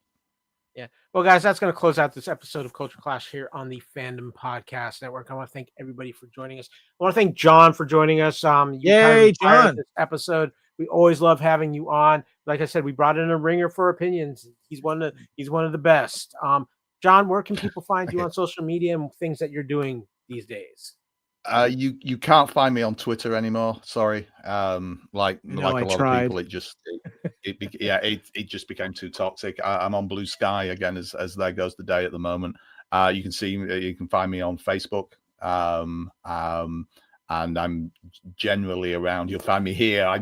Yeah. Well, guys, that's going to close out this episode of Culture Clash here on the Fandom Podcast Network. I want to thank everybody for joining us. I want to thank John for joining us. Yay, John! This episode. We always love having you on. Like I said, we brought in a ringer for opinions. He's one of the best. John, where can people find you on social media and things that you're doing these days? You can't find me on Twitter anymore. Sorry. Like a lot of people, it just became too toxic. I'm on Blue Sky again, as there goes the day at the moment. You can find me on Facebook. And I'm generally around. You'll find me here. I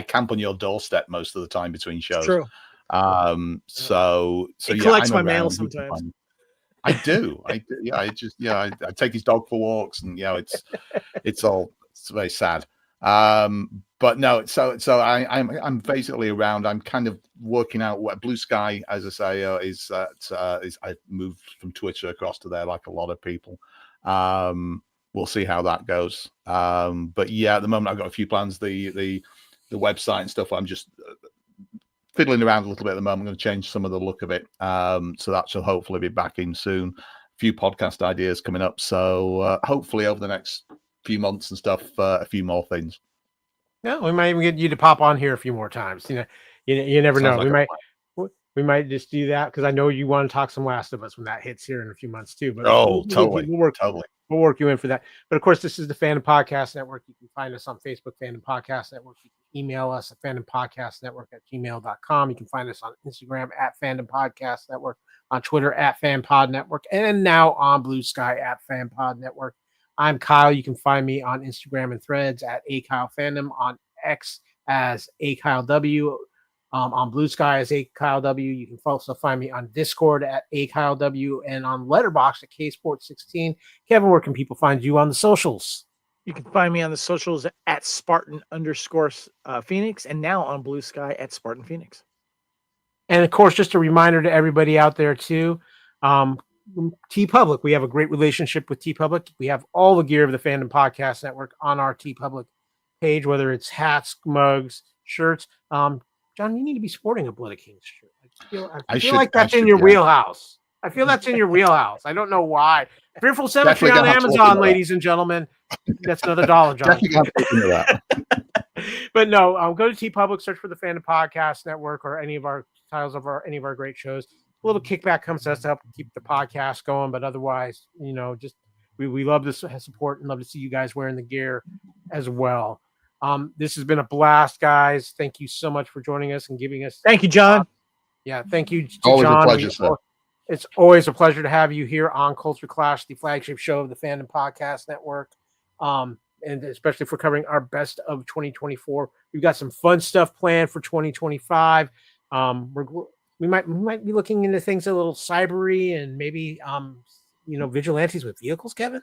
camp on your doorstep most of the time between shows. True. So He yeah, collects I'm my mail around. sometimes. I do. I take his dog for walks, and it's very sad. But no, so I'm basically around. I'm kind of working out what Blue Sky, as I say, is I moved from Twitter across to there like a lot of people. We'll see how that goes. But yeah, at the moment I've got a few plans. The website and stuff, I'm just fiddling around a little bit at the moment. I'm going to change some of the look of it. So that shall hopefully be back in soon. A few podcast ideas coming up. So hopefully over the next few months and stuff, a few more things. Yeah, we might even get you to pop on here a few more times. You never know. Like We might just do that because I know you want to talk some Last of Us when that hits here in a few months too. But totally. We'll work you in for that. But of course, this is the Fandom Podcast Network. You can find us on Facebook, Fandom Podcast Network. You can email us at fandompodcastnetwork@gmail.com. You can find us on Instagram at Fandom Podcast Network, on Twitter at FanPod Network, and now on Blue Sky at FanPod Network. I'm Kyle. You can find me on Instagram and Threads at AKyleFandom, on X as AKyleW, on Blue Sky as AKyleW. You can also find me on Discord at AKyleW and on Letterboxd at KSport16. Kevin, where can people find you on the socials? You can find me on the socials at Spartan_Phoenix, and now on Blue Sky at Spartan Phoenix. And of course, just a reminder to everybody out there too, TeePublic. We have a great relationship with TeePublic. We have all the gear of the Fandom Podcast Network on our TeePublic page, whether it's hats, mugs, shirts. John, you need to be sporting a Blood of Kings shirt. I feel like that's in your wheelhouse. I feel that's in your wheelhouse. I don't know why. Fearful Cemetery on Amazon, ladies and gentlemen. That's another $1, John. But no, go to TeePublic, search for the Fandom Podcast Network or any of our titles of any of our great shows. A little kickback comes to us to help keep the podcast going, but otherwise, just we love this support and love to see you guys wearing the gear as well. This has been a blast, guys. Thank you so much for joining us and giving us. Thank you, John. Yeah, thank you, always John. A pleasure, sir. It's always a pleasure to have you here on Culture Clash, the flagship show of the Fandom Podcast Network, and especially for covering our best of 2024. We've got some fun stuff planned for 2025. We might be looking into things a little cybery and maybe vigilantes with vehicles, Kevin.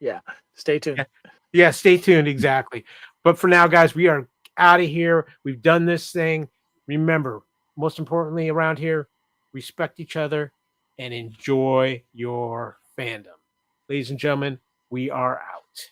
Yeah, stay tuned. Yeah, stay tuned. Exactly. But for now, guys, we are out of here. We've done this thing. Remember, most importantly around here, respect each other and enjoy your fandom. Ladies and gentlemen, we are out.